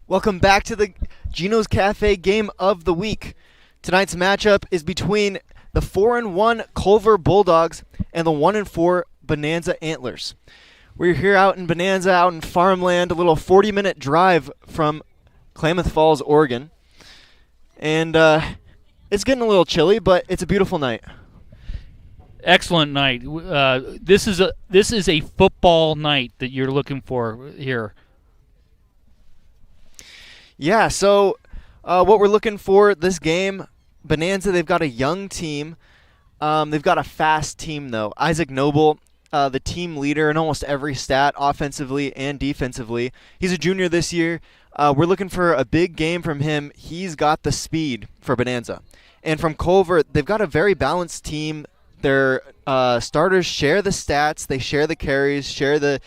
Welcome back to the Gino's Cafe Game of the Week. Tonight's matchup is between the 4-1 Culver Bulldogs and the 1-4 Bonanza Antlers. We're here out in Bonanza, out in farmland, a little 40-minute drive from Klamath Falls, Oregon. And it's getting a little chilly, but it's a beautiful night. Excellent night. This is a football night that you're looking for here. Yeah, so what we're looking for this game, Bonanza, they've got a young team. They've got a fast team, though. Isaac Noble, the team leader in almost every stat, offensively and defensively. He's a junior this year. We're looking for a big game from him. He's got the speed for Bonanza. And from Culver, they've got a very balanced team. Their starters share the stats. They share the carries, share the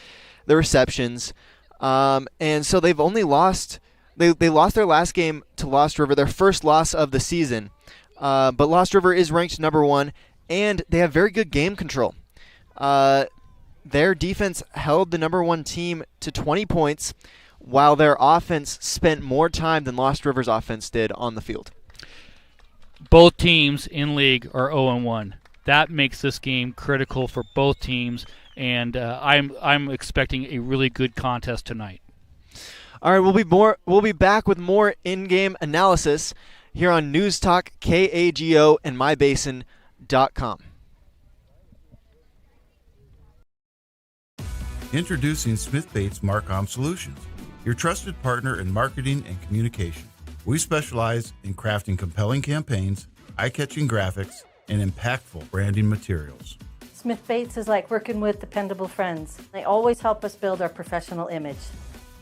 receptions. And so they've only lost... They lost their last game to Lost River, their first loss of the season. But Lost River is ranked number 1, and they have very good game control. Their defense held the number 1 team to 20 points, while their offense spent more time than Lost River's offense did on the field. Both teams in league are 0-1. That makes this game critical for both teams, and I'm expecting a really good contest tonight. All right, we'll be back with more in-game analysis here on News Talk, KAGO, and mybasin.com. Introducing Smith Bates Marcom Solutions, your trusted partner in marketing and communication. We specialize in crafting compelling campaigns, eye-catching graphics, and impactful branding materials. Smith Bates is like working with dependable friends. They always help us build our professional image.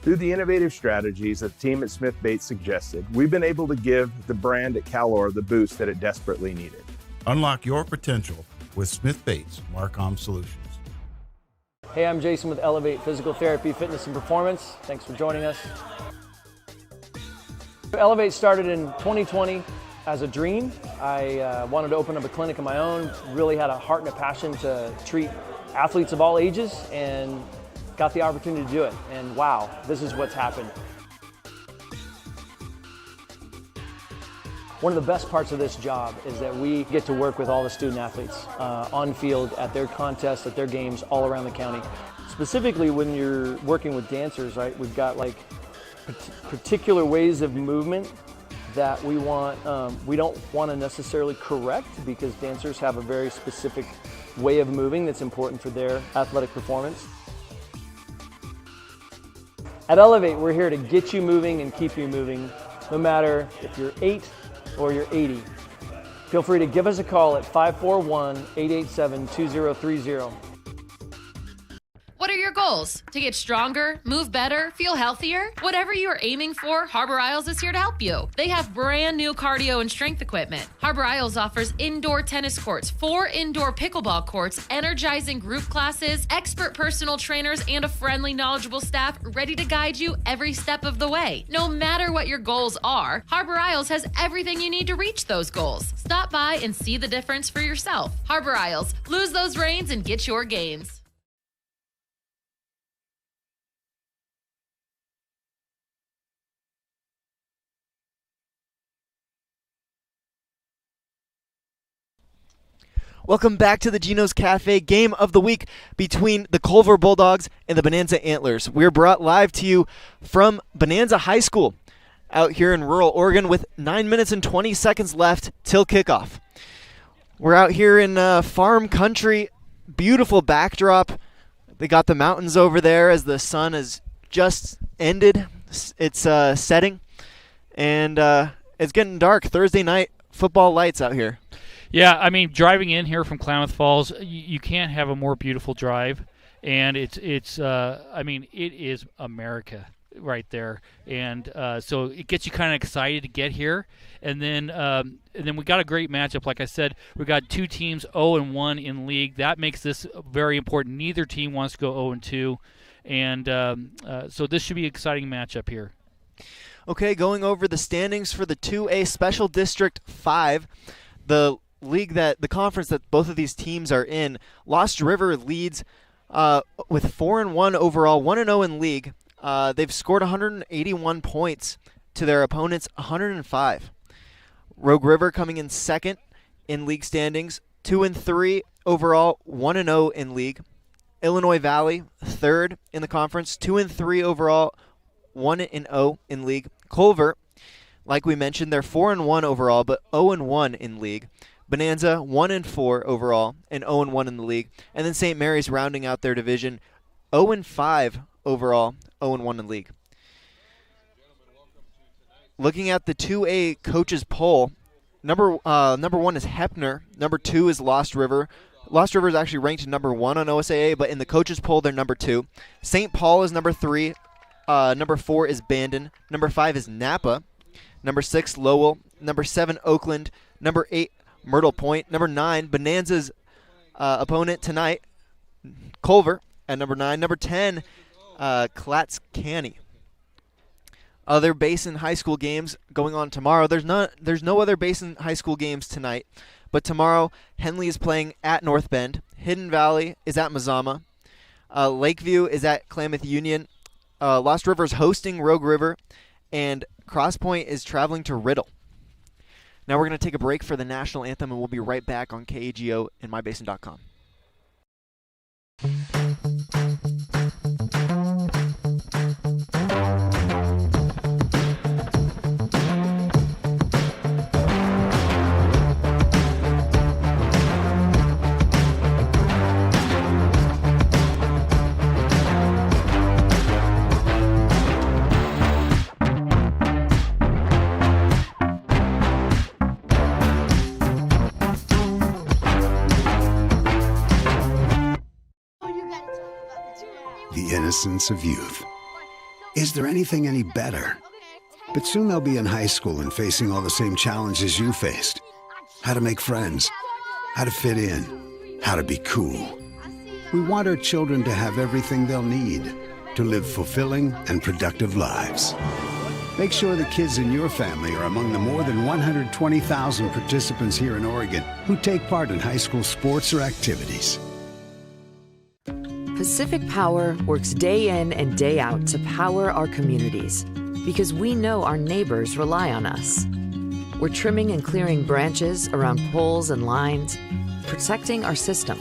Through the innovative strategies that the team at Smith Bates suggested, we've been able to give the brand at Calor the boost that it desperately needed. Unlock your potential with Smith Bates Marcom Solutions. Hey, I'm Jason with Elevate Physical Therapy, Fitness, and Performance. Thanks for joining us. Elevate started in 2020 as a dream. I wanted to open up a clinic of my own, really had a heart and a passion to treat athletes of all ages, and got the opportunity to do it, and wow, this is what's happened. One of the best parts of this job is that we get to work with all the student athletes on field, at their contests, at their games, all around the county. Specifically when you're working with dancers, right, we've got like particular ways of movement that we don't want to necessarily correct, because dancers have a very specific way of moving that's important for their athletic performance. At Elevate, we're here to get you moving and keep you moving, no matter if you're 8 or you're 80. Feel free to give us a call at 541-887-2030. What are your goals? To get stronger, move better, feel healthier? Whatever you are aiming for, Harbor Isles is here to help you. They have brand new cardio and strength equipment. Harbor Isles offers indoor tennis courts, 4 indoor pickleball courts, energizing group classes, expert personal trainers, and a friendly, knowledgeable staff ready to guide you every step of the way. No matter what your goals are, Harbor Isles has everything you need to reach those goals. Stop by and see the difference for yourself. Harbor Isles, lose those reins and get your gains. Welcome back to the Gino's Cafe Game of the Week between the Culver Bulldogs and the Bonanza Antlers. We're brought live to you from Bonanza High School out here in rural Oregon with 9 minutes and 20 seconds left till kickoff. We're out here in farm country, beautiful backdrop. They got the mountains over there as the sun has just ended its setting. And it's getting dark. Thursday night, football lights out here. Yeah, I mean, driving in here from Klamath Falls, you can't have a more beautiful drive, and it is America right there, and so it gets you kind of excited to get here, and then we got a great matchup. Like I said, we got 2 teams 0-1 in league. That makes this very important. Neither team wants to go 0-2, and so this should be an exciting matchup here. Okay, going over the standings for the 2A Special District 5, the conference that both of these teams are in. Lost River leads with 4-1 overall, 1-0 in league. They've scored 181 points to their opponents' 105. Rogue River coming in second in league standings, 2-3 overall, 1-0 in league. Illinois Valley third in the conference, 2-3 overall, 1-0 in league. Culver, like we mentioned, they're 4-1 overall, but 0-1 in league. Bonanza 1-4 overall and 0-1 in the league. And then St. Mary's rounding out their division, 0-5 overall, 0-1 in league. Looking at the 2A coaches poll, number 1 is Heppner, number 2 is Lost River. Lost River is actually ranked number 1 on OSAA, but in the coaches poll they're number 2. St. Paul is number 3. Number 4 is Bandon. Number 5 is Napa. Number 6, Lowell. Number 7, Oakland. Number 8, Myrtle Point. Number 9, Bonanza's opponent tonight, Culver, at number 9. Number 10, Clatts Canny. Other Basin High School games going on tomorrow. There's no other Basin High School games tonight, but tomorrow Henley is playing at North Bend. Hidden Valley is at Mazama. Lakeview is at Klamath Union. Lost River is hosting Rogue River, and Cross Point is traveling to Riddle. Now we're going to take a break for the national anthem, and we'll be right back on KAGO and mybasin.com. The innocence of youth. Is there anything any better? But soon they'll be in high school and facing all the same challenges you faced. How to make friends, how to fit in, how to be cool. We want our children to have everything they'll need to live fulfilling and productive lives. Make sure the kids in your family are among the more than 120,000 participants here in Oregon who take part in high school sports or activities. Pacific Power works day in and day out to power our communities because we know our neighbors rely on us. We're trimming and clearing branches around poles and lines, protecting our system,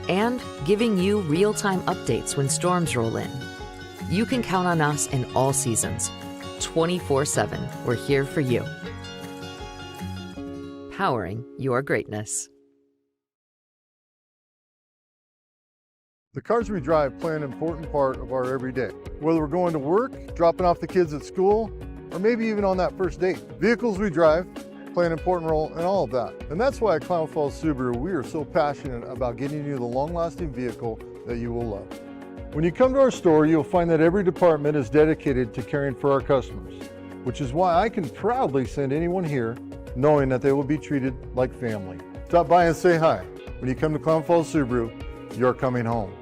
and giving you real-time updates when storms roll in. You can count on us in all seasons. 24/7, we're here for you. Powering your greatness. The cars we drive play an important part of our everyday. Whether we're going to work, dropping off the kids at school, or maybe even on that first date. Vehicles we drive play an important role in all of that. And that's why at Klamath Falls Subaru, we are so passionate about getting you the long-lasting vehicle that you will love. When you come to our store, you'll find that every department is dedicated to caring for our customers, which is why I can proudly send anyone here knowing that they will be treated like family. Stop by and say hi. When you come to Klamath Falls Subaru, you're coming home.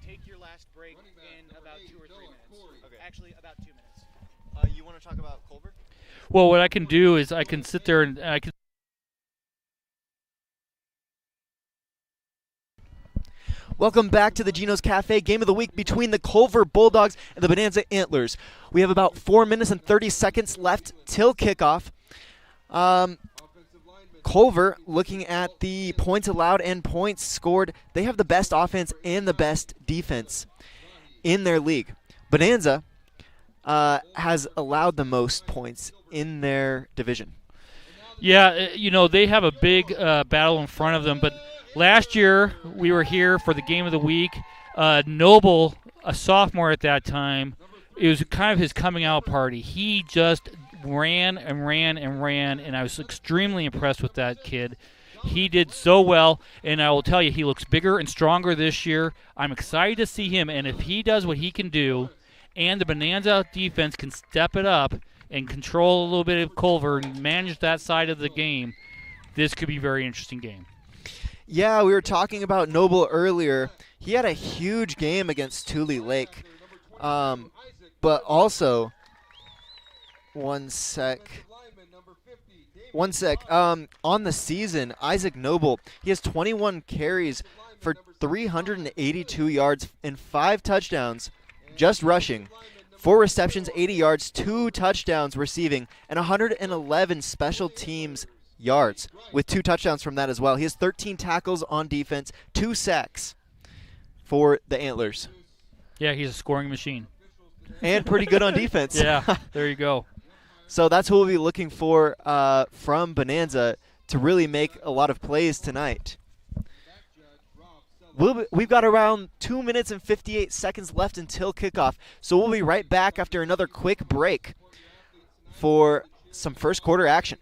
Take your last break in about 2 or 3 minutes. Okay. Actually, about 2 minutes. You want to talk about Culver? Well, what I can do is I can sit there and I can. Welcome back to the Gino's Cafe game of the week between the Culver Bulldogs and the Bonanza Antlers. We have about 4 minutes and 30 seconds left till kickoff. Culver, looking at the points allowed and points scored, they have the best offense and the best defense in their league. Bonanza has allowed the most points in their division. Yeah, they have a big battle in front of them, but last year we were here for the game of the week. Noble, a sophomore at that time, it was kind of his coming out party. He just ran and ran and ran, and I was extremely impressed with that kid. He did so well, and I will tell you, he looks bigger and stronger this year. I'm excited to see him, and if he does what he can do, and the Bonanza defense can step it up and control a little bit of Culver and manage that side of the game, this could be a very interesting game. Yeah, we were talking about Noble earlier. He had a huge game against Tule Lake, but also... One sec. On the season, Isaac Noble, he has 21 carries for 382 yards and 5 touchdowns, just rushing, 4 receptions, 80 yards, 2 touchdowns receiving, and 111 special teams yards with 2 touchdowns from that as well. He has 13 tackles on defense, 2 sacks for the Antlers. Yeah, he's a scoring machine. And pretty good on defense. Yeah, there you go. So that's who we'll be looking for from Bonanza to really make a lot of plays tonight. We've got around 2 minutes and 58 seconds left until kickoff. So we'll be right back after another quick break for some first quarter action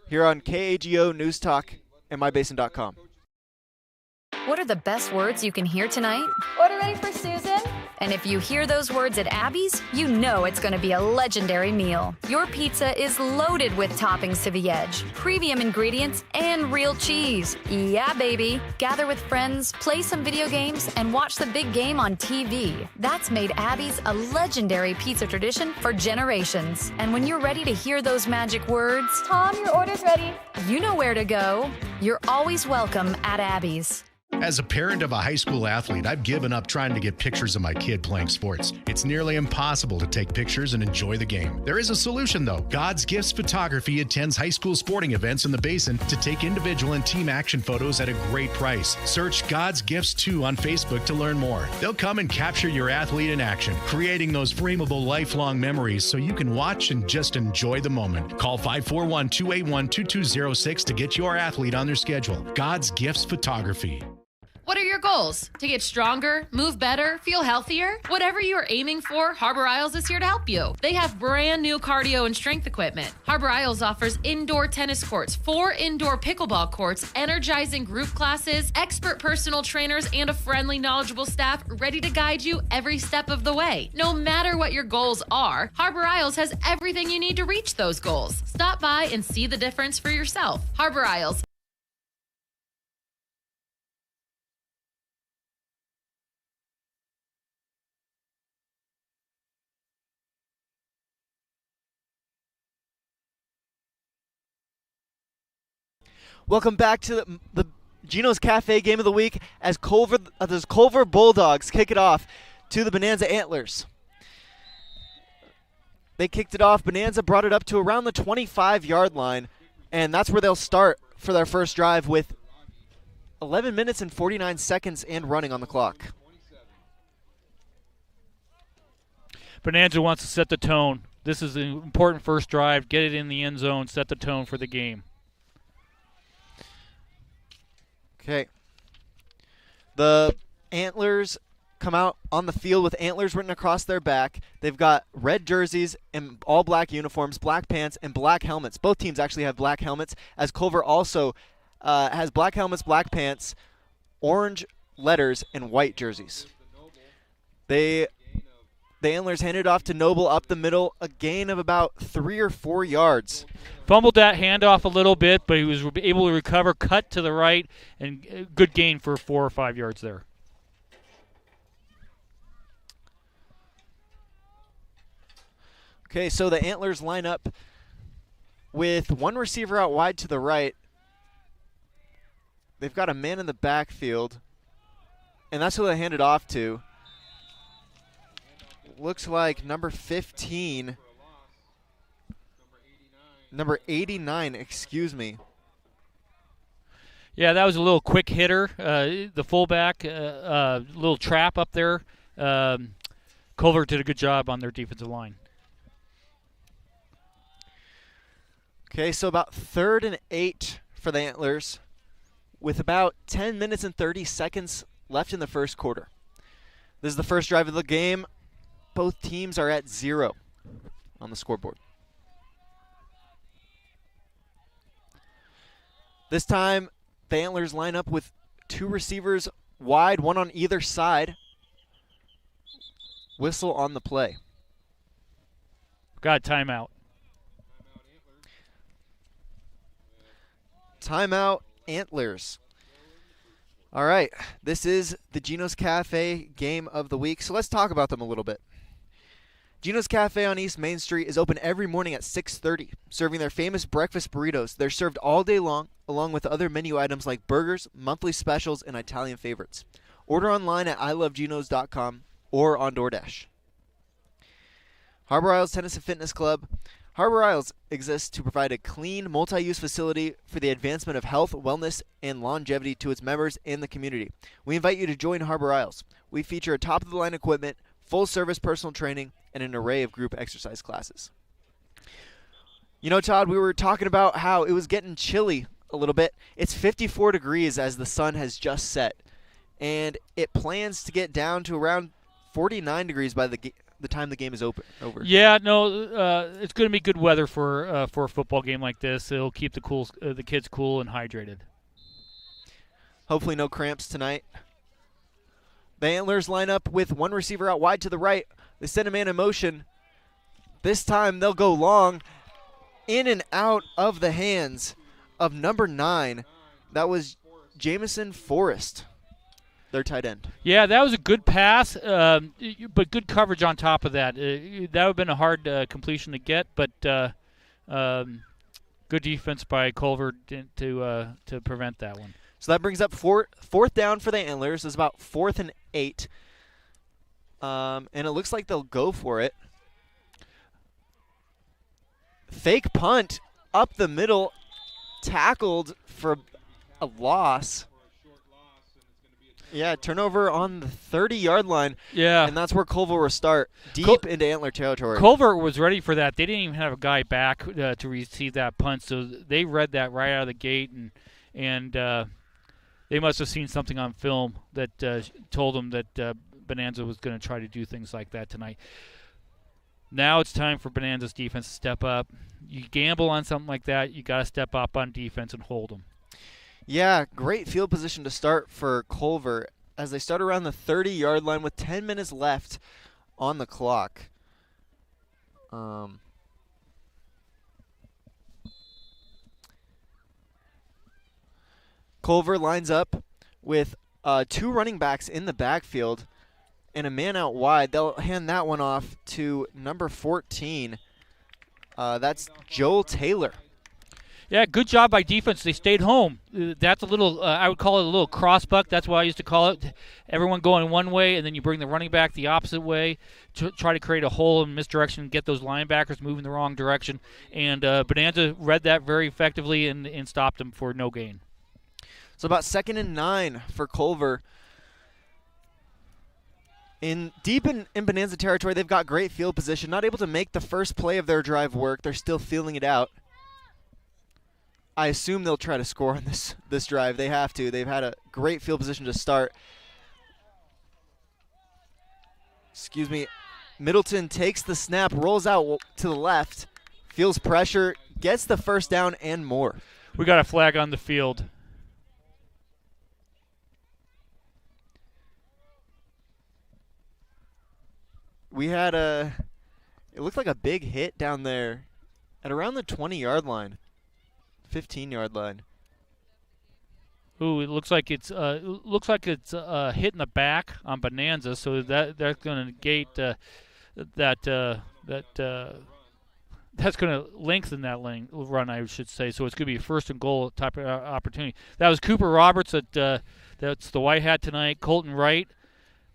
here on KAGO News Talk and MyBasin.com. What are the best words you can hear tonight? Order ready for Susan. And if you hear those words at Abby's, you know it's going to be a legendary meal. Your pizza is loaded with toppings to the edge, premium ingredients, and real cheese. Yeah, baby. Gather with friends, play some video games, and watch the big game on TV. That's made Abby's a legendary pizza tradition for generations. And when you're ready to hear those magic words, Tom, your order's ready. You know where to go. You're always welcome at Abby's. As a parent of a high school athlete, I've given up trying to get pictures of my kid playing sports. It's nearly impossible to take pictures and enjoy the game. There is a solution, though. God's Gifts Photography attends high school sporting events in the Basin to take individual and team action photos at a great price. Search God's Gifts 2 on Facebook to learn more. They'll come and capture your athlete in action, creating those frameable lifelong memories so you can watch and just enjoy the moment. Call 541-281-2206 to get your athlete on their schedule. God's Gifts Photography. What are your goals? To get stronger, move better, feel healthier? Whatever you are aiming for, Harbor Isles is here to help you. They have brand new cardio and strength equipment. Harbor Isles offers indoor tennis courts, 4 indoor pickleball courts, energizing group classes, expert personal trainers, and a friendly, knowledgeable staff ready to guide you every step of the way. No matter what your goals are, Harbor Isles has everything you need to reach those goals. Stop by and see the difference for yourself. Harbor Isles. Welcome back to the Gino's Cafe Game of the Week as Culver Bulldogs kick it off to the Bonanza Antlers. They kicked it off. Bonanza brought it up to around the 25-yard line, and that's where they'll start for their first drive with 11 minutes and 49 seconds and running on the clock. Bonanza wants to set the tone. This is an important first drive. Get it in the end zone, set the tone for the game. Okay. The Antlers come out on the field with antlers written across their back. They've got red jerseys and all black uniforms, black pants, and black helmets. Both teams actually have black helmets, as Culver also has black helmets, black pants, orange letters, and white jerseys. The Antlers handed off to Noble up the middle, a gain of about 3 or 4 yards. Fumbled that handoff a little bit, but he was able to recover, cut to the right, and good gain for 4 or 5 yards there. Okay, so the Antlers line up with one receiver out wide to the right. They've got a man in the backfield, and that's who they handed off to. Looks like number 15. Number 89, excuse me. Yeah, that was a little quick hitter. The fullback, little trap up there. Culver did a good job on their defensive line. Okay, so about 3rd and 8 for the Antlers with about 10 minutes and 30 seconds left in the first quarter. This is the first drive of the game. Both teams are at 0 on the scoreboard. This time, the Antlers line up with 2 receivers wide, one on either side. Whistle on the play. Got a timeout. Timeout, Antlers. All right, this is the Gino's Cafe Game of the Week, so let's talk about them a little bit. Gino's Cafe on East Main Street is open every morning at 6:30, serving their famous breakfast burritos. They're served all day long, along with other menu items like burgers, monthly specials, and Italian favorites. Order online at iloveginos.com or on DoorDash. Harbor Isles Tennis and Fitness Club. Harbor Isles exists to provide a clean, multi-use facility for the advancement of health, wellness, and longevity to its members and the community. We invite you to join Harbor Isles. We feature top-of-the-line equipment, full-service personal training, and an array of group exercise classes. You know, Todd, we were talking about how it was getting chilly a little bit. It's 54 degrees as the sun has just set, and it plans to get down to around 49 degrees by the time the game is over. Yeah, no, it's going to be good weather for a football game like this. It'll keep the kids cool and hydrated. Hopefully no cramps tonight. The Antlers line up with one receiver out wide to the right. They send a man in motion. This time they'll go long, in and out of the hands of number 9. That was Jamison Forrest, their tight end. Yeah, that was a good pass, but good coverage on top of that. That would have been a hard completion to get, but good defense by Culver to prevent that one. So that brings up fourth down for the Antlers. It's about 4th and 8. And it looks like they'll go for it. Fake punt up the middle, tackled for a loss. Yeah, turnover on the 30-yard line. Yeah. And that's where Culver will start, deep into Antler territory. Culver was ready for that. They didn't even have a guy back to receive that punt, so they read that right out of the gate, and they must have seen something on film that told them that Bonanza was going to try to do things like that tonight. Now it's time for Bonanza's defense to step up. You gamble on something like that, you got to step up on defense and hold them. Yeah, great field position to start for Culver as they start around the 30-yard line with 10 minutes left on the clock. Culver lines up with 2 running backs in the backfield and a man out wide. They'll hand that one off to number 14. That's Joel Taylor. Yeah, good job by defense. They stayed home. That's a little, I would call it a little cross buck. That's what I used to call it. Everyone going one way, and then you bring the running back the opposite way to try to create a hole in misdirection and get those linebackers moving the wrong direction. And Bonanza read that very effectively and stopped them for no gain. So about 2nd and 9 for Culver. Deep in Bonanza territory, they've got great field position. Not able to make the first play of their drive work. They're still feeling it out. I assume they'll try to score on this drive. They have to. They've had a great field position to start. Excuse me. Middleton takes the snap, rolls out to the left, feels pressure, gets the first down and more. We got a flag on the field. We had it looked like a big hit down there at around the 20-yard line. 15-yard line. Ooh, it looks like it's hitting the back on Bonanza, so that's going to negate that's going to lengthen that run, I should say. So it's going to be a 1st and goal type of opportunity. That was Cooper Roberts. That's the white hat tonight. Colton Wright,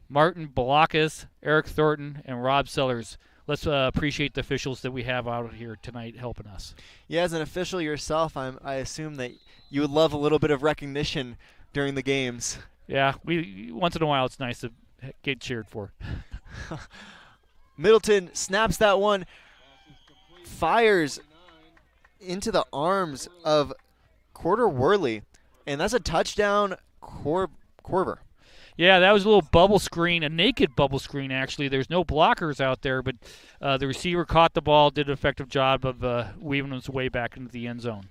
Martin Balakis, Eric Thornton, and Rob Sellers. Let's appreciate the officials that we have out here tonight helping us. Yeah, as an official yourself, I assume that you would love a little bit of recognition during the games. Yeah, once in a while it's nice to get cheered for. Middleton snaps that one, fires into the arms of Corder Worley, and that's a touchdown, Corver. Yeah, that was a little bubble screen, a naked bubble screen, actually. There's no blockers out there, but the receiver caught the ball, did an effective job of weaving his way back into the end zone.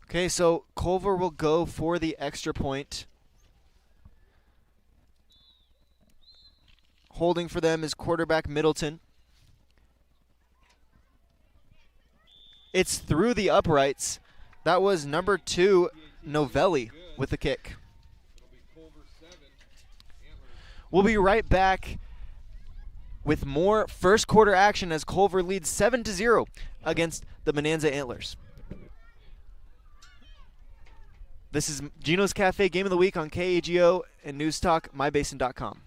Okay, so Culver will go for the extra point. Holding for them is quarterback Middleton. It's through the uprights. That was number 2, Novelli, with the kick. We'll be right back with more first quarter action as Culver leads 7-0 against the Bonanza Antlers. This is Gino's Cafe Game of the Week on KAGO and News Talk, mybasin.com.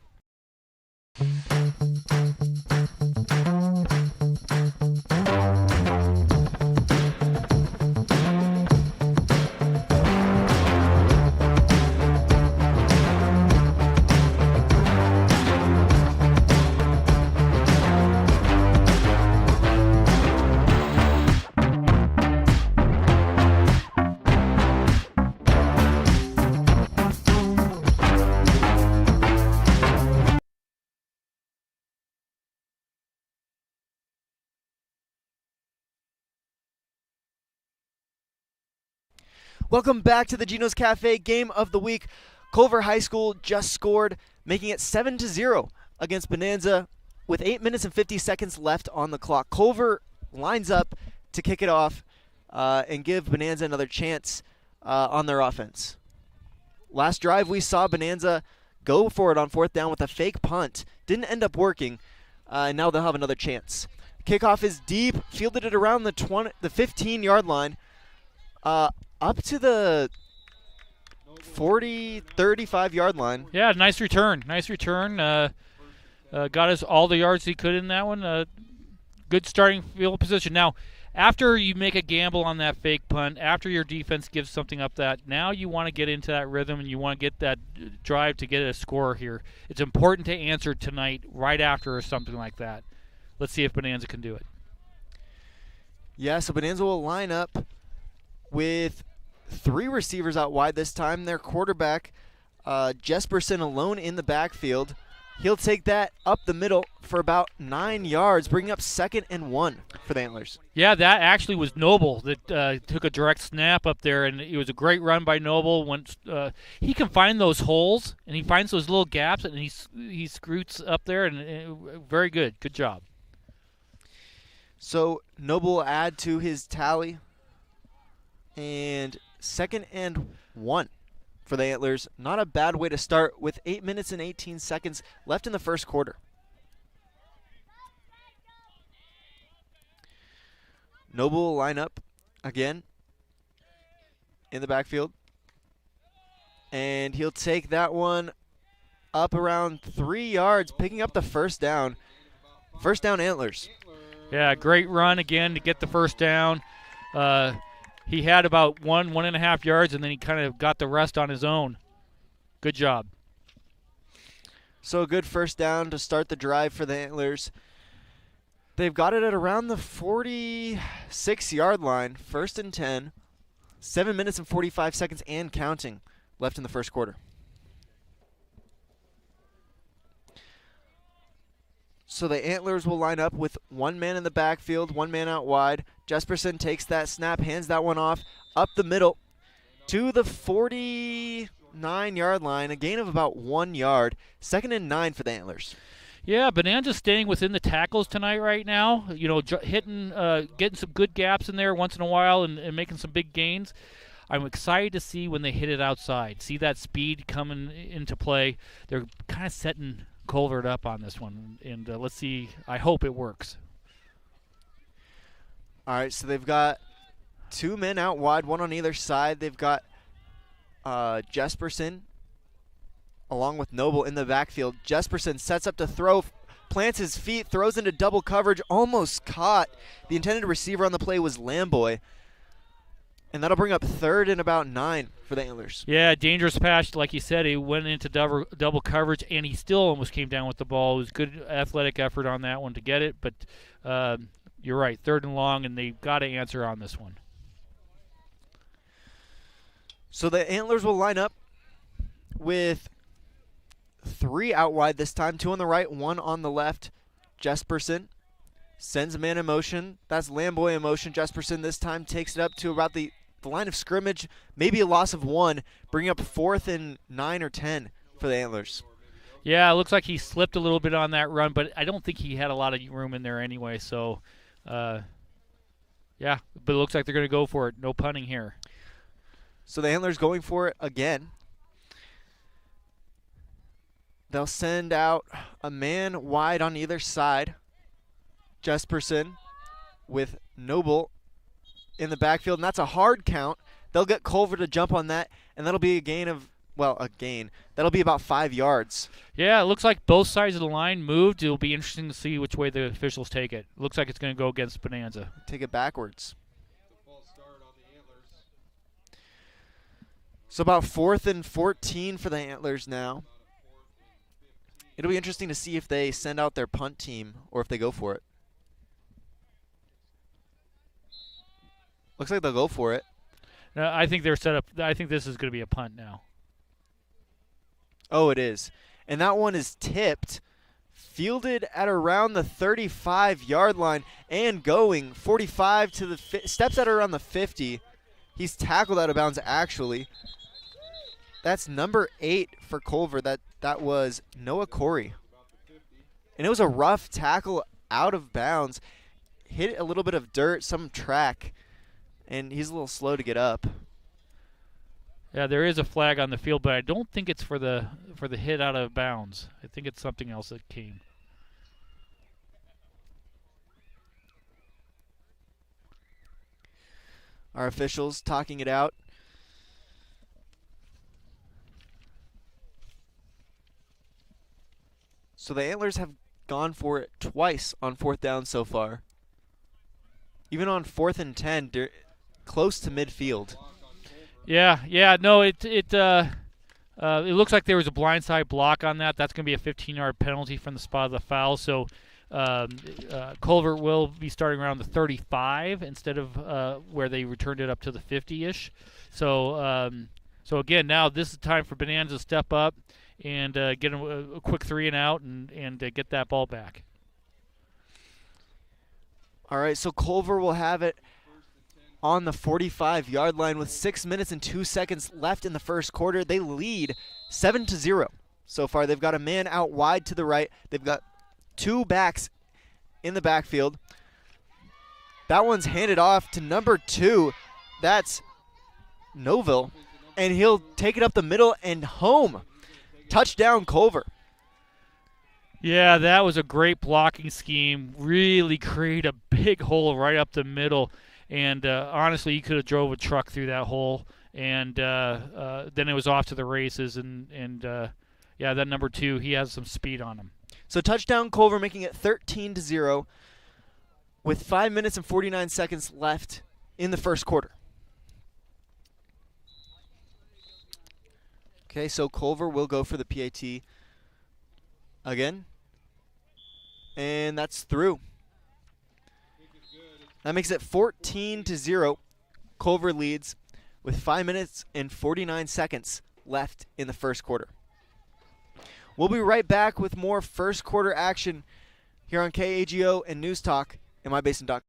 Welcome back to the Gino's Cafe Game of the Week. Culver High School just scored, making it 7-0 against Bonanza with 8 minutes and 50 seconds left on the clock. Culver lines up to kick it off and give Bonanza another chance on their offense. Last drive we saw Bonanza go for it on fourth down with a fake punt. Didn't end up working, and now they'll have another chance. Kickoff is deep, fielded it around the 15-yard line. Up to the 35-yard line. Yeah, nice return. Got us all the yards he could in that one. Good starting field position. Now, after you make a gamble on that fake punt, after your defense gives something up that, now you want to get into that rhythm and you want to get that drive to get a score here. It's important to answer tonight right after or something like that. Let's see if Bonanza can do it. Yeah, so Bonanza will line up with 3 receivers out wide this time. Their quarterback, Jesperson, alone in the backfield. He'll take that up the middle for about 9 yards, bringing up 2nd and 1 for the Antlers. Yeah, that actually was Noble that took a direct snap up there, and it was a great run by Noble. Once he can find those holes, and he finds those little gaps, and he scoots up there, and very good. Good job. So Noble will add to his tally, and 2nd and 1 for the Antlers. Not a bad way to start with 8 minutes and 18 seconds left in the first quarter. Noble will line up again in the backfield, and he'll take that one up around 3 yards, picking up the first down. First down, Antlers. Yeah, great run again to get the first down. He had about 1.5 yards, and then he kind of got the rest on his own. Good job. So a good first down to start the drive for the Antlers. They've got it at around the 46-yard line, 1st and 10. 7 minutes and 45 seconds and counting left in the first quarter. So the Antlers will line up with 1 man in the backfield, 1 man out wide. Jesperson takes that snap, hands that one off up the middle to the 49-yard line, a gain of about 1 yard. 2nd and 9 for the Antlers. Yeah, Bonanza's staying within the tackles tonight right now. You know, hitting, getting some good gaps in there once in a while and making some big gains. I'm excited to see when they hit it outside. See that speed coming into play. They're kind of setting Culver up on this one, and let's see. I hope it works. All right, so they've got 2 men out wide, 1 on either side. They've got Jesperson along with Noble in the backfield. Jesperson sets up to throw, plants his feet, throws into double coverage, almost caught. The intended receiver on the play was Lamboy. And that'll bring up 3rd and about 9 for the Antlers. Yeah, dangerous pass. Like you said, he went into double coverage, and he still almost came down with the ball. It was good athletic effort on that one to get it. But you're right, 3rd and long, and they've got to answer on this one. So the Antlers will line up with 3 out wide this time, 2 on the right, 1 on the left. Jesperson sends a man in motion. That's Lamboy in motion. Jesperson this time takes it up to about the line of scrimmage, maybe a loss of 1, bringing up 4th and 9 or 10 for the Antlers. Yeah, it looks like he slipped a little bit on that run, but I don't think he had a lot of room in there anyway. So, yeah, but it looks like they're going to go for it. No punting here. So the Antlers going for it again. They'll send out a man wide on either side. Jesperson with Noble in the backfield, and that's a hard count. They'll get Culver to jump on that, and that'll be a gain of, that'll be about 5 yards. Yeah, it looks like both sides of the line moved. It'll be interesting to see which way the officials take it. Looks like it's going to go against Bonanza. Take it backwards. So about 4th and 14 for the Antlers now. It'll be interesting to see if they send out their punt team or if they go for it. Looks like they'll go for it. No, I think they're set up. I think this is going to be a punt now. Oh, it is. And that one is tipped, fielded at around the 35-yard line, and going 45 to the steps at around the 50. He's tackled out of bounds, actually. That's number 8 for Culver. That was Noah Corey. And it was a rough tackle out of bounds. Hit a little bit of dirt, some track, and he's a little slow to get up. Yeah, there is a flag on the field, but I don't think it's for the hit out of bounds. I think it's something else that came. Our officials talking it out. So the Antlers have gone for it twice on 4th down so far. Even on 4th and 10, they're close to midfield. Yeah, no, it looks like there was a blindside block on that. That's going to be a 15-yard penalty from the spot of the foul. So Culver will be starting around the 35 instead of where they returned it up to the 50-ish. So again, now this is time for Bonanza to step up and get a quick 3 and out and get that ball back. All right, so Culver will have it on the 45-yard line with 6 minutes and 2 seconds left in the first quarter. They lead 7-0 so far. They've got a man out wide to the right. They've got 2 backs in the backfield. That one's handed off to number 2. That's Noville, and he'll take it up the middle and home. Touchdown, Culver. Yeah, that was a great blocking scheme. Really create a big hole right up the middle. And honestly, you could have drove a truck through that hole. And then it was off to the races. And that number 2, he has some speed on him. So touchdown, Culver, making it 13-0 with 5 minutes and 49 seconds left in the first quarter. Okay, so Culver will go for the PAT again. And that's through. That makes it 14-0. Culver leads with 5 minutes and 49 seconds left in the first quarter. We'll be right back with more first quarter action here on KAGO and News Talk and MyBasin.com.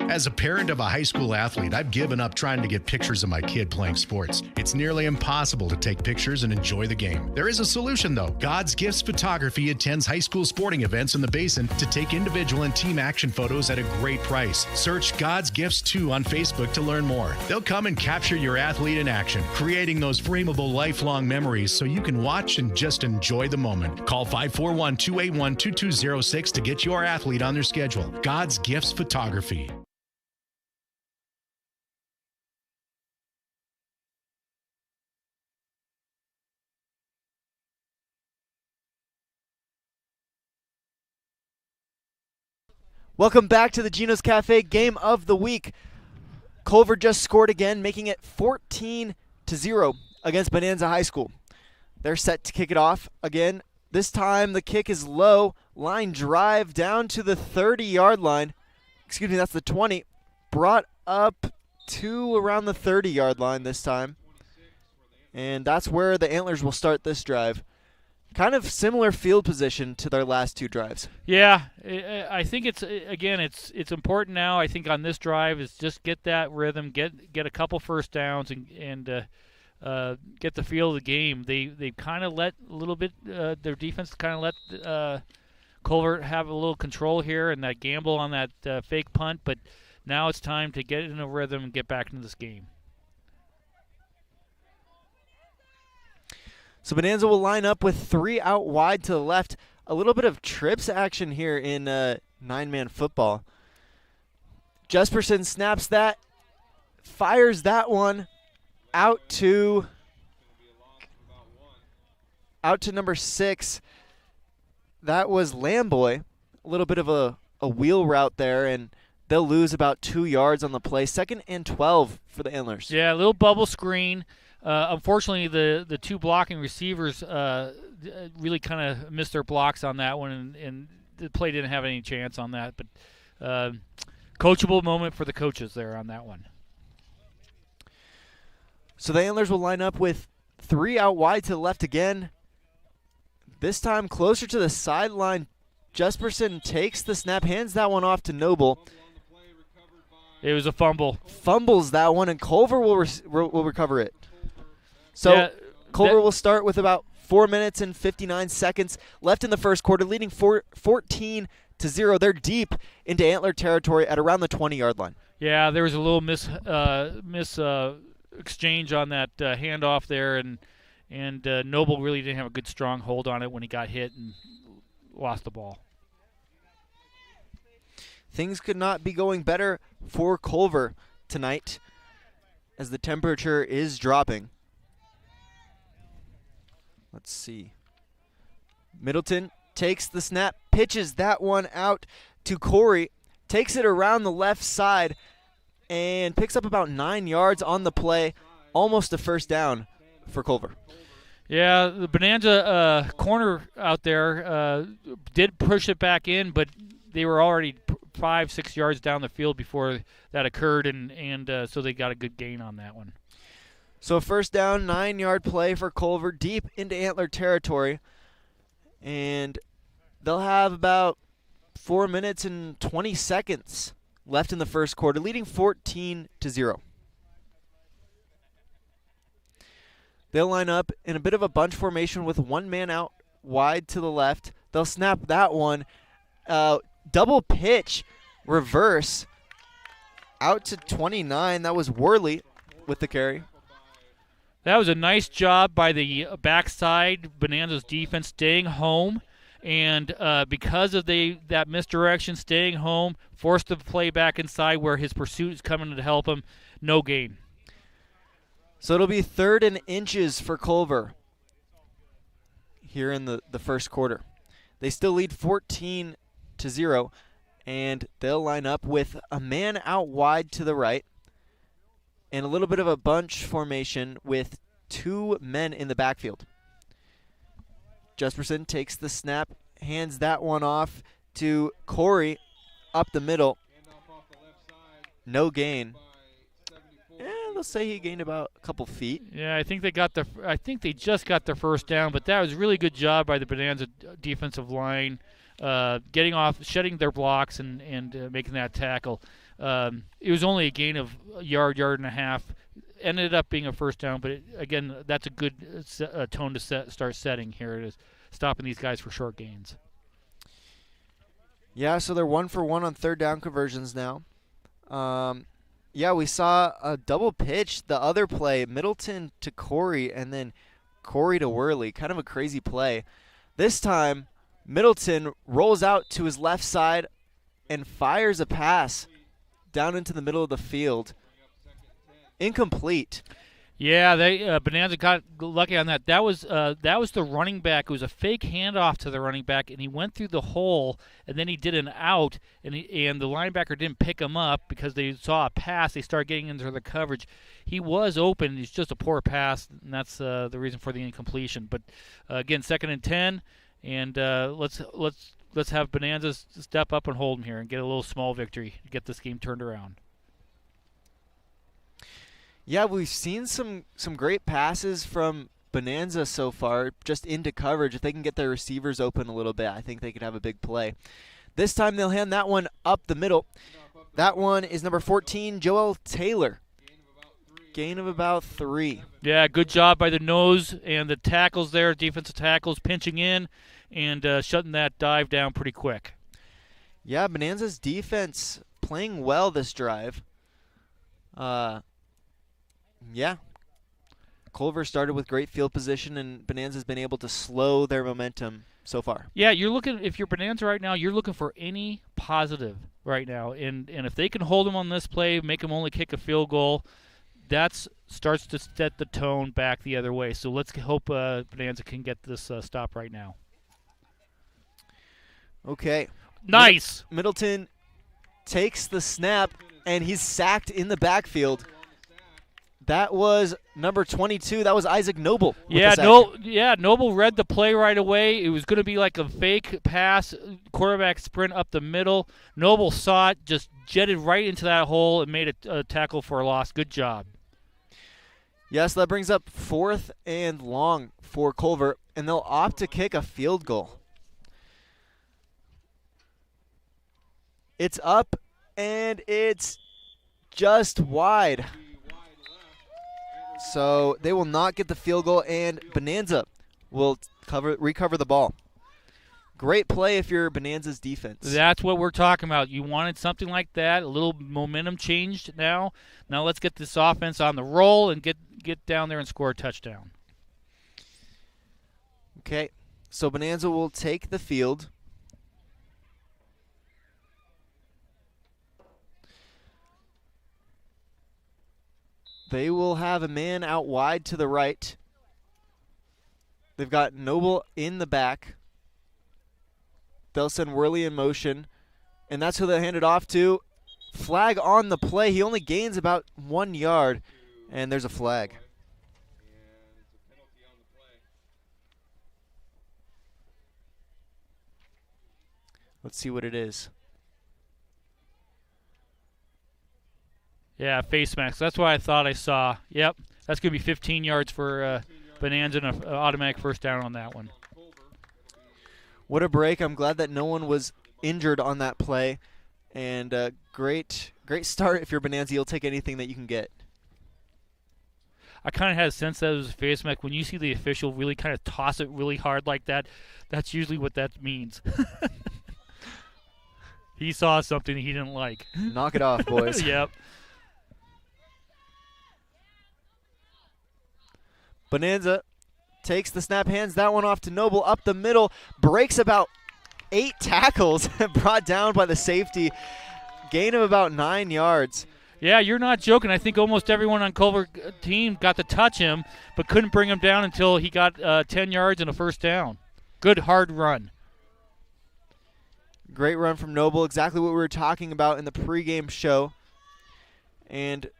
As a parent of a high school athlete, I've given up trying to get pictures of my kid playing sports. It's nearly impossible to take pictures and enjoy the game. There is a solution, though. God's Gifts Photography attends high school sporting events in the Basin to take individual and team action photos at a great price. Search God's Gifts 2 on Facebook to learn more. They'll come and capture your athlete in action, creating those frameable lifelong memories so you can watch and just enjoy the moment. Call 541-281-2206 to get your athlete on their schedule. God's Gifts Photography. Welcome back to the Gino's Cafe Game of the Week. Culver just scored again, making it 14-0 against Bonanza High School. They're set to kick it off again. This time the kick is low. Line drive down to the 30-yard line. Excuse me, that's the 20. Brought up to around the 30-yard line this time. And that's where the Antlers will start this drive. Kind of similar field position to their last 2 drives. Yeah, I think it's important now. I think on this drive is just get that rhythm, get a couple first downs, and get the feel of the game. They kind of let a little bit their defense kind of let Culver have a little control here and that gamble on that fake punt. But now it's time to get in a rhythm and get back into this game. So Bonanza will line up with 3 out wide to the left. A little bit of trips action here in 9-man football. Jesperson snaps that, fires that one out to number 6. That was Lamboy. A little bit of a wheel route there, and they'll lose about 2 yards on the play. 2nd and 12 for the Antlers. Yeah, a little bubble screen. Unfortunately, the 2 blocking receivers really kind of missed their blocks on that one, and the play didn't have any chance on that. But coachable moment for the coaches there on that one. So the Antlers will line up with 3 out wide to the left again. This time closer to the sideline. Jesperson takes the snap, hands that one off to Noble. It was a fumble. Fumbles that one, and Culver will recover it. So Yeah, Culver will start with about 4 minutes and 59 seconds left in the first quarter, leading 14-0. They're deep into Antler territory at around the 20-yard line. Yeah, there was a little miss exchange on that handoff there, and Noble really didn't have a good strong hold on it when he got hit and lost the ball. Things could not be going better for Culver tonight as the temperature is dropping. Let's see. Middleton takes the snap, pitches that one out to Corey, takes it around the left side, and picks up about 9 yards on the play, almost a first down for Culver. Yeah, the Bonanza corner out there did push it back in, but they were already 5-6 yards down the field before that occurred, and so they got a good gain on that one. So first down, 9-yard play for Culver, deep into Antler territory, and they'll have about 4 minutes and 20 seconds left in the first quarter, leading 14-0. They'll line up in a bit of a bunch formation with one man out wide to the left. They'll snap that one. Double pitch, reverse, out to 29. That was Worley with the carry. That was a nice job by the backside Bonanza's defense staying home, and because of that misdirection, staying home, forced the play back inside where his pursuit is coming to help him. No gain. So it'll be 3rd and inches for Culver here in the first quarter. They still lead 14-0, and they'll line up with a man out wide to the right and a little bit of a bunch formation with 2 men in the backfield. Jesperson takes the snap, hands that one off to Corey up the middle. No gain. They'll say he gained about a couple feet. Yeah, I think they just got their first down, but that was a really good job by the Bonanza defensive line, getting off, shedding their blocks, and making that tackle. It was only a gain of a yard and a half. Ended up being a first down, but again, that's a good tone to start setting here, is stopping these guys for short gains. Yeah, so they're 1 for 1 on 3rd down conversions now. Yeah, we saw a double pitch, the other play, Middleton to Corey, and then Corey to Worley. Kind of a crazy play. This time, Middleton rolls out to his left side and fires a pass down into the middle of the field. Incomplete. Yeah, Bonanza got lucky on that. That was the running back. It was a fake handoff to the running back, and he went through the hole, and then he did an out, and the linebacker didn't pick him up because they saw a pass. They started getting into the coverage. He was open. It's just a poor pass, and that's the reason for the incompletion. But again, 2nd and 10, and let's have Bonanza step up and hold him here and get a little small victory to get this game turned around. Yeah, we've seen some great passes from Bonanza so far, just into coverage. If they can get their receivers open a little bit, I think they could have a big play. This time they'll hand that one up the middle. That one is number 14, Joel Taylor. Gain of about 3. Yeah, good job by the nose and the tackles there, defensive tackles pinching in and shutting that dive down pretty quick. Yeah, Bonanza's defense playing well this drive. Yeah. Culver started with great field position, and Bonanza's been able to slow their momentum so far. Yeah, if you're Bonanza right now, you're looking for any positive right now. And if they can hold them on this play, make them only kick a field goal, that starts to set the tone back the other way. So let's hope Bonanza can get this stop right now. Okay. Nice. Middleton takes the snap, and he's sacked in the backfield. That was number 22. That was Isaac Noble. Noble read the play right away. It was going to be like a fake pass, quarterback sprint up the middle. Noble saw it, just jetted right into that hole and made a tackle for a loss. Good job. Yes, that brings up 4th and long for Culver, and they'll opt to kick a field goal. It's up, and it's just wide. So they will not get the field goal, and Bonanza will recover the ball. Great play if you're Bonanza's defense. That's what we're talking about. You wanted something like that, a little momentum changed now. Now let's get this offense on the roll and get down there and score a touchdown. Okay, so Bonanza will take the field. They will have a man out wide to the right. They've got Noble in the back. They'll send Worley in motion, and that's who they hand it off to. Flag on the play. He only gains about 1 yard, and there's a flag. Let's see what it is. Yeah, face mask. That's what I thought I saw. Yep, that's going to be 15 yards for Bonanza and an automatic first down on that one. What a break. I'm glad that no one was injured on that play. And great start if you're Bonanza. You'll take anything that you can get. I kind of had a sense that it was a face mask. When you see the official really kind of toss it really hard like that, that's usually what that means. He saw something he didn't like. Knock it off, boys. Yep. Bonanza takes the snap, hands that one off to Noble up the middle, breaks about 8 tackles, brought down by the safety. Gain of about 9 yards. Yeah, you're not joking. I think almost everyone on Culver team got to touch him, but couldn't bring him down until he got 10 yards and a first down. Good hard run. Great run from Noble, exactly what we were talking about in the pregame show. And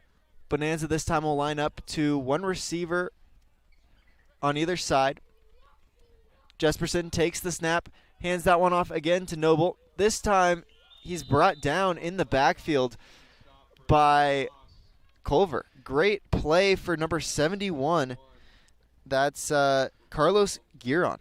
Bonanza this time will line up to one receiver on either side. Jesperson takes the snap, hands that one off again to Noble. This time he's brought down in the backfield by Culver. Great play for number 71. That's Carlos Giron.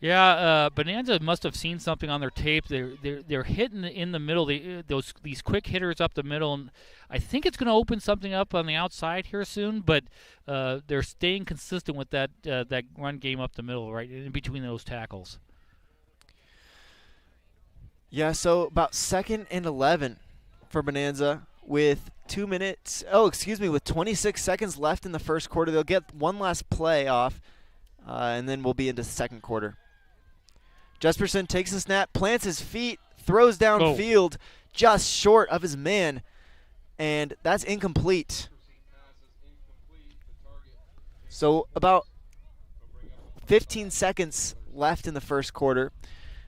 Yeah, Bonanza must have seen something on their tape. They're hitting in the middle. These quick hitters up the middle, and I think it's going to open something up on the outside here soon. But they're staying consistent with that run game up the middle, right in between those tackles. Yeah, so about 2nd and 11 for Bonanza with 26 seconds left in the first quarter. They'll get one last play off, and then we'll be into the second quarter. Jesperson takes the snap, plants his feet, throws downfield just short of his man, and that's incomplete. So about 15 seconds left in the first quarter.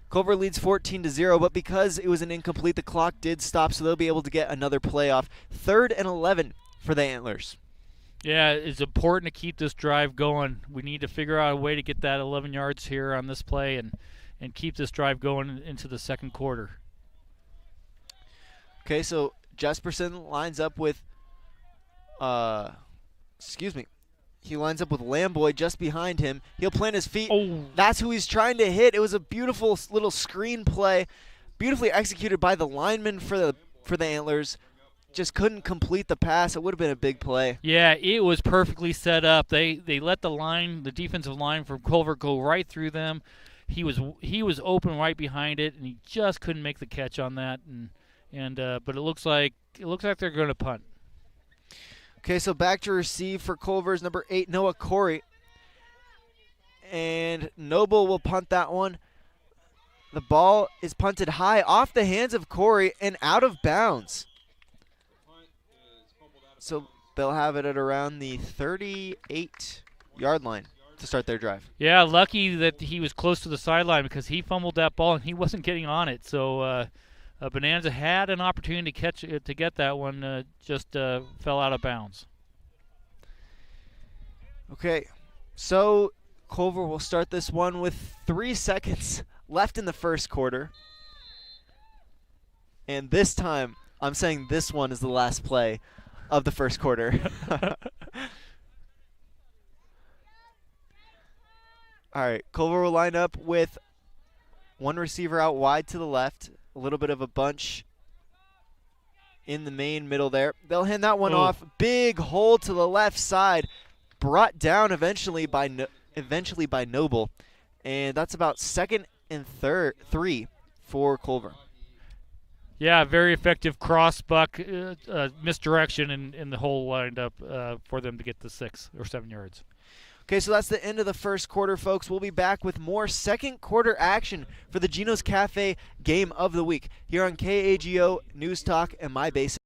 Culver leads 14-0, but because it was an incomplete, the clock did stop, so they'll be able to get another play off. 3rd and 11 for the Antlers. Yeah, it's important to keep this drive going. We need to figure out a way to get that 11 yards here on this play and keep this drive going into the second quarter. Okay, so Jesperson lines up with, he lines up with Lamboy just behind him. He'll plant his feet. Oh. That's who he's trying to hit. It was a beautiful little screen play, beautifully executed by the lineman for the Antlers. Just couldn't complete the pass. It would have been a big play. Yeah, it was perfectly set up. They let the defensive line from Culver go right through them. He was open right behind it, and he just couldn't make the catch on that. But it looks like they're going to punt. Okay, so back to receive for Culver's number 8, Noah Corey. And Noble will punt that one. The ball is punted high off the hands of Corey and out of bounds. So they'll have it at around the 38-yard line to start their drive. Yeah, lucky that he was close to the sideline because he fumbled that ball and he wasn't getting on it. So Bonanza had an opportunity to get that one, just fell out of bounds. Okay, so Culver will start this one with 3 seconds left in the first quarter. And this time, I'm saying this one is the last play of the first quarter. All right, Culver will line up with one receiver out wide to the left, a little bit of a bunch in the main middle there. They'll hand that one off. Big hole to the left side. Brought down eventually by Noble. And that's about second and three for Culver. Yeah, very effective cross buck, misdirection, and the hole lined up for them to get the 6 or 7 yards. Okay, so that's the end of the first quarter, folks. We'll be back with more second quarter action for the Gino's Cafe Game of the Week here on KAGO News Talk and My Base.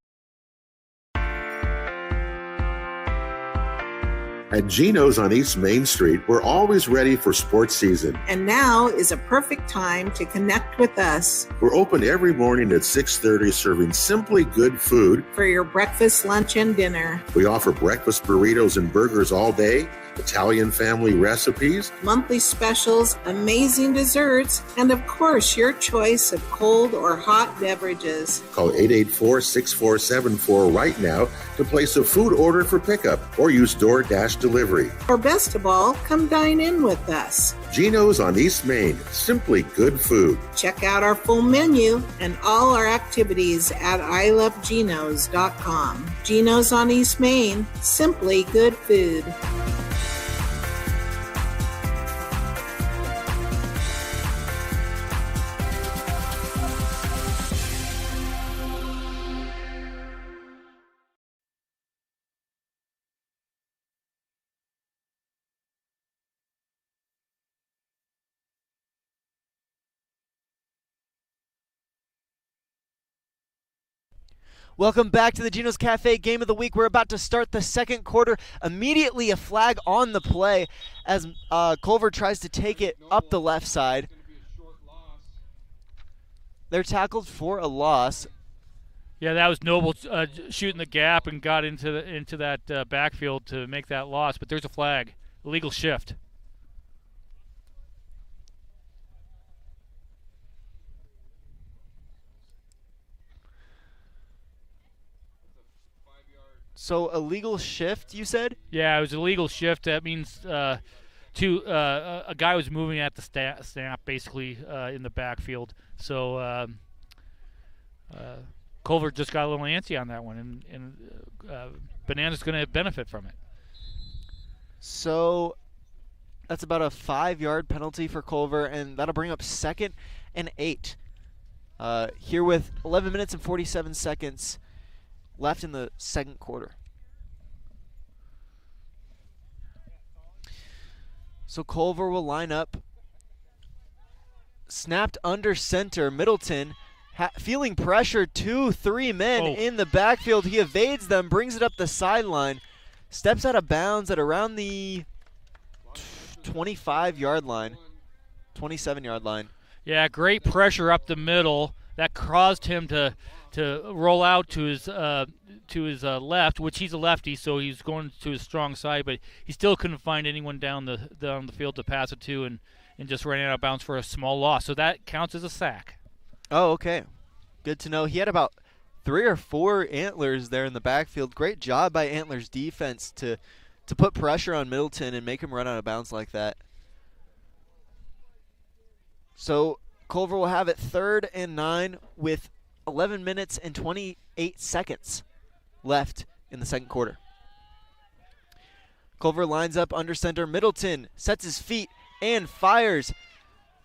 At Gino's on East Main Street, we're always ready for sports season. And now is a perfect time to connect with us. We're open every morning at 6:30, serving simply good food. For your breakfast, lunch, and dinner. We offer breakfast burritos and burgers all day, Italian family recipes, monthly specials, amazing desserts, and of course, your choice of cold or hot beverages. Call 884-6474 right now to place a food order for pickup or use DoorDash delivery. Or best of all, come dine in with us. Gino's on East Main, simply good food. Check out our full menu and all our activities at ilovegenos.com. Gino's on East Main, simply good food. Welcome back to the Gino's Cafe Game of the Week. We're about to start the second quarter. Immediately a flag on the play as Culver tries to take it up the left side. They're tackled for a loss. Yeah, that was Noble shooting the gap and got into that backfield to make that loss. But there's a flag, illegal shift. So illegal shift, you said? Yeah, it was a legal shift. That means a guy was moving at the snap, basically in the backfield. So Culver just got a little antsy on that one, and Bonanza's going to benefit from it. So that's about a 5-yard penalty for Culver, and that'll bring up 2nd and 8. Here with 11 minutes and 47 seconds left in the second quarter. So Culver will line up. Snapped under center. Middleton feeling pressure. 2-3 men in the backfield. He evades them, brings it up the sideline, steps out of bounds at around the 25-yard line, 27-yard line. Yeah, great pressure up the middle. That caused him to roll out to his left, which he's a lefty, so he's going to his strong side, but he still couldn't find anyone down the field to pass it to, and just ran out of bounds for a small loss. So that counts as a sack. Oh, okay. Good to know. He had about 3 or 4 Antlers there in the backfield. Great job by Antlers defense to put pressure on Middleton and make him run out of bounds like that. So Culver will have it 3rd and 9 with 11 minutes and 28 seconds left in the second quarter. Culver lines up under center. Middleton sets his feet and fires.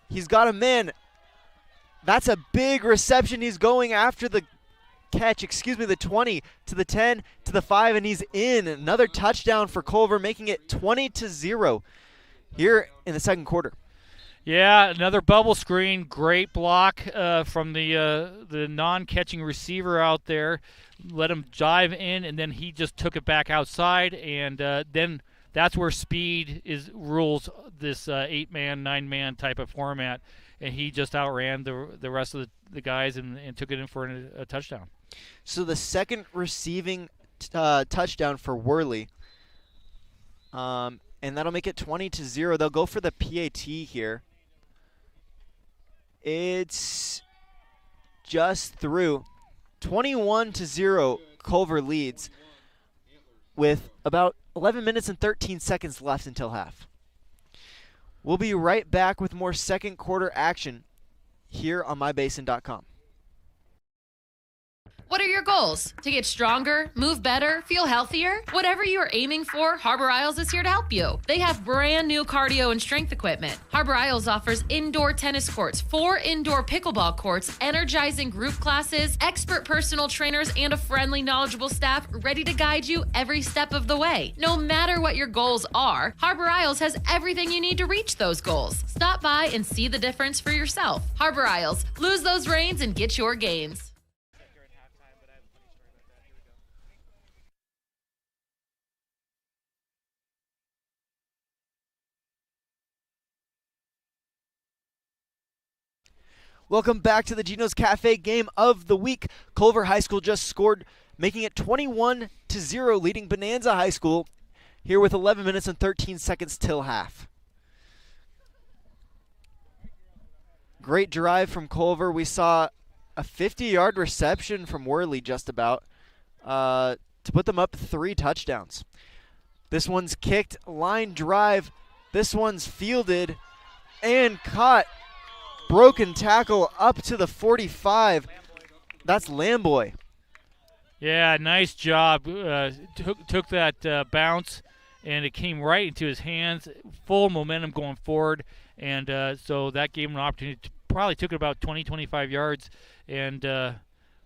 He's got a man. That's a big reception. He's going after the catch, the 20 to the 10 to the 5, and he's in. Another touchdown for Culver, making it 20-0 here in the second quarter. Yeah, another bubble screen. Great block from the non-catching receiver out there. Let him dive in, and then he just took it back outside, and then that's where speed rules this 8-man, 9-man type of format, and he just outran the rest of the guys and took it in for a touchdown. So the second receiving touchdown for Worley, and that'll make it 20-0. They'll go for the PAT here. It's just through. 21-0, Culver leads with about 11 minutes and 13 seconds left until half. We'll be right back with more second quarter action here on mybasin.com. What are your are your goals? To get stronger, move better, feel healthier? Whatever you are aiming for, Harbor Isles is here to help you. They have brand new cardio and strength equipment. Harbor Isles offers indoor tennis courts, 4 indoor pickleball courts, energizing group classes, expert personal trainers, and a friendly, knowledgeable staff ready to guide you every step of the way. No matter what your goals are, Harbor Isles has everything you need to reach those goals. Stop by and see the difference for yourself. Harbor Isles, lose those reins and get your gains. Welcome back to the Gino's Cafe game of the week. Culver High School just scored, making it 21-0, leading Bonanza High School here with 11 minutes and 13 seconds till half. Great drive from Culver. We saw a 50-yard reception from Worley just about to put them up 3 touchdowns. This one's kicked, line drive. This one's fielded and caught. Broken tackle up to the 45. That's Lamboy. Yeah, nice job. Took that bounce, and it came right into his hands. Full momentum going forward, and so that gave him an opportunity. Probably took it about 20, 25 yards, and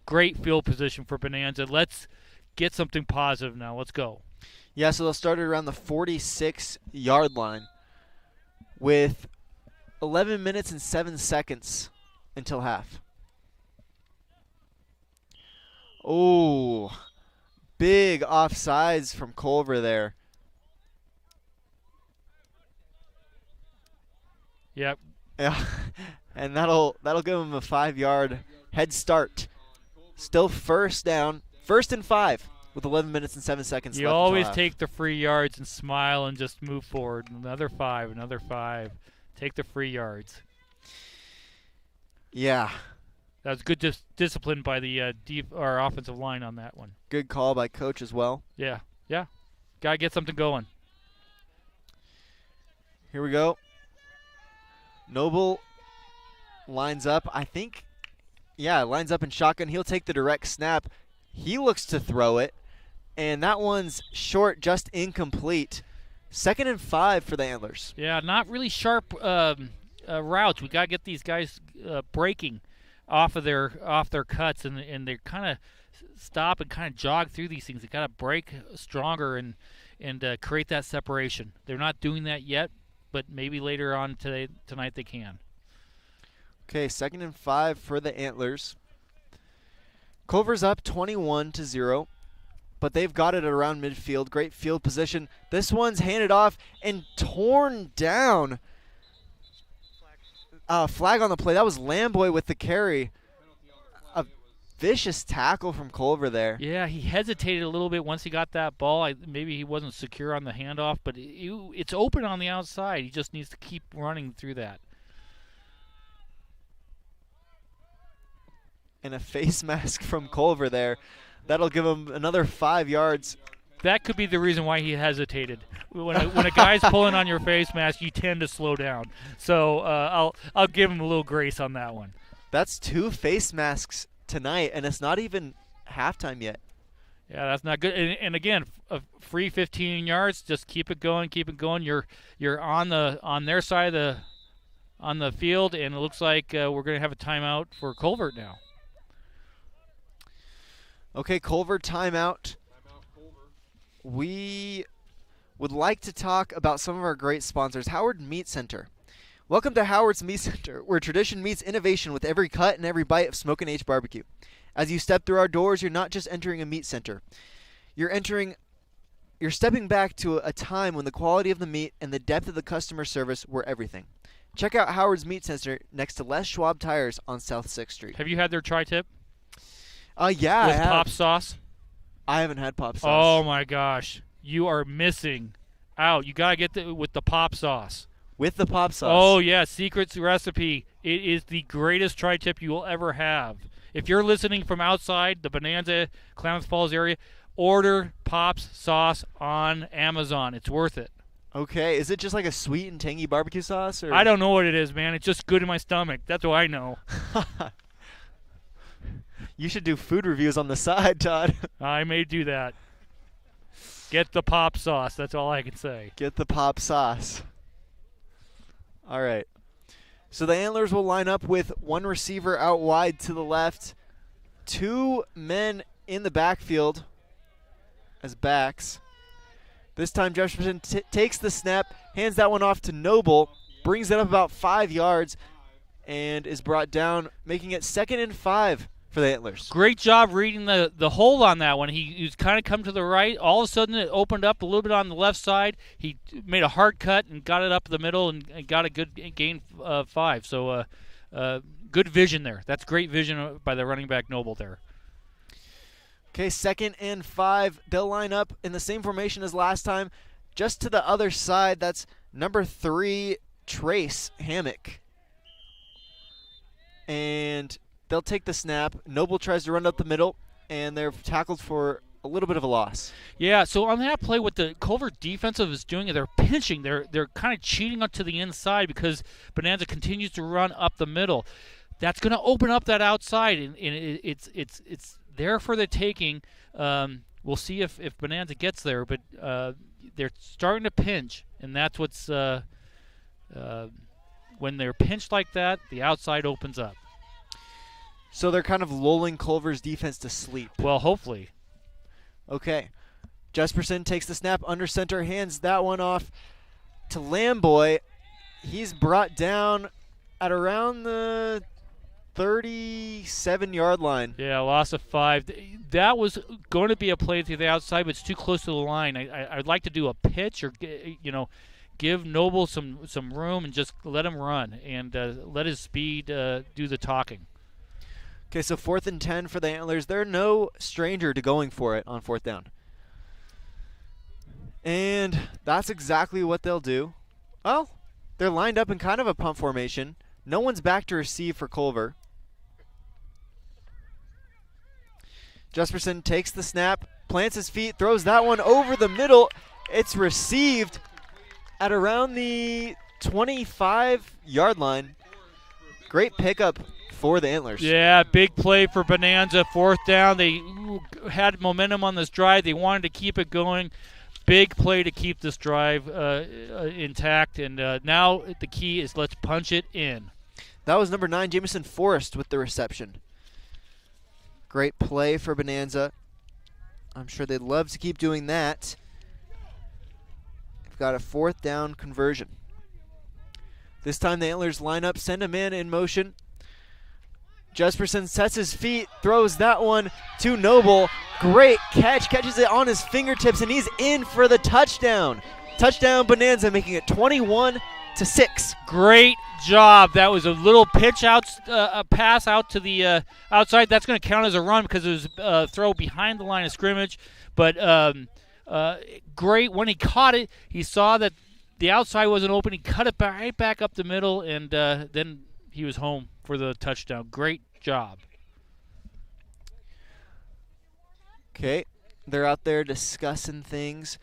great field position for Bonanza. Let's get something positive now. Let's go. Yeah, so they'll start it around the 46-yard line with 11 minutes and 7 seconds until half. Oh, big offsides from Culver there. Yep. Yeah, and that'll give him a 5-yard head start. Still first down, 1st and 5 with 11 minutes and 7 seconds you left. You always take the free yards and smile and just move forward. Another 5, another 5. Take the free yards. Yeah. That was good discipline by the our offensive line on that one. Good call by coach as well. Yeah. Got to get something going. Here we go. Noble lines up. Lines up in shotgun. He'll take the direct snap. He looks to throw it, and that one's short, just incomplete. 2nd and 5 for the Antlers. Yeah, not really sharp routes. We got to get these guys breaking off their cuts, and they kind of stop and kind of jog through these things. They got to break stronger and create that separation. They're not doing that yet, but maybe later on tonight they can. Okay, 2nd and 5 for the Antlers. Culver's up 21-0. But they've got it around midfield. Great field position. This one's handed off and torn down. Flag on the play. That was Lamboy with the carry. A vicious tackle from Culver there. Yeah, he hesitated a little bit once he got that ball. Maybe he wasn't secure on the handoff, but it's open on the outside. He just needs to keep running through that. And a face mask from Culver there. That'll give him another 5 yards. That could be the reason why he hesitated. When a guy's pulling on your face mask, you tend to slow down. So I'll give him a little grace on that one. That's 2 face masks tonight, and it's not even halftime yet. Yeah, that's not good. And again, a free 15 yards. Just keep it going, keep it going. You're on their side on the field, and it looks like we're going to have a timeout for Culver now. Okay, Culver timeout. We would like to talk about some of our great sponsors. Howard Meat Center. Welcome to Howard's Meat Center, where tradition meets innovation with every cut and every bite of Smokin' H barbecue. As you step through our doors, you're not just entering a meat center. You're stepping back to a time when the quality of the meat and the depth of the customer service were everything. Check out Howard's Meat Center next to Les Schwab Tires on South 6th Street. Have you had their tri-tip? Yeah, with I have. pop sauce? I haven't had pop sauce. Oh my gosh, you are missing out. You gotta get with the pop sauce. With the pop sauce. Oh yeah, secret recipe. It is the greatest tri-tip you will ever have. If you're listening from outside the Bonanza, Klamath Falls area, order Pop's sauce on Amazon. It's worth it. Okay, is it just like a sweet and tangy barbecue sauce? Or? I don't know what it is, man. It's just good in my stomach. That's what I know. You should do food reviews on the side, Todd. I may do that. Get the pop sauce. That's all I can say. Get the pop sauce. All right. So the Antlers will line up with one receiver out wide to the left, 2 men in the backfield as backs. This time Jefferson takes the snap, hands that one off to Noble, brings it up about 5 yards, and is brought down, making it 2nd and 5 for the Antlers. Great job reading the hole on that one. He was kind of come to the right. All of a sudden it opened up a little bit on the left side. He made a hard cut and got it up the middle and got a good gain 5. So good vision there. That's great vision by the running back Noble there. Okay, 2nd and 5. They'll line up in the same formation as last time. Just to the other side, that's number 3, Trace Hammock. And they'll take the snap. Noble tries to run up the middle, and they're tackled for a little bit of a loss. Yeah, so on that play, what the Culver defensive is doing is they're pinching. They're kind of cheating up to the inside because Bonanza continues to run up the middle. That's going to open up that outside, and it's there for the taking. We'll see if Bonanza gets there, but they're starting to pinch, and that's what's when they're pinched like that, the outside opens up. So they're kind of lulling Culver's defense to sleep. Well, hopefully. Okay. Jesperson takes the snap under center, hands that one off to Lamboy. He's brought down at around the 37-yard line. Yeah, loss of 5. That was going to be a play to the outside, but it's too close to the line. I'd like to do a pitch or, give Noble some room and just let him run and let his speed do the talking. Okay, so 4th and 10 for the Antlers. They're no stranger to going for it on 4th down. And that's exactly what they'll do. Well, they're lined up in kind of a pump formation. No one's back to receive for Culver. Jesperson takes the snap, plants his feet, throws that one over the middle. It's received at around the 25-yard line. Great pickup for the Antlers. Yeah, big play for Bonanza. 4th down. They had momentum on this drive. They wanted to keep it going. Big play to keep this drive intact. And now the key is let's punch it in. That was number 9, Jamison Forrest, with the reception. Great play for Bonanza. I'm sure they'd love to keep doing that. We've got a 4th down conversion. This time the Antlers line up, send a man in motion. Jesperson sets his feet, throws that one to Noble. Great catch, catches it on his fingertips, and he's in for the touchdown. Touchdown Bonanza, making it 21-6. Great job. That was a little pitch out, a pass out to the outside. That's going to count as a run because it was a throw behind the line of scrimmage. But great. When he caught it, he saw that the outside wasn't open. He cut it right back up the middle, and then he was home for the touchdown. Great job. Okay, they're out there discussing things.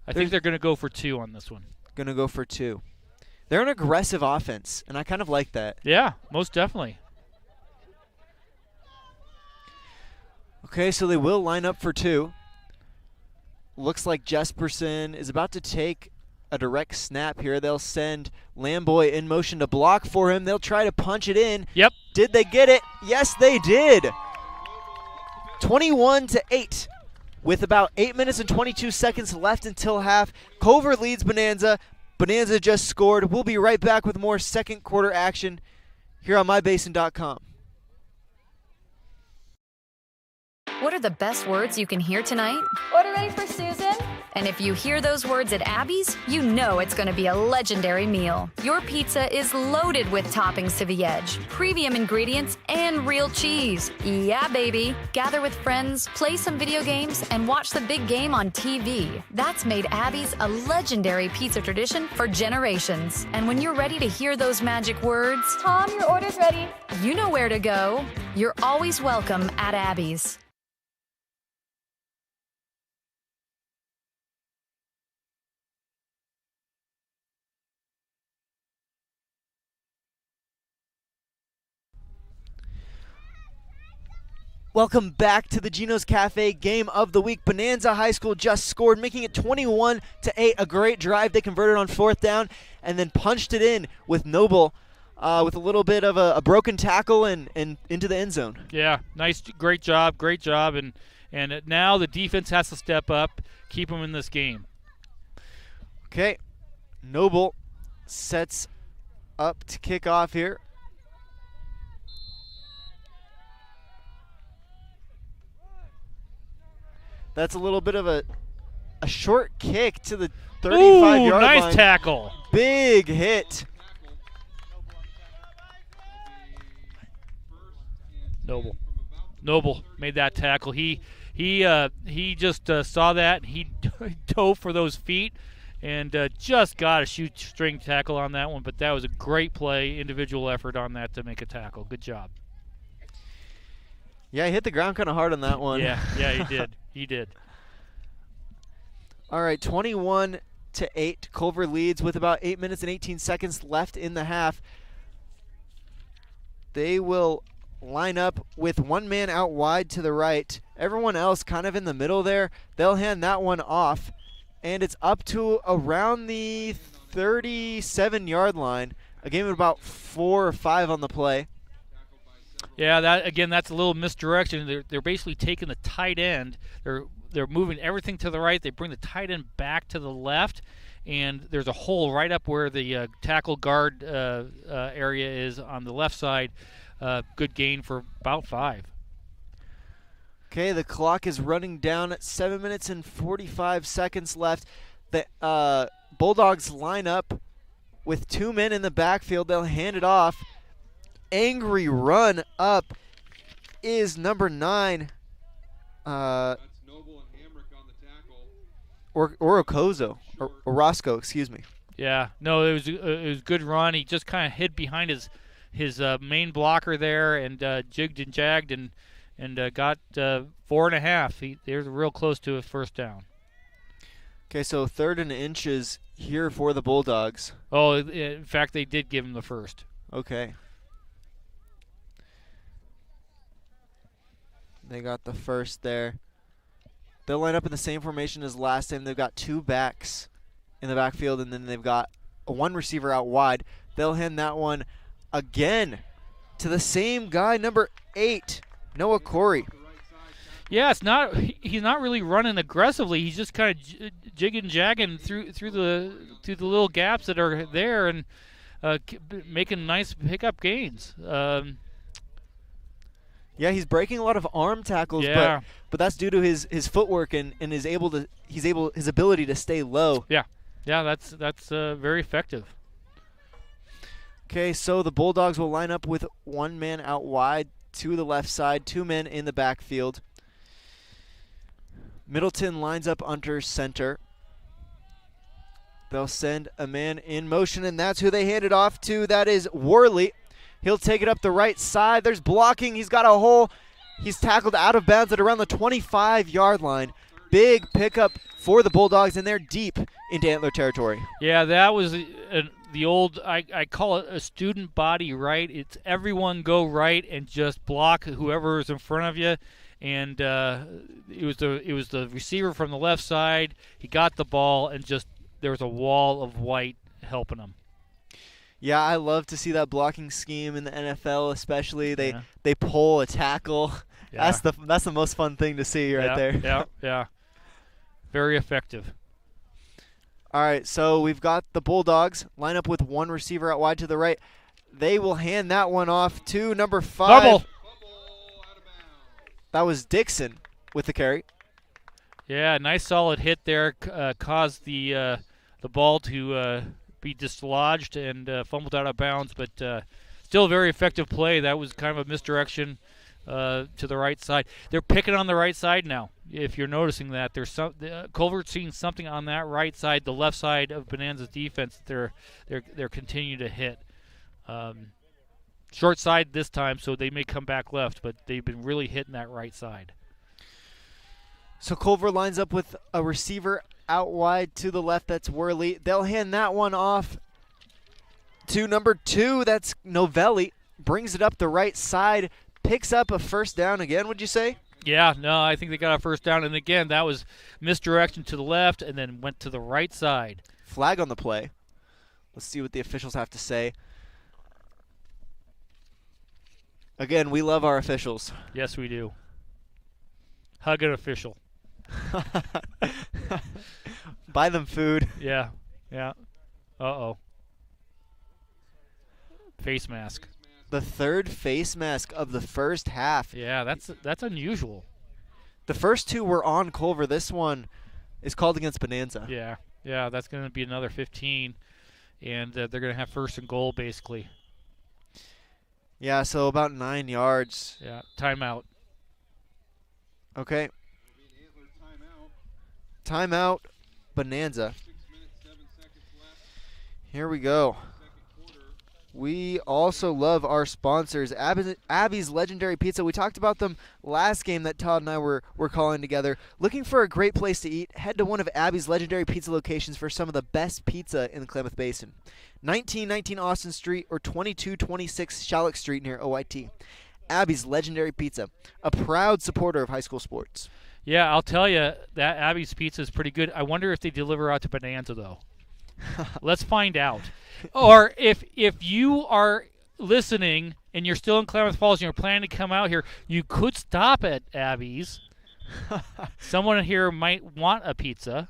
I think they're going to go for 2 on this one. Going to go for 2. They're an aggressive offense, and I kind of like that. Yeah, most definitely. Okay, so they will line up for 2. Looks like Jesperson is about to take a direct snap here. They'll send Lamboy in motion to block for him. They'll try to punch it in. Yep. Did they get it? Yes, they did. 21-8 with about 8 minutes and 22 seconds left until half. Culver leads Bonanza. Bonanza just scored. We'll be right back with more second quarter action here on mybasin.com. What are the best words you can hear tonight? Order ready for Susan. And if you hear those words at Abby's, you know it's going to be a legendary meal. Your pizza is loaded with toppings to the edge, premium ingredients, and real cheese. Yeah, baby. Gather with friends, play some video games, and watch the big game on TV. That's made Abby's a legendary pizza tradition for generations. And when you're ready to hear those magic words, Tom, your order's ready. You know where to go. You're always welcome at Abby's. Welcome back to the Gino's Cafe Game of the Week. Bonanza High School just scored, making it 21-8. A great drive. They converted on 4th down and then punched it in with Noble with a little bit of a broken tackle and into the end zone. Yeah, nice, great job. And now the defense has to step up, keep them in this game. Okay, Noble sets up to kick off here. That's a little bit of a short kick to the 35-yard line. Nice tackle. Big hit. Noble made that tackle. He just saw that. He dove for those feet and just got a shoestring tackle on that one. But that was a great play, individual effort on that to make a tackle. Good job. Yeah, he hit the ground kind of hard on that one. Yeah, he did. He did. All right, 21-8. Culver leads with about 8 minutes and 18 seconds left in the half. They will line up with one man out wide to the right. Everyone else kind of in the middle there. They'll hand that one off, and it's up to around the 37-yard line. A game of about 4 or 5 on the play. Yeah, that's a little misdirection. They're basically taking the tight end. They're moving everything to the right. They bring the tight end back to the left, and there's a hole right up where the tackle guard area is on the left side. Good gain for about 5. Okay, the clock is running down at 7 minutes and 45 seconds left. The Bulldogs line up with 2 men in the backfield. They'll hand it off. Angry run up is number 9. That's Noble and Hamrick on the tackle. Or Orozco, excuse me. Yeah, no, it was a good run. He just kind of hid behind his main blocker there and jigged and jagged and got 4.5. They're real close to a first down. Okay, so 3rd and inches here for the Bulldogs. Oh, in fact, they did give him the first. Okay. They got the first there. They'll line up in the same formation as last time. They've got 2 backs in the backfield, and then they've got one receiver out wide. They'll hand that one again to the same guy, number 8, Noah Corey. Yeah, he's not really running aggressively. He's just kind of jigging and jagging through the little gaps that are there and making nice pickup gains. Yeah, he's breaking a lot of arm tackles, yeah. but that's due to his footwork and his ability to stay low. Yeah, that's very effective. Okay, so the Bulldogs will line up with one man out wide to the left side, 2 men in the backfield. Middleton lines up under center. They'll send a man in motion, and that's who they hand it off to. That is Worley. He'll take it up the right side. There's blocking. He's got a hole. He's tackled out of bounds at around the 25-yard line. Big pickup for the Bulldogs, and they're deep into Antler territory. Yeah, that was the old, I call it a student body right. It's everyone go right and just block whoever is in front of you. And it was the receiver from the left side. He got the ball, and just there was a wall of white helping him. Yeah, I love to see that blocking scheme in the NFL, especially. They pull a tackle. Yeah. That's the most fun thing to see right there. Yeah. Very effective. All right, so we've got the Bulldogs line up with one receiver out wide to the right. They will hand that one off to number 5. Double. That was Dixon with the carry. Yeah, nice solid hit there. Caused the ball to be dislodged and fumbled out of bounds, but still a very effective play. That was kind of a misdirection to the right side. They're picking on the right side now. If you're noticing that, there's Culver's seeing something on that right side, the left side of Bonanza's defense. They're continuing to hit. Short side this time, so they may come back left, but they've been really hitting that right side. So Culver lines up with a receiver out wide to the left. That's Worley. They'll hand that one off to number 2. That's Novelli. Brings it up the right side. picks up a first down again, would you say? Yeah, no, I think they got a first down. And again, that was misdirection to the left and then went to the right side. Flag on the play. Let's see what the officials have to say. Again, we love our officials. Yes, we do. Hug an official. Buy them food. Yeah. Uh-oh. Face mask. The third face mask of the first half. Yeah, that's unusual. The first two were on Culver. This one is called against Bonanza. Yeah, that's going to be another 15, and they're going to have first and goal, basically. Yeah, so about 9 yards. Yeah, timeout. Okay. Timeout, Bonanza. Here we go. We also love our sponsors, Abby's Legendary Pizza. We talked about them last game that Todd and I were calling together. Looking for a great place to eat? Head to one of Abby's Legendary Pizza locations for some of the best pizza in the Klamath Basin. 1919 Austin Street or 2226 Shalleck Street near OIT. Abby's Legendary Pizza, a proud supporter of high school sports. Yeah, I'll tell you, that Abby's Pizza is pretty good. I wonder if they deliver out to Bonanza, though. Let's find out. Or if you are listening and you're still in Klamath Falls and you're planning to come out here, you could stop at Abby's. Someone here might want a pizza.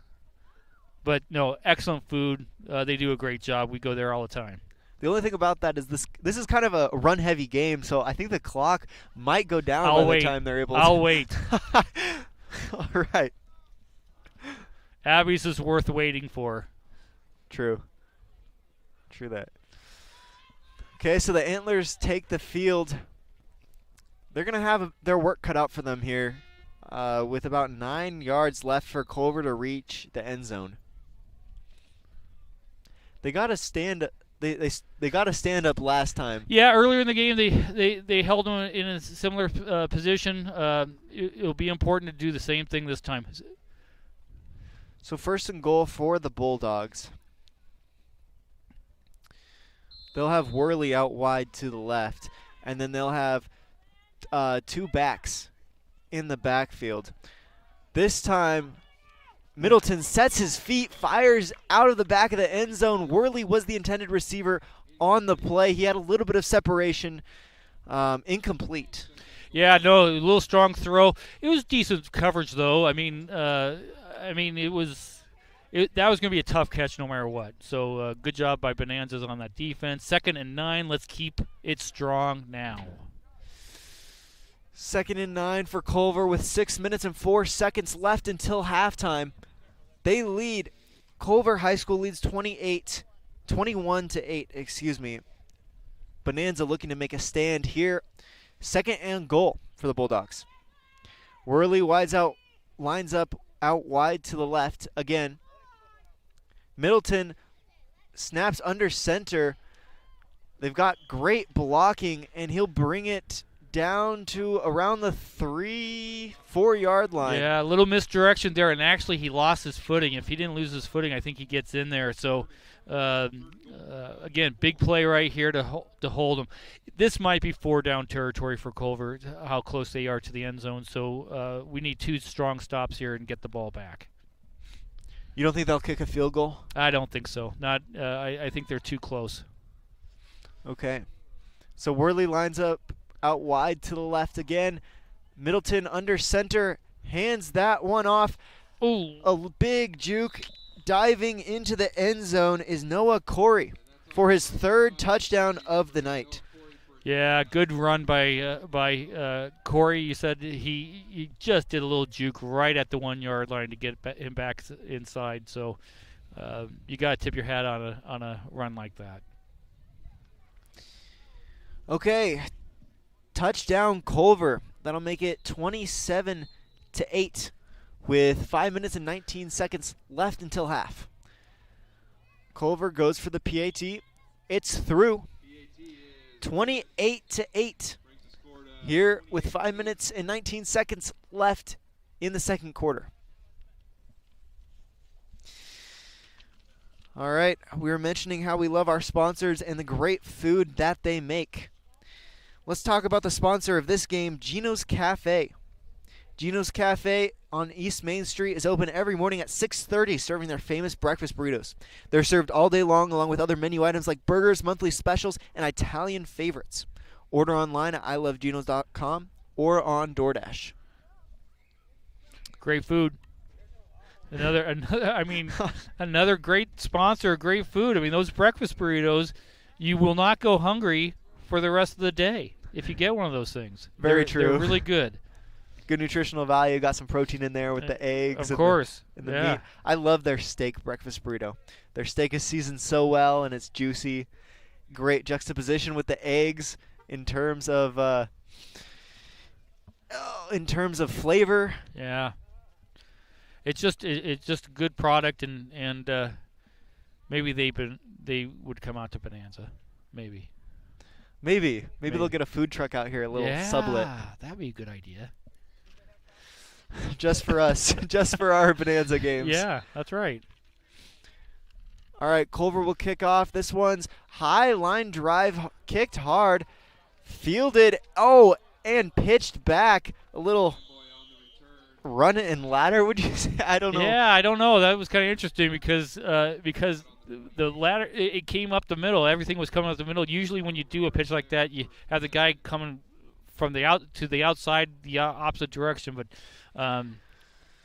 But, no, excellent food. They do a great job. We go there all the time. The only thing about that is this is kind of a run-heavy game, so I think the clock might go down the time they're able to. I'll wait. All right. Abby's is worth waiting for. True that. Okay, so the Antlers take the field. They're going to have their work cut out for them here with about 9 yards left for Culver to reach the end zone. They got to stand they got to stand up last time. Yeah, earlier in the game they held them in a similar position. It'll be important to do the same thing this time. So first and goal for the Bulldogs. They'll have Worley out wide to the left, and then they'll have two backs in the backfield. This time, Middleton sets his feet, fires out of the back of the end zone. Worley was the intended receiver on the play. He had a little bit of separation, incomplete. Yeah, no, a little strong throw. It was decent coverage, though. It was. That was going to be a tough catch no matter what. So good job by Bonanzas on that defense. 2nd and 9. Let's keep it strong now. 2nd and 9 for Culver with 6 minutes and 4 seconds left until halftime. They lead. Culver High School leads 21-8. Bonanza looking to make a stand here. 2nd and goal for the Bulldogs. Worley lines up out wide to the left again. Middleton snaps under center. They've got great blocking, and he'll bring it down to around the 3-4 yard line. Yeah, a little misdirection there, and actually he lost his footing. If he didn't lose his footing, I think he gets in there. So, again, big play right here to hold him. This might be 4-down territory for Culver, how close they are to the end zone. So we need 2 strong stops here and get the ball back. You don't think they'll kick a field goal? I don't think so. I think they're too close. Okay. So Worley lines up out wide to the left again. Middleton under center, hands that one off. Ooh. A big juke. Diving into the end zone is Noah Corey for his 3rd touchdown of the night. Yeah, good run by Corey. You said he just did a little juke right at the 1 yard line to get him back inside. So you got to tip your hat on a run like that. Okay, touchdown Culver. That'll make it 27-8 with 5 minutes and 19 seconds left until half. Culver goes for the PAT. It's through. 28-8 here with 5 minutes and 19 seconds left in the 2nd quarter. All right, we were mentioning how we love our sponsors and the great food that they make. Let's talk about the sponsor of this game, Gino's Cafe. Gino's Cafe on East Main Street is open every morning at 6:30, serving their famous breakfast burritos. They're served all day long, along with other menu items like burgers, monthly specials, and Italian favorites. Order online at iloveginos.com or on DoorDash. Great food. Another another great sponsor, great food. I mean, those breakfast burritos, you will not go hungry for the rest of the day if you get one of those things. Very true. They're really good. Good nutritional value. Got some protein in there with the eggs. Of course. And the meat. I love their steak breakfast burrito. Their steak is seasoned so well, and it's juicy. Great juxtaposition with the eggs in terms of flavor. Yeah. It's just a good product, and maybe they would come out to Bonanza, maybe. Maybe they'll get a food truck out here, a little sublet. Yeah, that'd be a good idea. Just for us, just for our Bonanza games. Yeah, that's right. All right, Culver will kick off. This one's high line drive, kicked hard, fielded, and pitched back. A little run and ladder, would you say? I don't know. Yeah, I don't know. That was kind of interesting because the ladder, it came up the middle. Everything was coming up the middle. Usually when you do a pitch like that, you have the guy coming from the outside, the opposite direction. But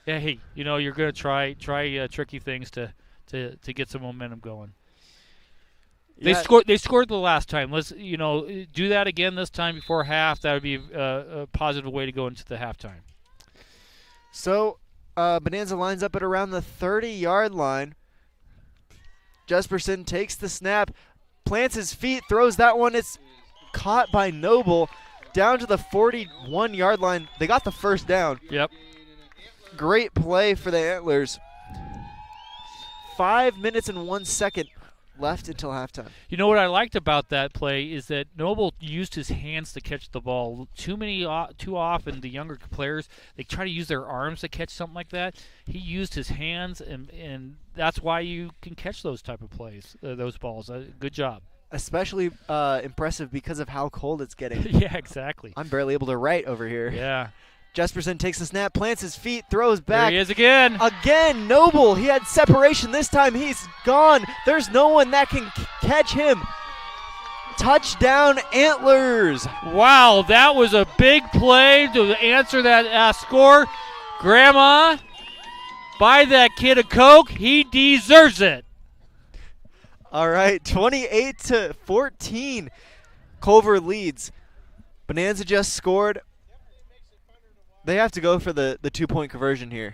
hey, you're going to try tricky things to get some momentum going. Yeah. They scored the last time. Let's do that again this time before half. That would be a positive way to go into the halftime. So Bonanza lines up at around the 30-yard line. Jesperson takes the snap, plants his feet, throws that one. It's caught by Noble down to the 41-yard line. They got the first down. Yep. Great play for the Antlers. 5 minutes and 1 second left until halftime. You know what I liked about that play is that Noble used his hands to catch the ball. Too often the younger players, they try to use their arms to catch something like that. He used his hands, and that's why you can catch those type of plays, those balls. Good job. Especially impressive because of how cold it's getting. Yeah, exactly. I'm barely able to write over here. Yeah. Jesperson takes the snap, plants his feet, throws back. There he is again. Again, Noble. He had separation this time. He's gone. There's no one that can catch him. Touchdown, Antlers. Wow, that was a big play to answer that score. Grandma, buy that kid a Coke. He deserves it. All right, 28-14. Culver leads. Bonanza just scored. They have to go for the 2-point conversion here.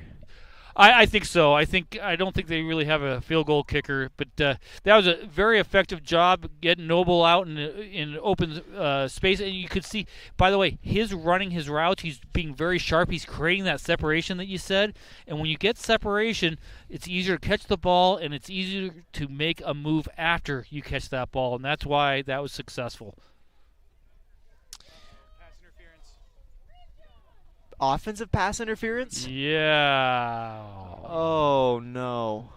I think so. I don't think they really have a field goal kicker, but that was a very effective job getting Noble out in open space. And you could see, by the way, his running his routes, he's being very sharp. He's creating that separation that you said. And when you get separation, it's easier to catch the ball, and it's easier to make a move after you catch that ball. And that's why that was successful. Offensive pass interference? Yeah. Oh, no.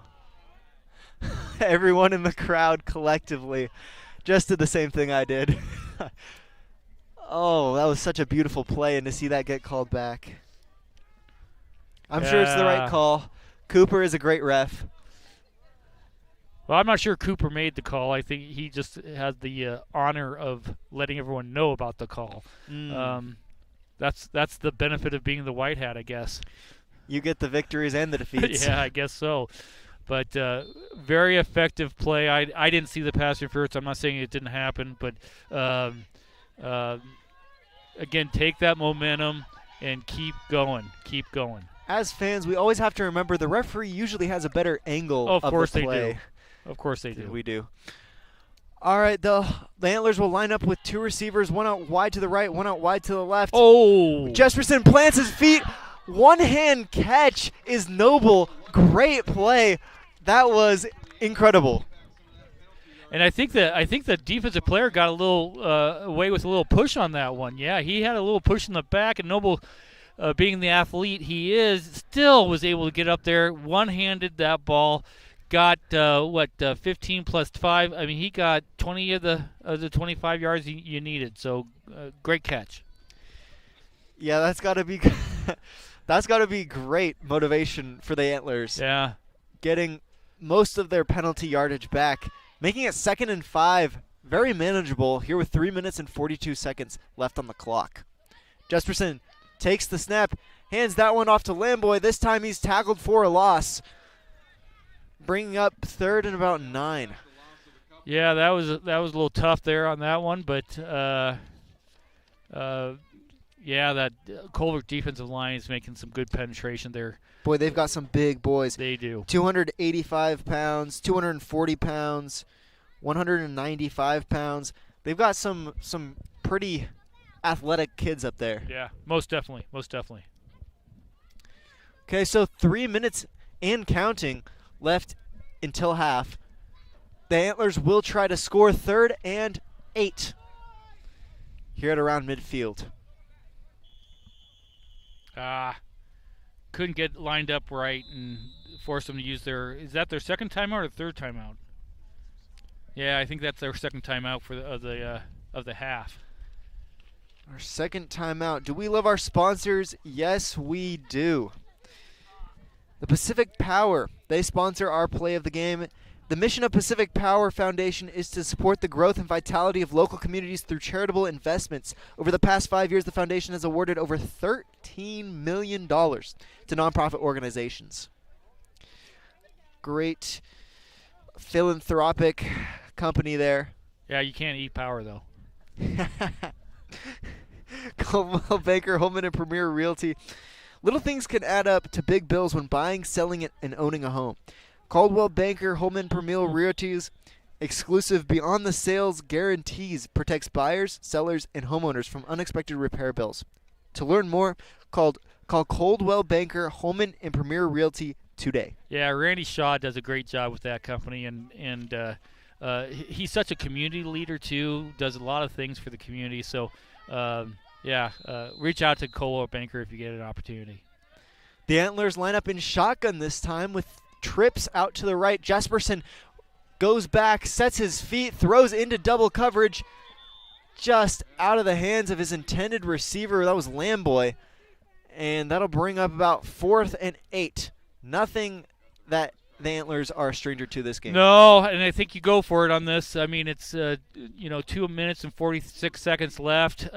Everyone in the crowd collectively just did the same thing I did. Oh, that was such a beautiful play, and to see that get called back. I'm sure it's the right call. Cooper is a great ref. Well, I'm not sure Cooper made the call. I think he just had the honor of letting everyone know about the call. That's the benefit of being the white hat, I guess. You get the victories and the defeats. Yeah, I guess so. But very effective play. I didn't see the pass interference. I'm not saying it didn't happen, but again, take that momentum and keep going. Keep going. As fans, we always have to remember the referee usually has a better angle of the play. Of course they do. Of course they do. We do. All right, the Antlers will line up with two receivers, one out wide to the right, one out wide to the left. Oh! Jesperson plants his feet. One-hand catch is Noble. Great play. That was incredible. And I think the defensive player got a little away with a little push on that one. Yeah, he had a little push in the back, and Noble, being the athlete he is, still was able to get up there, one-handed that ball, got 15 plus 5. I mean, he got 20 of the 25 yards you needed. So great catch. Yeah, that's got to be great motivation for the Antlers. Yeah, getting most of their penalty yardage back, making it 2nd and 5, very manageable here with 3 minutes and 42 seconds left on the clock. Jesperson takes the snap, hands that one off to Lamboy. This time he's tackled for a loss, bringing up 3rd and about 9. Yeah, that was a little tough there on that one, but yeah, that Culver defensive line is making some good penetration there. Boy, they've got some big boys. They do. 285 pounds, 240 pounds, 195 pounds. They've got some pretty athletic kids up there. Yeah, most definitely. Most definitely. Okay, so 3 minutes and counting left until half. The Antlers will try to score 3rd and 8 here at around midfield. Couldn't get lined up right and force them to use is that their second timeout or third timeout? Yeah, I think that's their second timeout of the half. Our second timeout. Do we love our sponsors? Yes, we do. The Pacific Power, they sponsor our play of the game. The mission of Pacific Power Foundation is to support the growth and vitality of local communities through charitable investments. Over the past 5 years, the foundation has awarded over $13 million to nonprofit organizations. Great philanthropic company there. Yeah, you can't eat power, though. Coldwell Banker, Holman, and Premier Realty. Little things can add up to big bills when buying, selling, and owning a home. Caldwell Banker, Holman, Premier Realty's exclusive Beyond the Sales guarantees protects buyers, sellers, and homeowners from unexpected repair bills. To learn more, call Caldwell Banker, Holman, and Premier Realty today. Yeah, Randy Shaw does a great job with that company, and he's such a community leader too. Does a lot of things for the community. So, reach out to Caldwell Banker if you get an opportunity. The Antlers line up in shotgun this time with trips out to the right. Jesperson goes back, sets his feet, throws into double coverage, just out of the hands of his intended receiver. That was Lamboy, and that'll bring up about 4th and 8. Nothing that the Antlers are a stranger to this game. No, and I think you go for it on this. I mean, it's 2 minutes and 46 seconds left.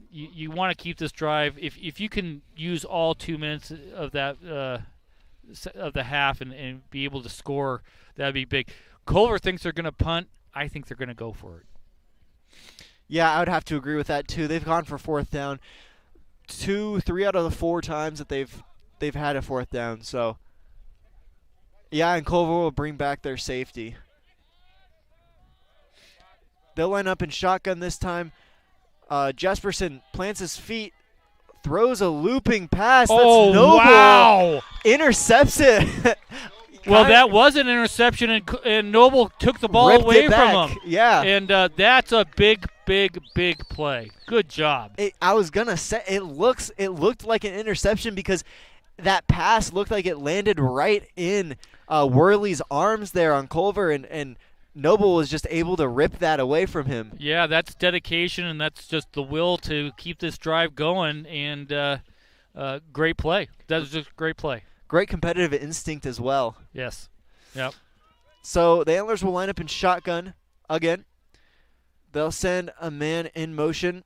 You want to keep this drive. If you can use all 2 minutes of that of the half and be able to score, that'd be big. Culver thinks they're going to punt. I think they're going to go for it. Yeah, I would have to agree with that too. They've gone for 4th down 3 out of the 4 times that they've had a 4th down. So yeah, and Culver will bring back their safety. They'll line up in shotgun this time. Jesperson plants his feet, throws a looping pass. That's Noble. Wow! Intercepts it. Well, that was an interception, and Noble took the ball away from him. Yeah. And that's a big play. Good job. I was going to say, it looked like an interception because that pass looked like it landed right in Worley's arms there on Culver, and Noble was just able to rip that away from him. Yeah, that's dedication, and that's just the will to keep this drive going, and great play. That was just a great play. Great competitive instinct as well. Yes. Yep. So the Antlers will line up in shotgun again. They'll send a man in motion.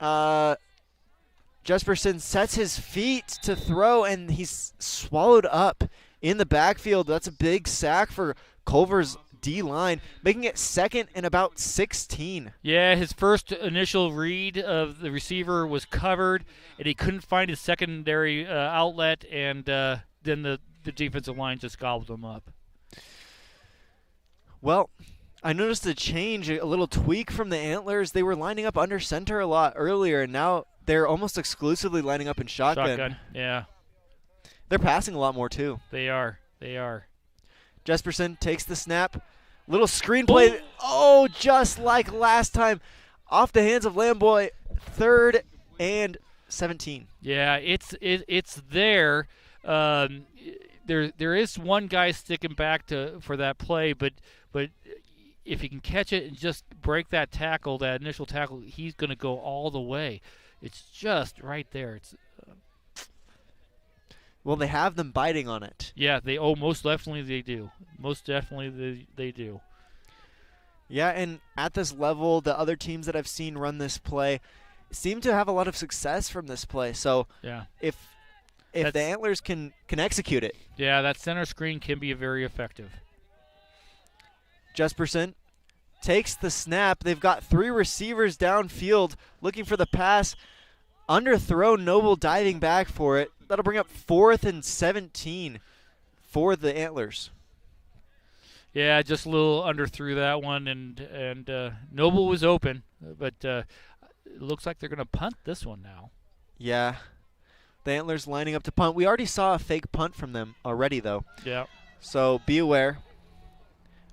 Jesperson sets his feet to throw, and he's swallowed up in the backfield. That's a big sack for Culver's D-line, making it 2nd and about 16. Yeah, his first initial read of the receiver was covered, and he couldn't find his secondary outlet, and then the defensive line just gobbled him up. Well, I noticed a change, a little tweak from the Antlers. They were lining up under center a lot earlier, and now they're almost exclusively lining up in shotgun. Yeah. They're passing a lot more, too. They are. Jesperson takes the snap. Little screen play. Oh, just like last time. Off the hands of Lamboy. 3rd and 17. Yeah, it's there. there is one guy sticking back for that play, but if he can catch it and just break that tackle, that initial tackle, he's going to go all the way. It's just right there. It's well, they have them biting on it. yeah, most definitely they do. Most definitely they do. Yeah, and at this level, the other teams that I've seen run this play seem to have a lot of success from this play. So yeah, if the Antlers can execute it. Yeah, that center screen can be very effective. Jesperson takes the snap. They've got 3 receivers downfield looking for the pass. Underthrow, Noble diving back for it. That'll bring up 4th and 17 for the Antlers. Yeah, just a little underthrew that one, and Noble was open, but it looks like they're going to punt this one now. Yeah, the Antlers lining up to punt. We already saw a fake punt from them already, though. Yeah. So be aware.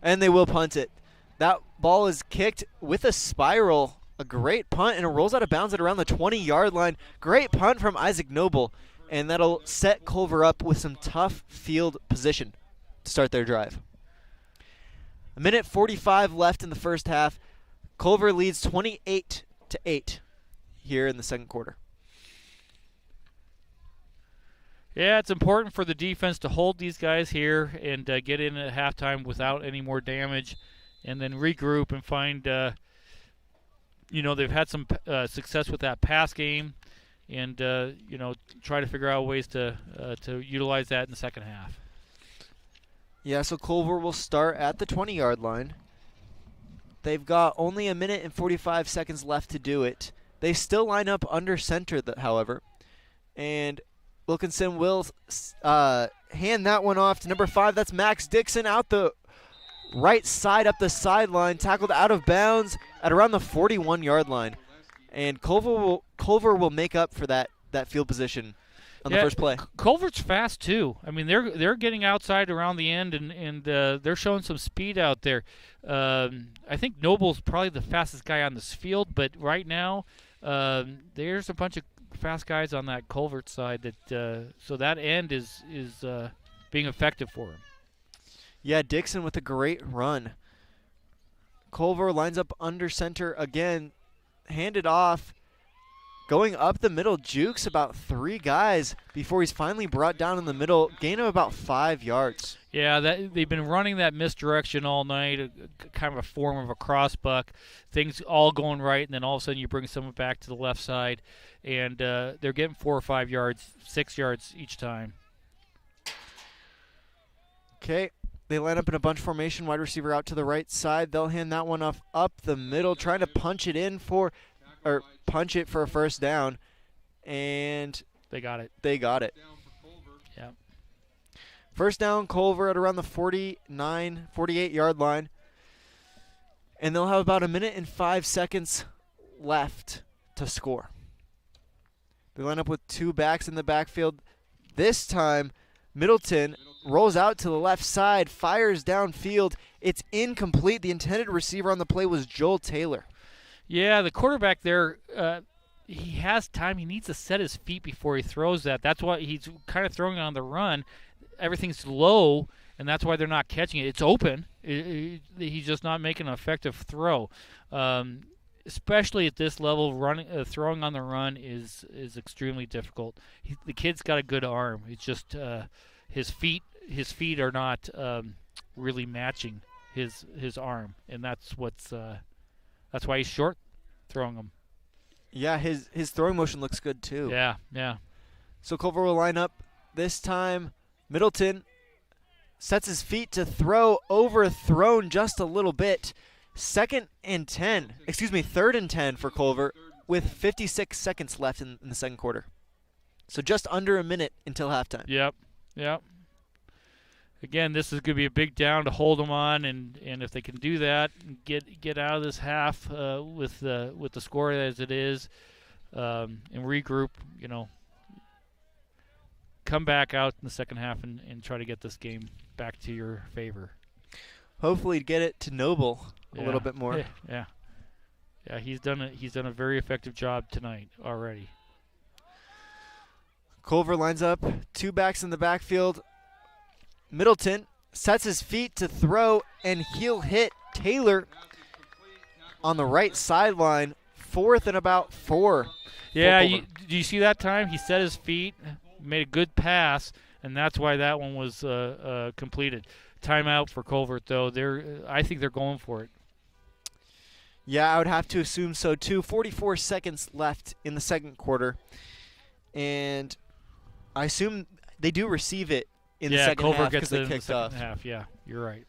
And they will punt it. That ball is kicked with a spiral. A great punt, and it rolls out of bounds at around the 20-yard line. Great punt from Isaac Noble, and that'll set Culver up with some tough field position to start their drive. 1:45 left in the first half. Culver leads 28-8 here in the second quarter. Yeah, it's important for the defense to hold these guys here and get in at halftime without any more damage, and then regroup and find, they've had some success with that pass game, and, try to figure out ways to utilize that in the second half. Yeah, so Culver will start at the 20-yard line. They've got only 1:45 seconds left to do it. They still line up under center, however, and Wilkinson will hand that one off to number 5. That's Max Dixon out the right side up the sideline, tackled out of bounds at around the 41-yard line. And Culver will make up for that field position on the first play. Culver's fast too. I mean, they're getting outside around the end, and they're showing some speed out there. I think Noble's probably the fastest guy on this field, but right now there's a bunch of fast guys on that Culver side that so that end is being effective for him. Yeah, Dixon with a great run. Culver lines up under center again, handed off, going up the middle, jukes about 3 guys before he's finally brought down in the middle, gain of about 5 yards. Yeah, they've been running that misdirection all night, kind of a form of a cross buck. Things all going right, and then all of a sudden you bring someone back to the left side, and they're getting 4 or 5 yards, 6 yards each time. Okay, they line up in a bunch formation, wide receiver out to the right side. They'll hand that one off up the middle, trying to punch it for a first down, and they got it. Yeah. First down, Culver at around the 48-yard line. And they'll have about 1:05 seconds left to score. They line up with 2 backs in the backfield. This time, Middleton rolls out to the left side, fires downfield. It's incomplete. The intended receiver on the play was Joel Taylor. Yeah, the quarterback there, he has time. He needs to set his feet before he throws that. That's why he's kind of throwing on the run. Everything's low, and that's why they're not catching it. It's open. He's just not making an effective throw. Especially at this level, throwing on the run is extremely difficult. The kid's got a good arm. It's just his feet are not really matching his arm, and that's why he's short throwing them. Yeah, his throwing motion looks good too. Yeah. So Culver will line up this time. Middleton sets his feet to throw, overthrown just a little bit. Third and 10 for Culver with 56 seconds left in the second quarter. So just under a minute until halftime. Yep. Again, this is going to be a big down to hold them on, and if they can do that, and get out of this half with the score as it is, and regroup, come back out in the second half and try to get this game back to your favor. Hopefully get it to Noble a little bit more. Yeah. He's done a very effective job tonight already. Culver lines up, 2 backs in the backfield. Middleton sets his feet to throw, and he'll hit Taylor on the right sideline. 4th and about 4. Yeah, do you see that time? He set his feet, made a good pass, and that's why that one was completed. Timeout for Culver, though. I think they're going for it. Yeah, I would have to assume so, too. 44 seconds left in the second quarter. And I assume they do receive it in the second Culver half gets because it they in the kicked off. second half. Yeah, you're right.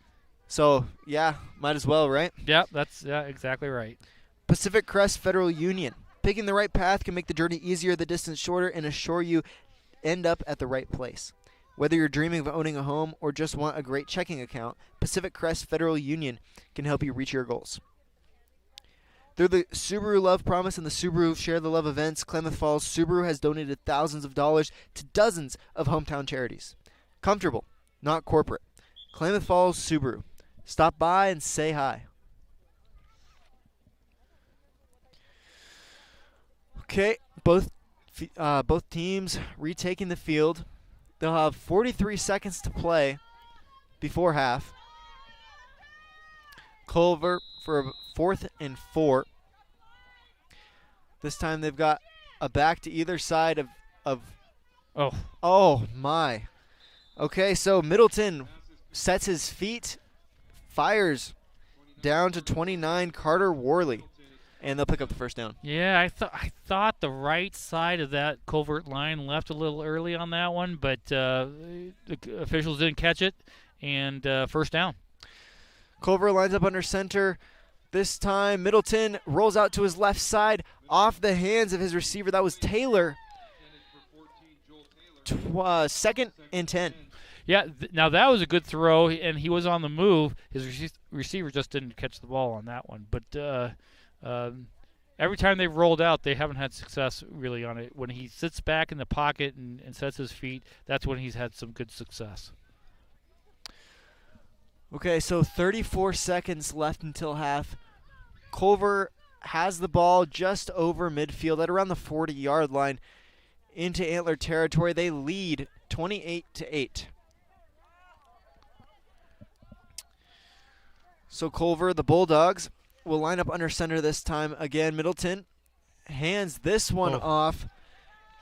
So, yeah, might as well, right? Yeah, that's exactly right. Pacific Crest Federal Union. Picking the right path can make the journey easier, the distance shorter, and assure you end up at the right place. Whether you're dreaming of owning a home or just want a great checking account, Pacific Crest Federal Union can help you reach your goals. Through the Subaru Love Promise and the Subaru Share the Love events, Klamath Falls Subaru has donated thousands of dollars to dozens of hometown charities. Comfortable, not corporate. Klamath Falls Subaru. Stop by and say hi. Okay, both teams retaking the field. They'll have 43 seconds to play before half. Culver for 4th and 4. This time they've got a back to either side of Oh my. Okay, so Middleton sets his feet, fires down to 29, Carter Worley, and they'll pick up the first down. Yeah, I thought the right side of that Culvert line left a little early on that one, but the officials didn't catch it, and first down. Culver lines up under center. This time Middleton rolls out to his left side off the hands of his receiver. That was Taylor. 2nd and 10. Yeah, now that was a good throw, and he was on the move. His receiver just didn't catch the ball on that one. But every time they've rolled out, they haven't had success really on it. When he sits back in the pocket and sets his feet, that's when he's had some good success. Okay, so 34 seconds left until half. Culver has the ball just over midfield at around the 40-yard line into Antler territory. They lead 28-8. So Culver, the Bulldogs, will line up under center this time. Again, Middleton hands this one off.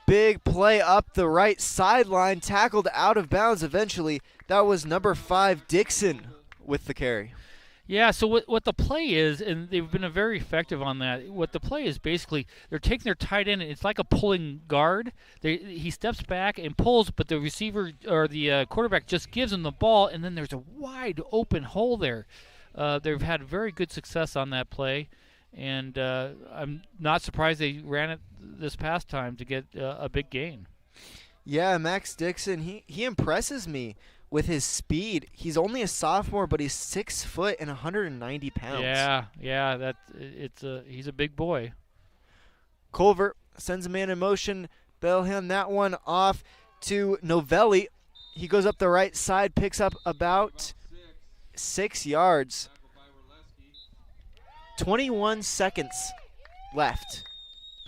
Big play up the right sideline, tackled out of bounds eventually. That was number 5, Dixon, with the carry. Yeah, so what the play is, and they've been very effective on that, what the play is basically they're taking their tight end, and it's like a pulling guard. He steps back and pulls, but the receiver or the quarterback just gives him the ball, and then there's a wide open hole there. They've had very good success on that play, and I'm not surprised they ran it this past time to get a big gain. Yeah, Max Dixon, he impresses me with his speed. He's only a sophomore, but he's 6 foot and 190 pounds. Yeah, he's a big boy. Culver sends a man in motion. They'll hand that one off to Novelli. He goes up the right side, picks up about 6 yards. 21 seconds left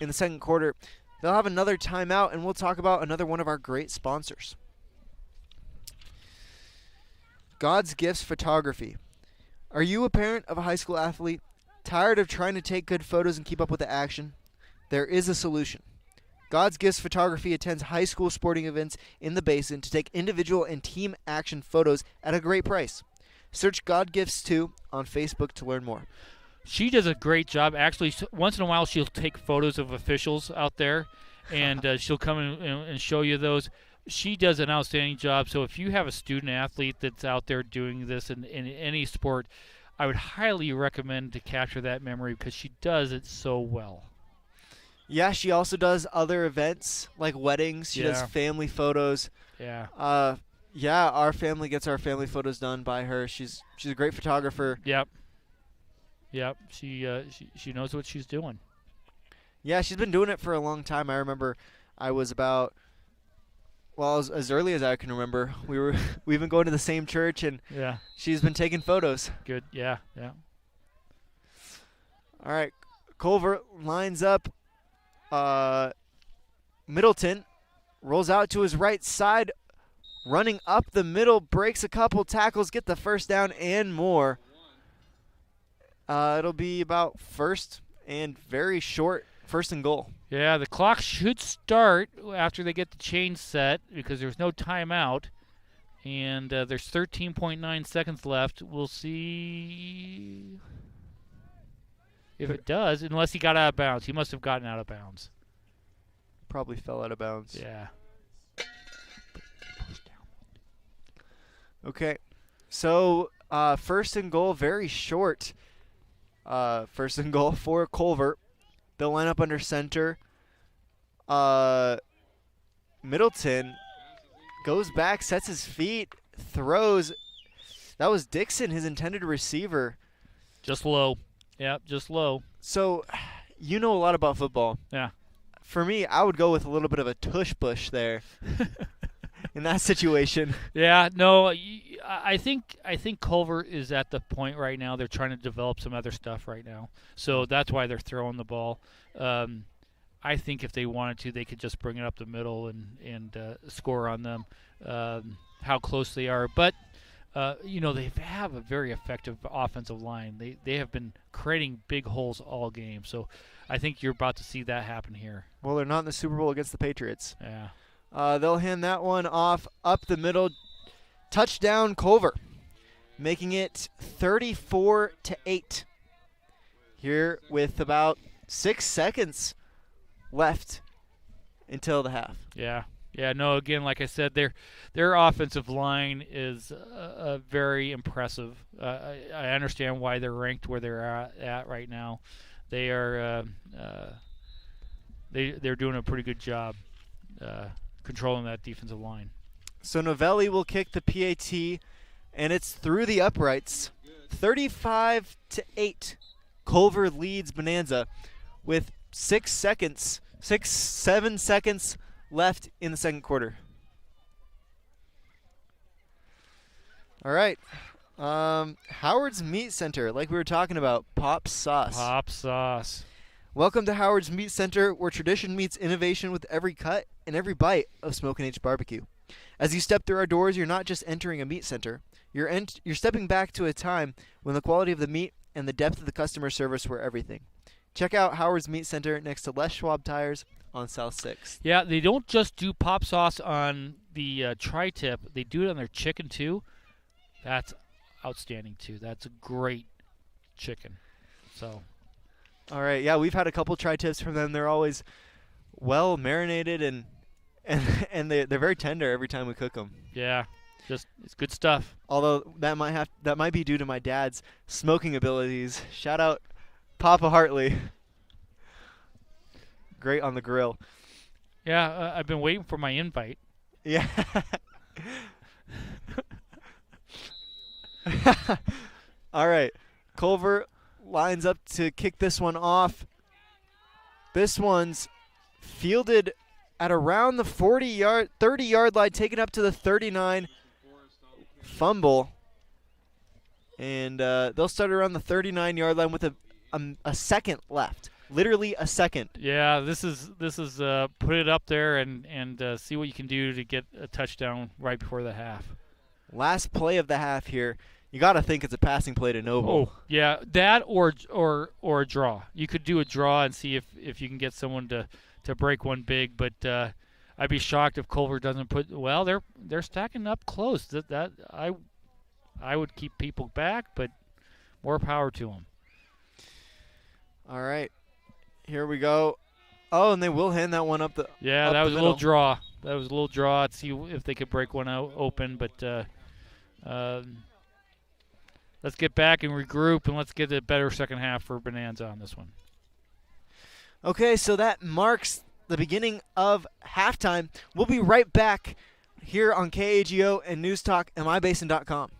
in the second quarter. They'll have another timeout, and we'll talk about another one of our great sponsors. God's Gifts Photography. Are you a parent of a high school athlete? Tired of trying to take good photos and keep up with the action? There is a solution. God's Gifts Photography attends high school sporting events in the Basin to take individual and team action photos at a great price. Search God Gifts 2 on Facebook to learn more. She does a great job. Actually, once in a while she'll take photos of officials out there, and she'll come in and show you those. She does an outstanding job. So if you have a student athlete that's out there doing this in any sport, I would highly recommend to capture that memory because she does it so well. Yeah, she also does other events like weddings. She does family photos. Yeah. Yeah, our family gets our family photos done by her. She's a great photographer. Yep. She knows what she's doing. Yeah, she's been doing it for a long time. I remember I was about as early as I can remember. We've been going to the same church, and she's been taking photos. Good. Yeah. All right, Culver lines up. Middleton rolls out to his right side. running up the middle, breaks a couple tackles, get the first down and more. It'll be about first and very short, first and goal. Yeah, the clock should start after they get the chain set because there's no timeout. And there's 13.9 seconds left. We'll see if it does, unless he got out of bounds. He must have gotten out of bounds. Probably fell out of bounds. Yeah. Okay. So, first and goal, very short. First and goal for Culver. They'll line up under center. Middleton goes back, sets his feet, throws. That was Dixon, his intended receiver. Just low. Yeah, just low. So, you know a lot about football. Yeah. For me, I would go with a little bit of a tush push there in that situation. Yeah, no, I think Culver is at the point right now. They're trying to develop some other stuff right now. So that's why they're throwing the ball. I think if they wanted to, they could just bring it up the middle and score on them, how close they are. But, they have a very effective offensive line. They have been creating big holes all game. So I think you're about to see that happen here. Well, they're not in the Super Bowl against the Patriots. Yeah. They'll hand that one off up the middle. Touchdown, Culver, making it 34-8. Here with about 6 seconds left until the half. Yeah. Yeah, no, again, like I said, their offensive line is very impressive. I understand why they're ranked where they're at right now. They are they're doing a pretty good job controlling that defensive line. So Novelli will kick the PAT, and it's through the uprights. 35-8. Culver leads Bonanza with 7 seconds left in the second quarter. All right. Howard's Meat Center, like we were talking about, Pop Sauce. Pop Sauce. Welcome to Howard's Meat Center, where tradition meets innovation with every cut and every bite of Smokin' H barbecue. As you step through our doors, you're not just entering a meat center. You're stepping back to a time when the quality of the meat and the depth of the customer service were everything. Check out Howard's Meat Center next to Les Schwab Tires on South 6th. Yeah, they don't just do pop sauce on the tri-tip. They do it on their chicken, too. That's outstanding, too. That's a great chicken. So, all right, yeah, we've had a couple tri-tips from them. They're always well marinated and they're very tender every time we cook them. Yeah, it's good stuff. Although that might be due to my dad's smoking abilities. Shout out Papa Hartley. Great on the grill. Yeah, I've been waiting for my invite. Yeah. All right. Culver lines up to kick this one off. This one's fielded at around the 30-yard line, taken up to the 39. Fumble. And they'll start around the 39-yard line with a second left. Literally a second. Yeah, this is put it up there and see what you can do to get a touchdown right before the half. Last play of the half here. You got to think it's a passing play to Noble. Oh, yeah, that or a draw. You could do a draw and see if you can get someone to break one big, but I'd be shocked if Culver doesn't put. Well, they're stacking up close. That I would keep people back, but more power to them. All right. Here we go. Oh, and they will hand that one up the. Yeah, up that was the a little middle. draw. That was a little draw. Let's see if they could break one out open, but let's get back and regroup, and let's get a better second half for Bonanza on this one. Okay, so that marks the beginning of halftime. We'll be right back here on KAGO and News Talk and MyBasin.com.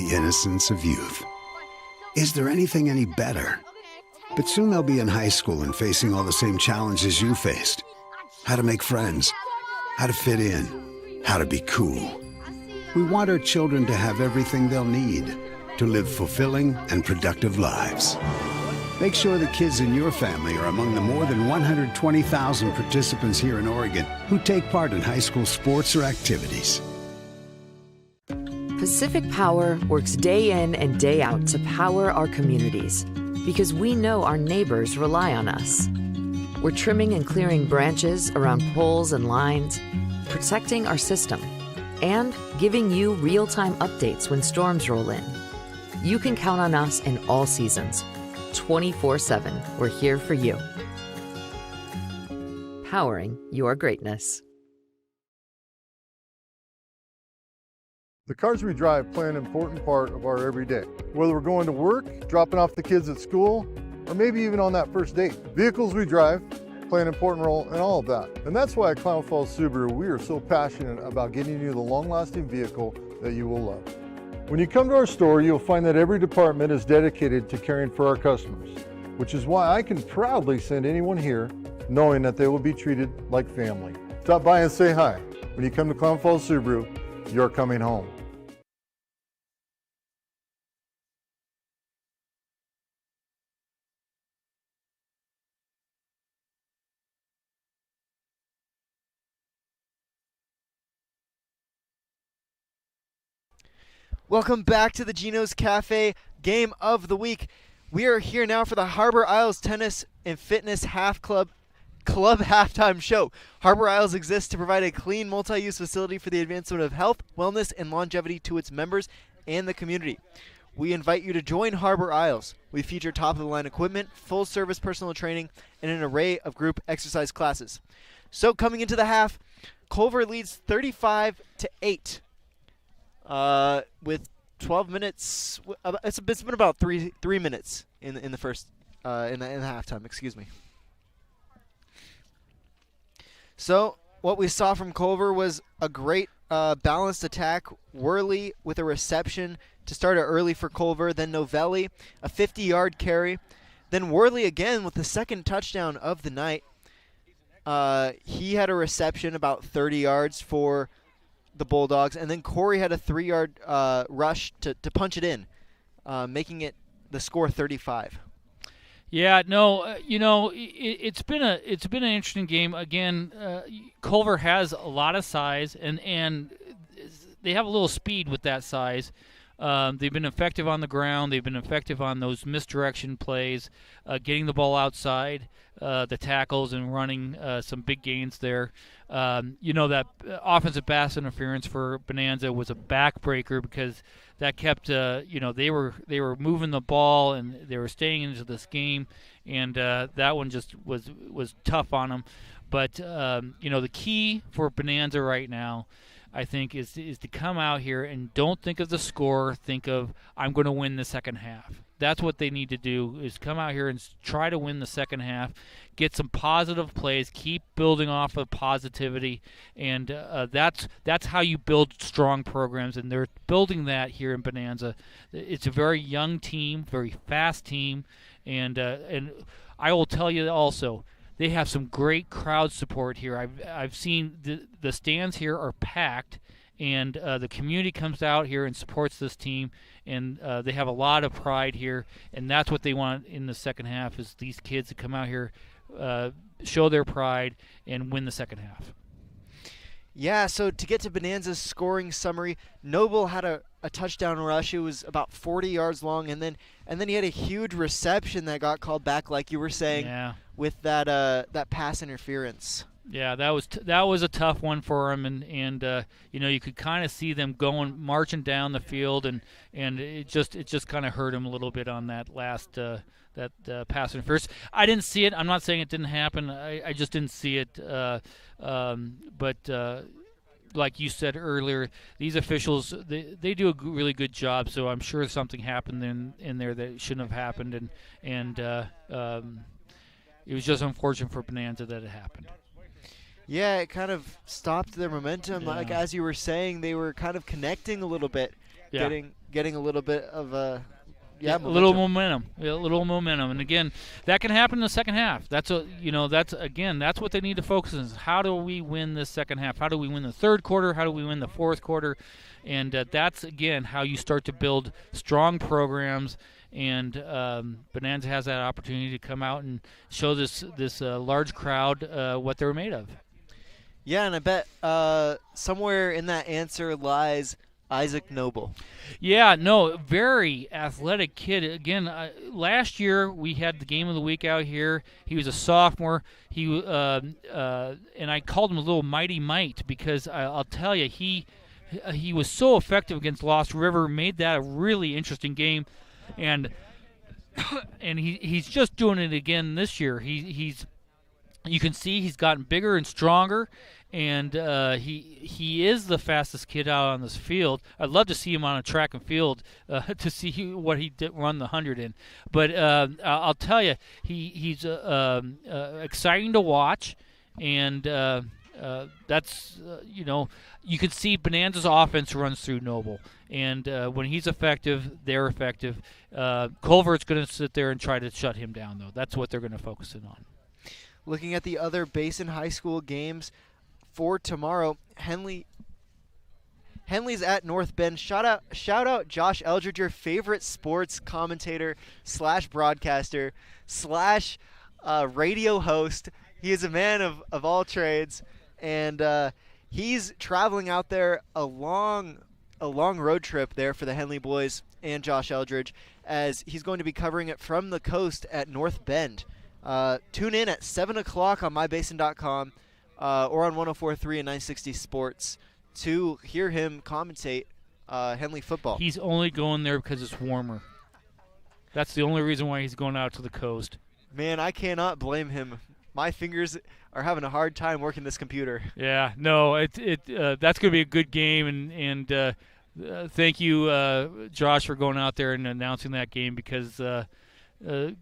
the innocence of youth. Is there anything any better? But soon they'll be in high school and facing all the same challenges you faced. How to make friends, how to fit in, how to be cool. We want our children to have everything they'll need to live fulfilling and productive lives. Make sure the kids in your family are among the more than 120,000 participants here in Oregon who take part in high school sports or activities. Pacific Power works day in and day out to power our communities because we know our neighbors rely on us. We're trimming and clearing branches around poles and lines, protecting our system, and giving you real-time updates when storms roll in. You can count on us in all seasons. 24/7, we're here for you. Powering your greatness. The cars we drive play an important part of our everyday. Whether we're going to work, dropping off the kids at school, or maybe even on that first date. Vehicles we drive play an important role in all of that. And that's why at Klamath Falls Subaru, we are so passionate about getting you the long-lasting vehicle that you will love. When you come to our store, you'll find that every department is dedicated to caring for our customers, which is why I can proudly send anyone here knowing that they will be treated like family. Stop by and say hi. When you come to Klamath Falls Subaru, you're coming home. Welcome back to the Gino's Cafe Game of the Week. We are here now for the Harbor Isles Tennis and Fitness Club halftime show. Harbor Isles exists to provide a clean, multi-use facility for the advancement of health, wellness, and longevity to its members and the community. We invite you to join Harbor Isles. We feature top-of-the-line equipment, full-service personal training, and an array of group exercise classes. So coming into the half, Culver leads 35-8. With 12 minutes, it's been about three minutes in the first in the halftime. Excuse me. So what we saw from Culver was a great balanced attack. Worley with a reception to start it early for Culver, then Novelli a 50-yard carry, then Worley again with the second touchdown of the night. He had a reception about 30 yards for the Bulldogs, and then Corey had a 3-yard rush to punch it in, making it the score 35. Yeah, no, it's been an interesting game. Again, Culver has a lot of size, and they have a little speed with that size. They've been effective on the ground. They've been effective on those misdirection plays, getting the ball outside the tackles and running some big gains there. That offensive pass interference for Bonanza was a backbreaker because that kept, they were moving the ball and they were staying into this game, and that one just was tough on them. But the key for Bonanza right now, I think, is to come out here and don't think of the score. Think of, I'm going to win the second half. That's what they need to do, is come out here and try to win the second half, get some positive plays, keep building off of positivity, and that's how you build strong programs, and they're building that here in Bonanza. It's a very young team, very fast team, and I will tell you also, they have some great crowd support here. I've seen the stands here are packed, and the community comes out here and supports this team, and they have a lot of pride here, and that's what they want in the second half, is these kids to come out here, show their pride, and win the second half. Yeah, so to get to Bonanza's scoring summary, Noble had a touchdown rush. It was about 40 yards long, and then he had a huge reception that got called back, like you were saying, with that pass interference. Yeah, that was a tough one for him, and you could kind of see them marching down the field, and it just kind of hurt him a little bit on that last pass interference. I didn't see it. I'm not saying it didn't happen. I just didn't see it. But like you said earlier, these officials they do a really good job. So I'm sure something happened in there that shouldn't have happened, and it was just unfortunate for Bonanza that it happened. Yeah, it kind of stopped their momentum. Yeah. Like as you were saying, they were kind of connecting a little bit, getting a little bit of a a little momentum, and again, that can happen in the second half. That's what they need to focus on. Is how do we win this second half? How do we win the third quarter? How do we win the fourth quarter? And that's again how you start to build strong programs. And Bonanza has that opportunity to come out and show this large crowd what they're made of. Yeah, and I bet somewhere in that answer lies Isaac Noble. Yeah, no, very athletic kid. Again, last year we had the game of the week out here. He was a sophomore. He and I called him a little mighty might because I'll tell you he was so effective against Lost River. Made that a really interesting game, and he's just doing it again this year. He's you can see he's gotten bigger and stronger, and he is the fastest kid out on this field. I'd love to see him on a track and field to see what he did run the 100 in. But I'll tell you, he's exciting to watch, and that's you can see Bonanza's offense runs through Noble, and when he's effective, they're effective. Culver's going to sit there and try to shut him down, though. That's what they're going to focus in on. Looking at the other Basin High School games for tomorrow, Henley's at North Bend. Shout out Josh Eldridge, your favorite sports commentator / broadcaster / radio host. He is a man of all trades, and he's traveling out there a long road trip there for the Henley boys and Josh Eldridge, as he's going to be covering it from the coast at North Bend. Tune in at 7 o'clock on mybasin.com or on 104.3 and 960 Sports to hear him commentate Henley football. He's only going there because it's warmer. That's the only reason why he's going out to the coast. Man, I cannot blame him. My fingers are having a hard time working this computer. Yeah, no, that's going to be a good game, and thank you, Josh, for going out there and announcing that game, because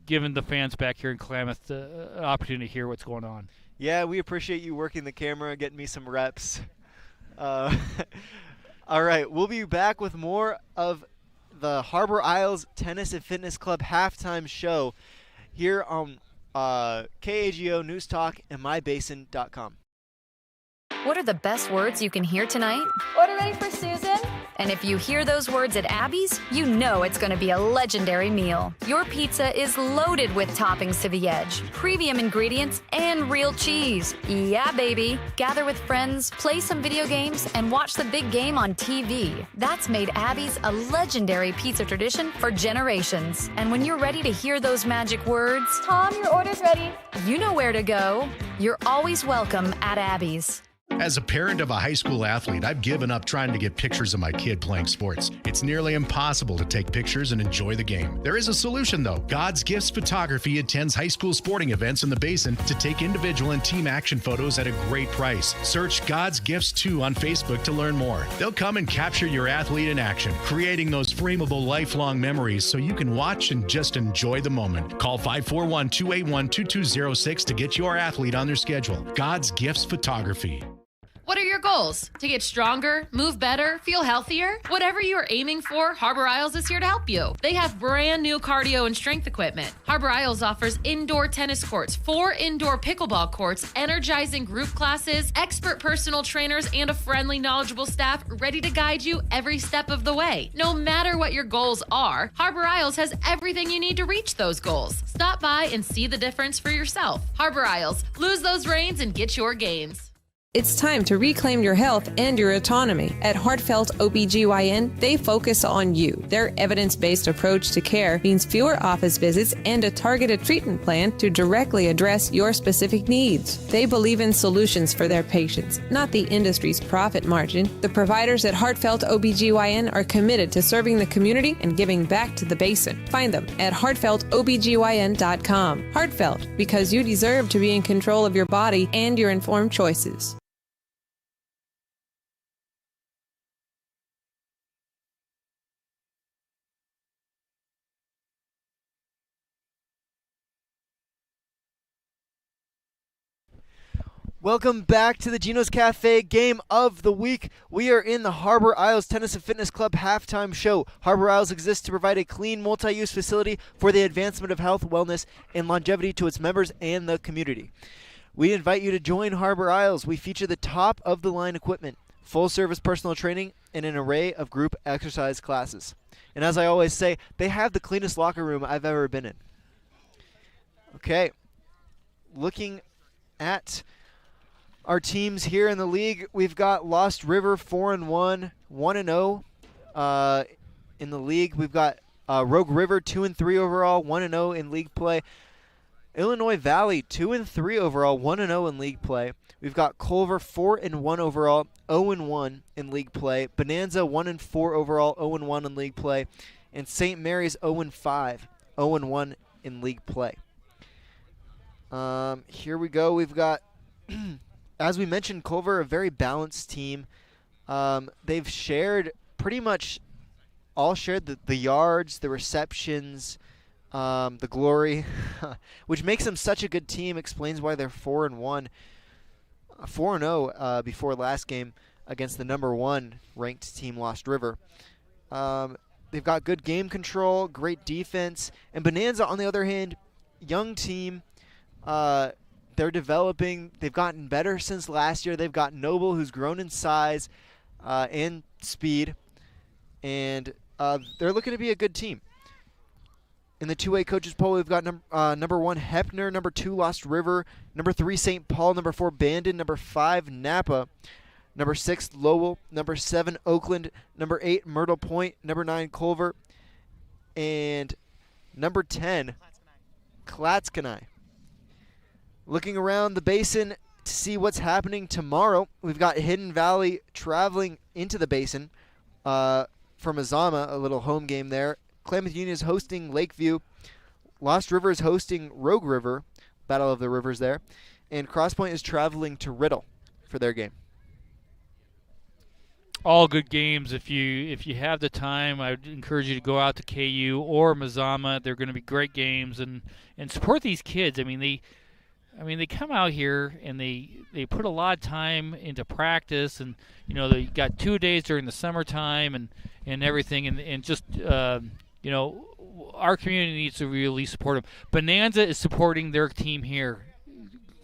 giving the fans back here in Klamath an opportunity to hear what's going on. Yeah, we appreciate you working the camera, getting me some reps. All right, we'll be back with more of the Harbor Isles Tennis and Fitness Club halftime show here on KAGO News Talk and mybasin.com. What are the best words you can hear tonight? Order ready for Susan. And if you hear those words at Abby's, you know it's going to be a legendary meal. Your pizza is loaded with toppings to the edge, premium ingredients, and real cheese. Yeah, baby. Gather with friends, play some video games, and watch the big game on TV. That's made Abby's a legendary pizza tradition for generations. And when you're ready to hear those magic words, Tom, your order's ready. You know where to go. You're always welcome at Abby's. As a parent of a high school athlete, I've given up trying to get pictures of my kid playing sports. It's nearly impossible to take pictures and enjoy the game. There is a solution, though. God's Gifts Photography attends high school sporting events in the Basin to take individual and team action photos at a great price. Search God's Gifts 2 on Facebook to learn more. They'll come and capture your athlete in action, creating those frameable lifelong memories so you can watch and just enjoy the moment. Call 541-281-2206 to get your athlete on their schedule. God's Gifts Photography. What are your goals? To get stronger, move better, feel healthier? Whatever you are aiming for, Harbor Isles is here to help you. They have brand new cardio and strength equipment. Harbor Isles offers indoor tennis courts, 4 indoor pickleball courts, energizing group classes, expert personal trainers, and a friendly, knowledgeable staff ready to guide you every step of the way. No matter what your goals are, Harbor Isles has everything you need to reach those goals. Stop by and see the difference for yourself. Harbor Isles, lose those reins and get your gains. It's time to reclaim your health and your autonomy. At Heartfelt OBGYN, they focus on you. Their evidence-based approach to care means fewer office visits and a targeted treatment plan to directly address your specific needs. They believe in solutions for their patients, not the industry's profit margin. The providers at Heartfelt OBGYN are committed to serving the community and giving back to the Basin. Find them at heartfeltobgyn.com. Heartfelt, because you deserve to be in control of your body and your informed choices. Welcome back to the Gino's Cafe Game of the Week. We are in the Harbor Isles Tennis and Fitness Club halftime show. Harbor Isles exists to provide a clean, multi-use facility for the advancement of health, wellness, and longevity to its members and the community. We invite you to join Harbor Isles. We feature the top-of-the-line equipment, full-service personal training, and an array of group exercise classes. And as I always say, they have the cleanest locker room I've ever been in. Okay, looking at our teams here in the league, we've got Lost River 4-1, 1-0 in the league. We've got Rogue River 2-3 overall, 1-0 in league play. Illinois Valley 2-3 overall, 1-0 in league play. We've got Culver 4-1 overall, 0-1 in league play. Bonanza 1-4 overall, 0-1 in league play, and St. Mary's 0-5, 0-1 in league play. Here we go. We've got. As we mentioned, Culver, a very balanced team. They've shared pretty much all shared the yards, the receptions, the glory, which makes them such a good team, explains why they're 4-1. 4-0 before last game against the number 1 ranked team, Lost River. They've got good game control, great defense. And Bonanza, on the other hand, young team. They're developing. They've gotten better since last year. They've got Noble, who's grown in size and speed, and they're looking to be a good team. In the two-way coaches poll, we've got number 1 Hepner, number 2 Lost River, number 3 St. Paul, number 4 Bandon, number 5 Napa, number 6 Lowell, number 7 Oakland, number 8 Myrtle Point, number 9 Culver, and number 10 Clatskanie. Looking around the basin to see what's happening tomorrow, we've got Hidden Valley traveling into the basin from Azama, a little home game there. Klamath Union is hosting Lakeview. Lost River is hosting Rogue River, Battle of the Rivers there. And Cross Point is traveling to Riddle for their game. All good games. If you have the time, I would encourage you to go out to KU or Mazama. They're going to be great games, and support these kids. I mean, they come out here and they put a lot of time into practice, and they got 2 days during the summertime and everything, and just our community needs to really support them. Bonanza is supporting their team here.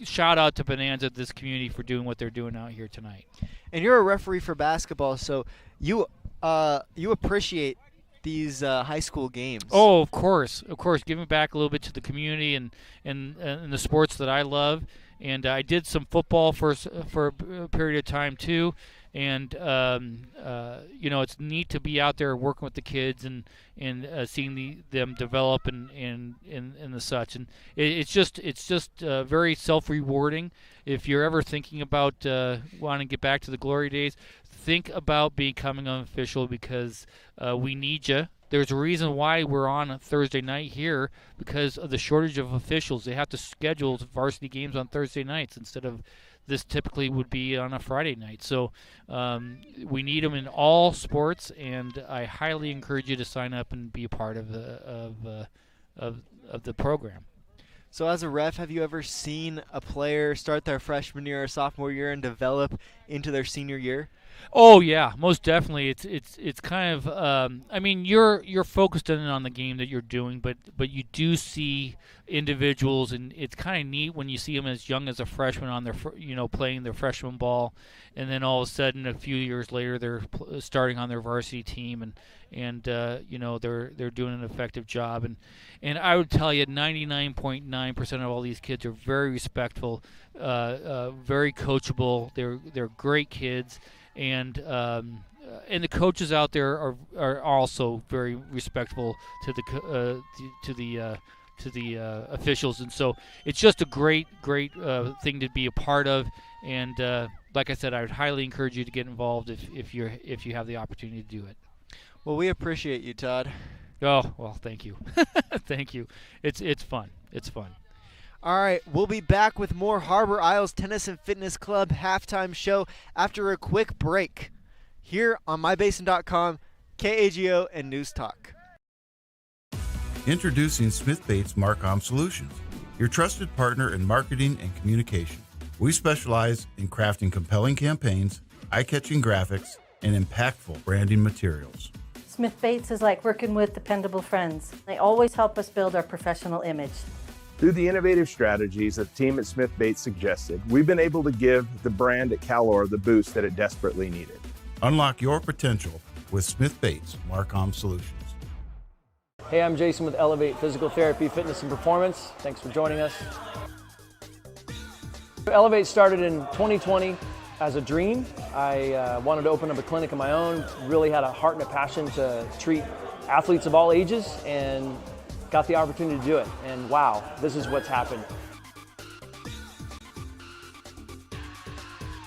Shout out to Bonanza, this community, for doing what they're doing out here tonight. And you're a referee for basketball, so you appreciate these high school games. Oh, of course, giving back a little bit to the community and the sports that I love. And I did some football for a period of time too. And it's neat to be out there working with the kids and seeing them develop and the such. And it's just very self-rewarding. If you're ever thinking about wanting to get back to the glory days, think about becoming an official, because we need you. There's a reason why we're on a Thursday night here, because of the shortage of officials. They have to schedule varsity games on Thursday nights instead of this typically would be on a Friday night. So we need them in all sports, and I highly encourage you to sign up and be a part of the program. So as a ref, have you ever seen a player start their freshman year or sophomore year and develop into their senior year? Oh yeah, most definitely. It's kind of you're focused in on the game that you're doing, but you do see individuals, and it's kind of neat when you see them as young as a freshman on their playing their freshman ball, and then all of a sudden a few years later they're starting on their varsity team, and they're doing an effective job, and I would tell you 99.9% of all these kids are very respectful, very coachable. They're great kids. And the coaches out there are also very respectful to the officials, and so it's just a great thing to be a part of. And like I said, I would highly encourage you to get involved if you have the opportunity to do it. Well, we appreciate you, Todd. Oh well, thank you, thank you. It's fun. It's fun. All right, we'll be back with more Harbor Isles Tennis and Fitness Club halftime show after a quick break here on mybasin.com, KAGO, and News Talk. Introducing Smith Bates Marcom Solutions, your trusted partner in marketing and communication. We specialize in crafting compelling campaigns, eye-catching graphics, and impactful branding materials. Smith Bates is like working with dependable friends. They always help us build our professional image. Through the innovative strategies that the team at Smith Bates suggested, we've been able to give the brand at Calor the boost that it desperately needed. Unlock your potential with Smith Bates Marcom Solutions. Hey, I'm Jason with Elevate Physical Therapy, Fitness and Performance. Thanks for joining us. Elevate started in 2020 as a dream. I wanted to open up a clinic of my own, really had a heart and a passion to treat athletes of all ages, and got the opportunity to do it. And wow, this is what's happened.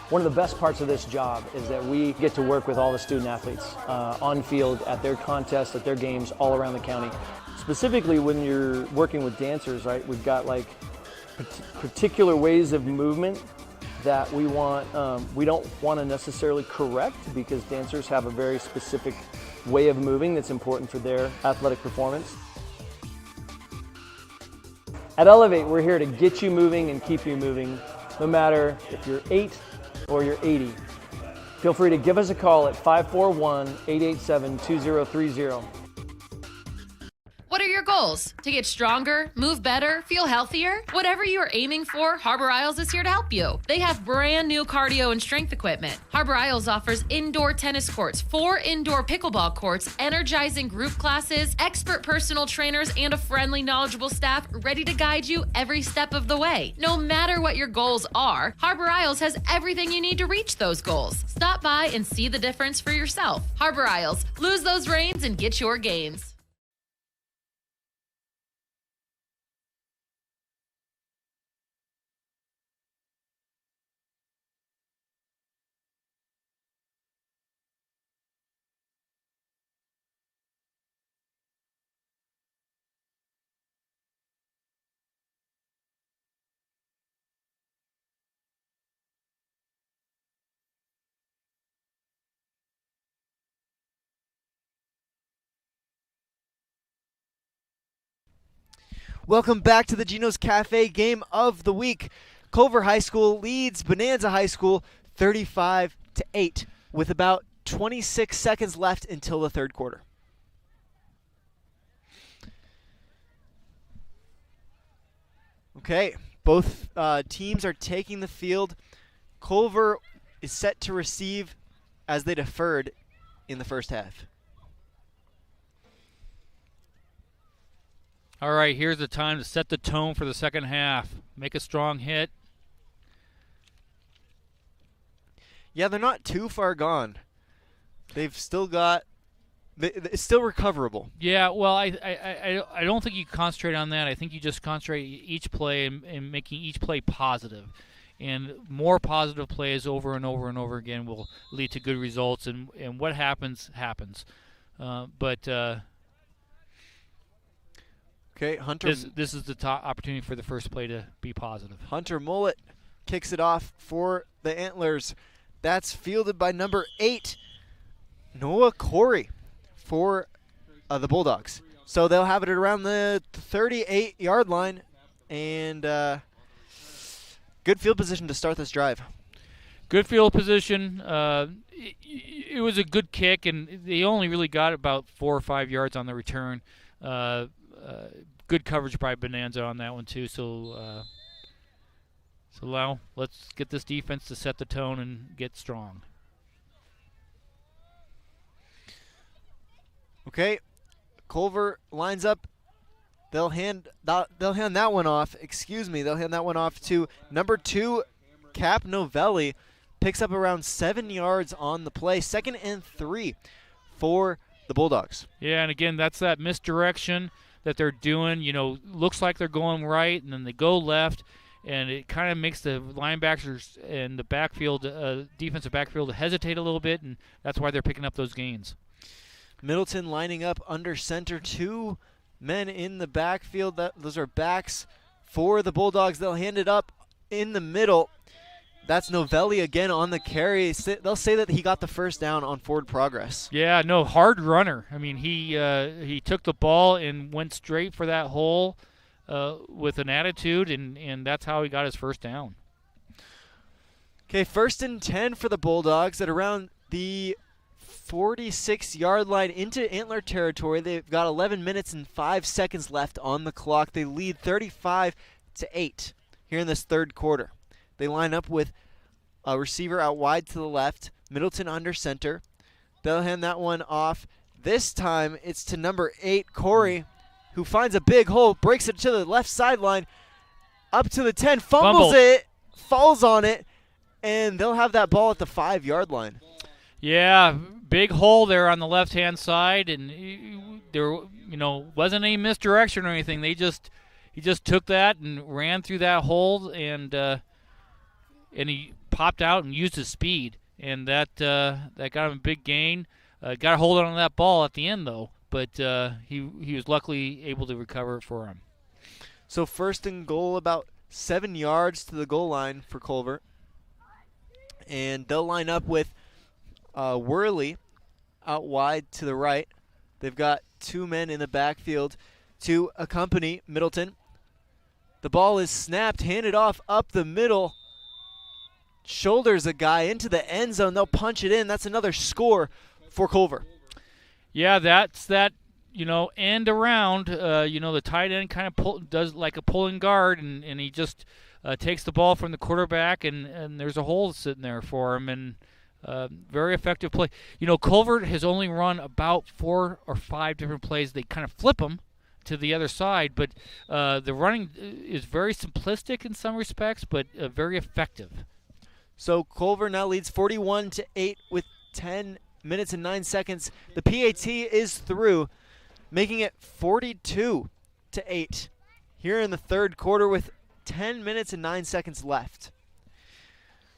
One of the best parts of this job is that we get to work with all the student athletes on field, at their contests, at their games, all around the county. Specifically when you're working with dancers, right, we've got like particular ways of movement that we don't want to necessarily correct, because dancers have a very specific way of moving that's important for their athletic performance. At Elevate, we're here to get you moving and keep you moving, no matter if you're 8 or you're 80. Feel free to give us a call at 541-887-2030. What are your goals? To get stronger, move better, feel healthier? Whatever you are aiming for, Harbor Isles is here to help you. They have brand new cardio and strength equipment. Harbor Isles offers indoor tennis courts, 4 indoor pickleball courts, energizing group classes, expert personal trainers, and a friendly, knowledgeable staff ready to guide you every step of the way. No matter what your goals are, Harbor Isles has everything you need to reach those goals. Stop by and see the difference for yourself. Harbor Isles, lose those reins and get your gains. Welcome back to the Gino's Cafe game of the week. Culver High School leads Bonanza High School 35-8 with about 26 seconds left until the third quarter. Okay, both teams are taking the field. Culver is set to receive as they deferred in the first half. All right, here's the time to set the tone for the second half. Make a strong hit. Yeah, they're not too far gone. They've still got it's still recoverable. Yeah, well, I don't think you concentrate on that. I think you just concentrate each play and making each play positive. And more positive plays over and over and over again will lead to good results. And what happens, happens. Okay, Hunter. This is the top opportunity for the first play to be positive. Hunter Mullet kicks it off for the Antlers. That's fielded by number 8, Noah Corey, for the Bulldogs. So they'll have it around the 38-yard line, and good field position to start this drive. Good field position. It was a good kick, and they only really got about 4 or 5 yards on the return. Good coverage by Bonanza on that one too. So now let's get this defense to set the tone and get strong. Okay, Culver lines up. They'll hand that one off. Excuse me. They'll hand that one off to number 2, Cap Novelli. Picks up around 7 yards on the play. 2nd and 3 for the Bulldogs. Yeah, and again, that's that misdirection that they're doing. You know, looks like they're going right, and then they go left, and it kind of makes the linebackers and the backfield, defensive backfield, hesitate a little bit, and that's why they're picking up those gains. Middleton lining up under center. 2 men in the backfield. Those are backs for the Bulldogs. They'll hand it up in the middle. That's Novelli again on the carry. They'll say that he got the first down on forward progress. Yeah, no, hard runner. I mean, he took the ball and went straight for that hole with an attitude, and that's how he got his first down. Okay, 1st and 10 for the Bulldogs at around the 46-yard line into Antler territory. They've got 11 minutes and 5 seconds left on the clock. They lead 35-8 here in this third quarter. They line up with a receiver out wide to the left, Middleton under center. They'll hand that one off. This time it's to number 8, Corey, who finds a big hole, breaks it to the left sideline, up to the 10, fumbles it, falls on it, and they'll have that ball at the 5-yard line. Yeah, big hole there on the left-hand side, and there, wasn't any misdirection or anything. He just took that and ran through that hole, and he popped out and used his speed, and that got him a big gain. Got a hold on that ball at the end though, but he was luckily able to recover it for him. So 1st and goal, about 7 yards to the goal line for Culver, and they'll line up with Worley out wide to the right. They've got 2 men in the backfield to accompany Middleton. The ball is snapped, handed off up the middle. Shoulders a guy into the end zone. They'll punch it in. That's another score for Culver. Yeah, that's that, end around. The tight end kind of does like a pulling guard, and he just takes the ball from the quarterback, and there's a hole sitting there for him, and very effective play. Culver has only run about 4 or 5 different plays. They kind of flip them to the other side, but the running is very simplistic in some respects, but very effective. So Culver now leads 41-8 with 10 minutes and 9 seconds. The PAT is through, making it 42-8 here in the third quarter with 10 minutes and 9 seconds left.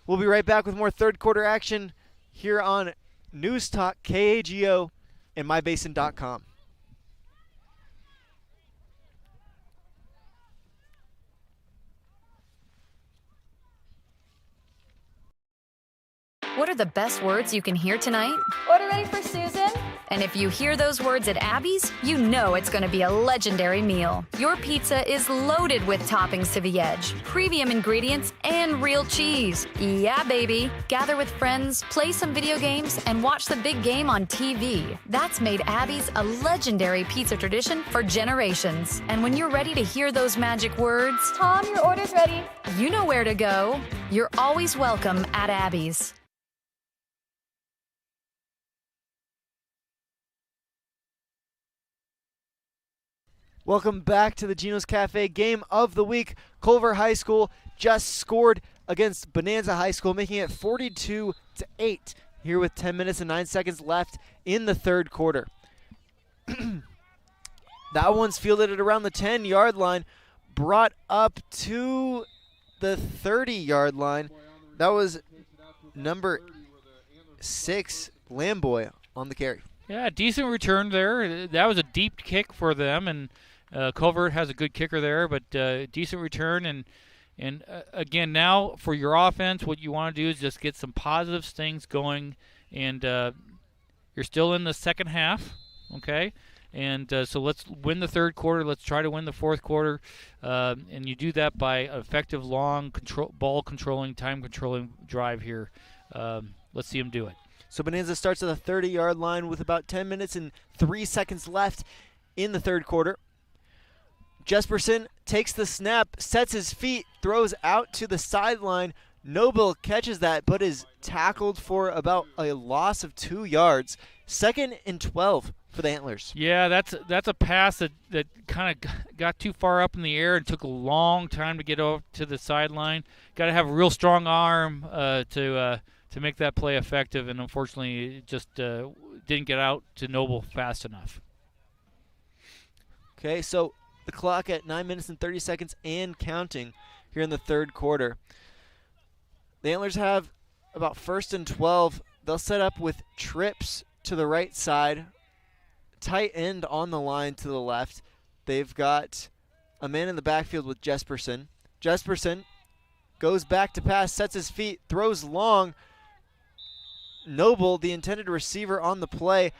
We'll be right back with more third quarter action here on News Talk KAGO and mybasin.com. What are the best words you can hear tonight? Order ready for Susan. And if you hear those words at Abby's, you know it's going to be a legendary meal. Your pizza is loaded with toppings to the edge, premium ingredients, and real cheese. Yeah, baby. Gather with friends, play some video games, and watch the big game on TV. That's made Abby's a legendary pizza tradition for generations. And when you're ready to hear those magic words, Tom, your order's ready. You know where to go. You're always welcome at Abby's. Welcome back to the Gino's Cafe game of the week. Culver High School just scored against Bonanza High School, making it 42-8 here with 10 minutes and 9 seconds left in the third quarter. That one's fielded at around the 10-yard line, brought up to the 30-yard line. That was number 6, Lamboy, on the carry. Yeah, decent return there. That was a deep kick for them, and Culver has a good kicker there, but decent return. And again, now for your offense, what you want to do is just get some positive things going. And you're still in the second half, okay? And so let's win the third quarter. Let's try to win the fourth quarter. And you do that by effective long ball controlling, time controlling drive here. Let's see them do it. So Bonanza starts at the 30-yard line with about 10 minutes and 3 seconds left in the third quarter. Jesperson takes the snap, sets his feet, throws out to the sideline. Noble catches that, but is tackled for about a loss of 2 yards. 2nd and 12 for the Antlers. Yeah, that's a pass that kind of got too far up in the air and took a long time to get over to the sideline. Got to have a real strong arm to make that play effective, and unfortunately it just didn't get out to Noble fast enough. Okay, so the clock at 9 minutes and 30 seconds and counting here in the third quarter. The Antlers have about 1st and 12. They'll set up with trips to the right side, tight end on the line to the left. They've got a man in the backfield with Jesperson. Jesperson goes back to pass, sets his feet, throws long. Noble, the intended receiver on the play,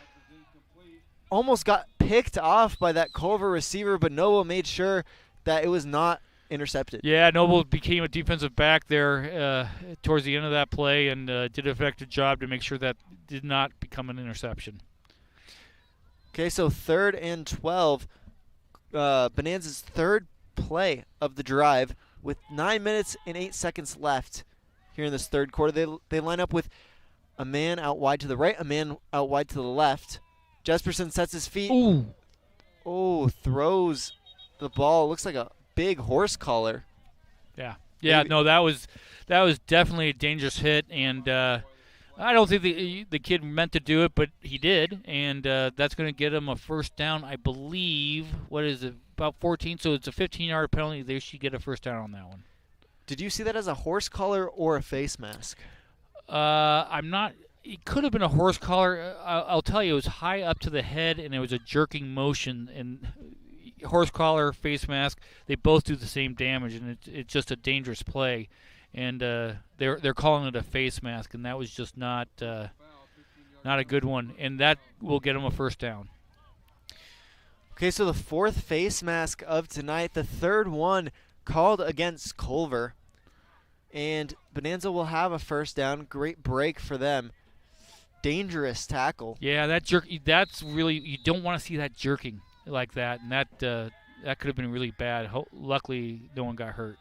almost got picked off by that Culver receiver, but Noble made sure that it was not intercepted. Yeah, Noble became a defensive back there towards the end of that play and did an effective job to make sure that did not become an interception. Okay, so 3rd and 12. Bonanza's third play of the drive with 9 minutes and 8 seconds left here in this third quarter. They line up with a man out wide to the right, a man out wide to the left. Jesperson sets his feet. Ooh. Oh, throws the ball. Looks like a big horse collar. Yeah. Yeah, no, that was definitely a dangerous hit, and I don't think the kid meant to do it, but he did, and that's going to get him a first down, I believe. What is it, about 14? So it's a 15-yard penalty. They should get a first down on that one. Did you see that as a horse collar or a face mask? I'm not. It could have been a horse collar. I'll tell you, it was high up to the head, and it was a jerking motion. And horse collar, face mask, they both do the same damage, and it's just a dangerous play. And they're calling it a face mask, and that was just not a good one. And that will get them a first down. Okay, so the fourth face mask of tonight, the third one called against Culver. And Bonanza will have a first down. Great break for them. Dangerous tackle. Yeah, that's really, you don't want to see that jerking like that, and that could have been really bad. Luckily, no one got hurt.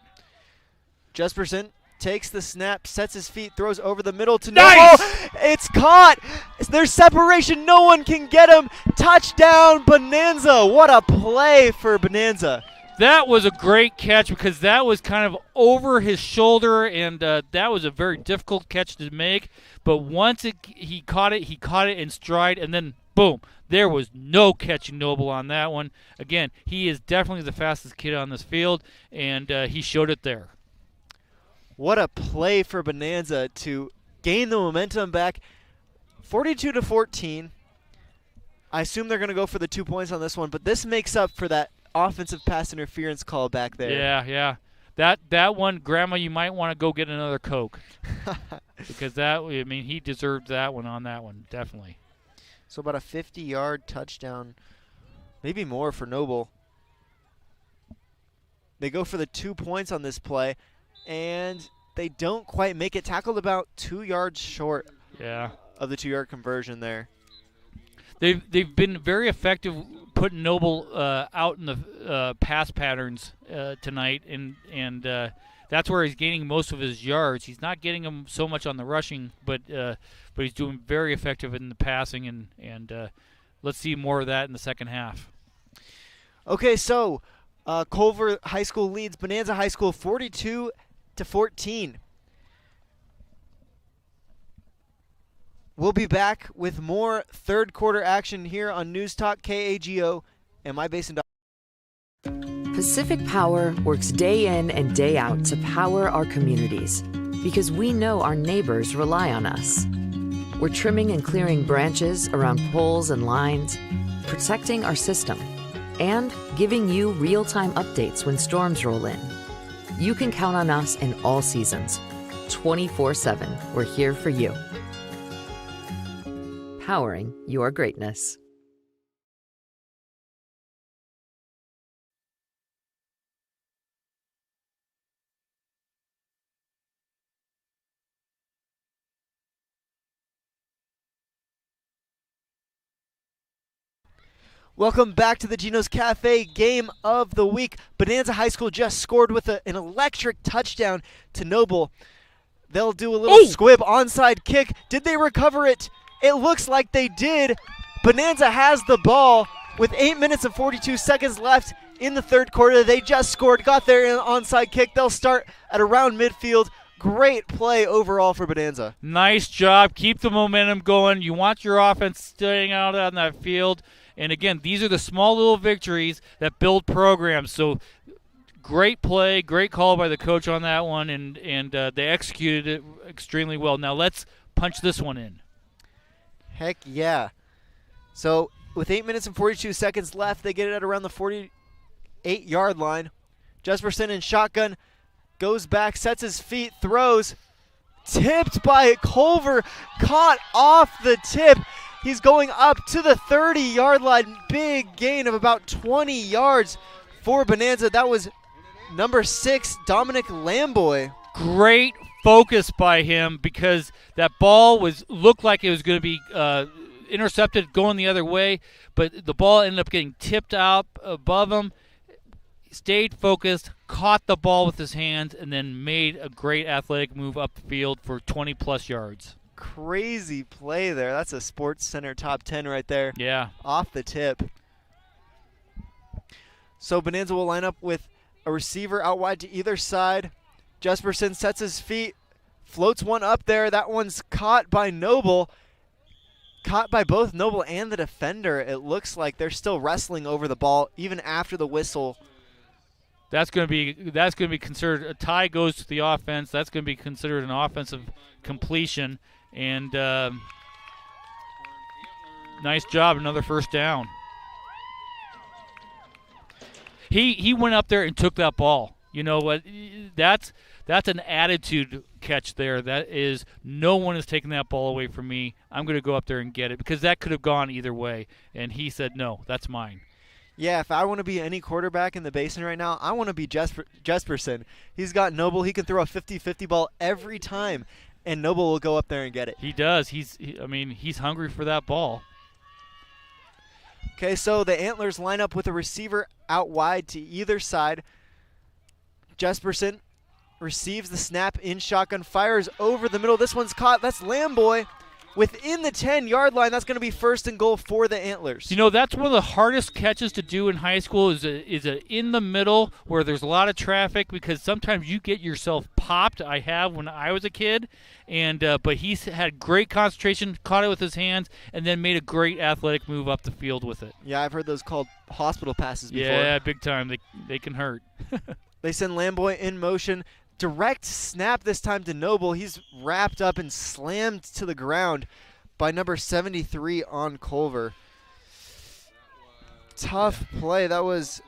Jesperson takes the snap, sets his feet, throws over the middle to Nice! Noble. It's caught. There's separation. No one can get him. Touchdown, Bonanza. What a play for Bonanza. That was a great catch because that was kind of over his shoulder, and that was a very difficult catch to make. But once he caught it in stride, and then boom, there was no catching Noble on that one. Again, he is definitely the fastest kid on this field, and he showed it there. What a play for Bonanza to gain the momentum back. 42-14. I assume they're going to go for the 2 points on this one, but this makes up for that offensive pass interference call back there. Yeah. That one, Grandma, you might want to go get another Coke. Because he deserved that one on that one, definitely. So about a 50-yard touchdown, maybe more for Noble. They go for the 2 points on this play, and they don't quite make it. Tackled about 2 yards short of the 2-yard conversion there. They've been very effective putting Noble out in the pass patterns tonight, and that's where he's gaining most of his yards. He's not getting them so much on the rushing, but he's doing very effective in the passing, and let's see more of that in the second half. Okay, so Culver High School leads Bonanza High School 42-14. We'll be back with more third quarter action here on News Talk KAGO and MyBasin.com. Pacific Power works day in and day out to power our communities because we know our neighbors rely on us. We're trimming and clearing branches around poles and lines, protecting our system, and giving you real-time updates when storms roll in. You can count on us in all seasons. 24/7, we're here for you. Powering your greatness. Welcome back to the Gino's Cafe Game of the Week. Bonanza High School just scored with an electric touchdown to Noble. They'll do a little squib onside kick. Did they recover it? It looks like they did. Bonanza has the ball with 8 minutes and 42 seconds left in the third quarter. They just scored, got their onside kick. They'll start at around midfield. Great play overall for Bonanza. Nice job. Keep the momentum going. You want your offense staying out on that field. And, again, these are the small little victories that build programs. So great play, great call by the coach on that one, and they executed it extremely well. Now let's punch this one in. Heck yeah. So with 8 minutes and 42 seconds left, they get it at around the 48-yard line. Jesperson in shotgun, goes back, sets his feet, throws. Tipped by Culver, caught off the tip. He's going up to the 30-yard line. Big gain of about 20 yards for Bonanza. That was Number 6, Dominic Lamboy. Great focus by him because that ball looked like it was going to be intercepted going the other way, but the ball ended up getting tipped out above him. He stayed focused, caught the ball with his hands, and then made a great athletic move up the field for 20-plus yards. Crazy play there. That's a Sports Center top 10 right there. Yeah. Off the tip. So Bonanza will line up with a receiver out wide to either side. Jesperson sets his feet, floats one up there. That one's caught by Noble. Caught by both Noble and the defender. It looks like they're still wrestling over the ball even after the whistle. That's going to be considered a tie goes to the offense. That's going to be considered an offensive completion. And nice job, another first down. He went up there and took that ball. You know what? That's an attitude catch there. That is, no one is taking that ball away from me. I'm going to go up there and get it because that could have gone either way. And he said, no, that's mine. Yeah, if I want to be any quarterback in the Basin right now, I want to be Jesperson. He's got Noble. He can throw a 50-50 ball every time, and Noble will go up there and get it. He does. He's hungry for that ball. Okay, so the Antlers line up with a receiver out wide to either side. Jesperson receives the snap in shotgun, fires over the middle. This one's caught. That's Lamboy within the 10-yard line. That's going to be first and goal for the Antlers. You know, that's one of the hardest catches to do in high school is a in the middle where there's a lot of traffic because sometimes you get yourself popped. I have when I was a kid, and but he's had great concentration, caught it with his hands, and then made a great athletic move up the field with it. Yeah, I've heard those called hospital passes before. Yeah, big time. They can hurt. They send Lamboy in motion. Direct snap this time to Noble. He's wrapped up and slammed to the ground by number 73 on Culver. Tough play. That was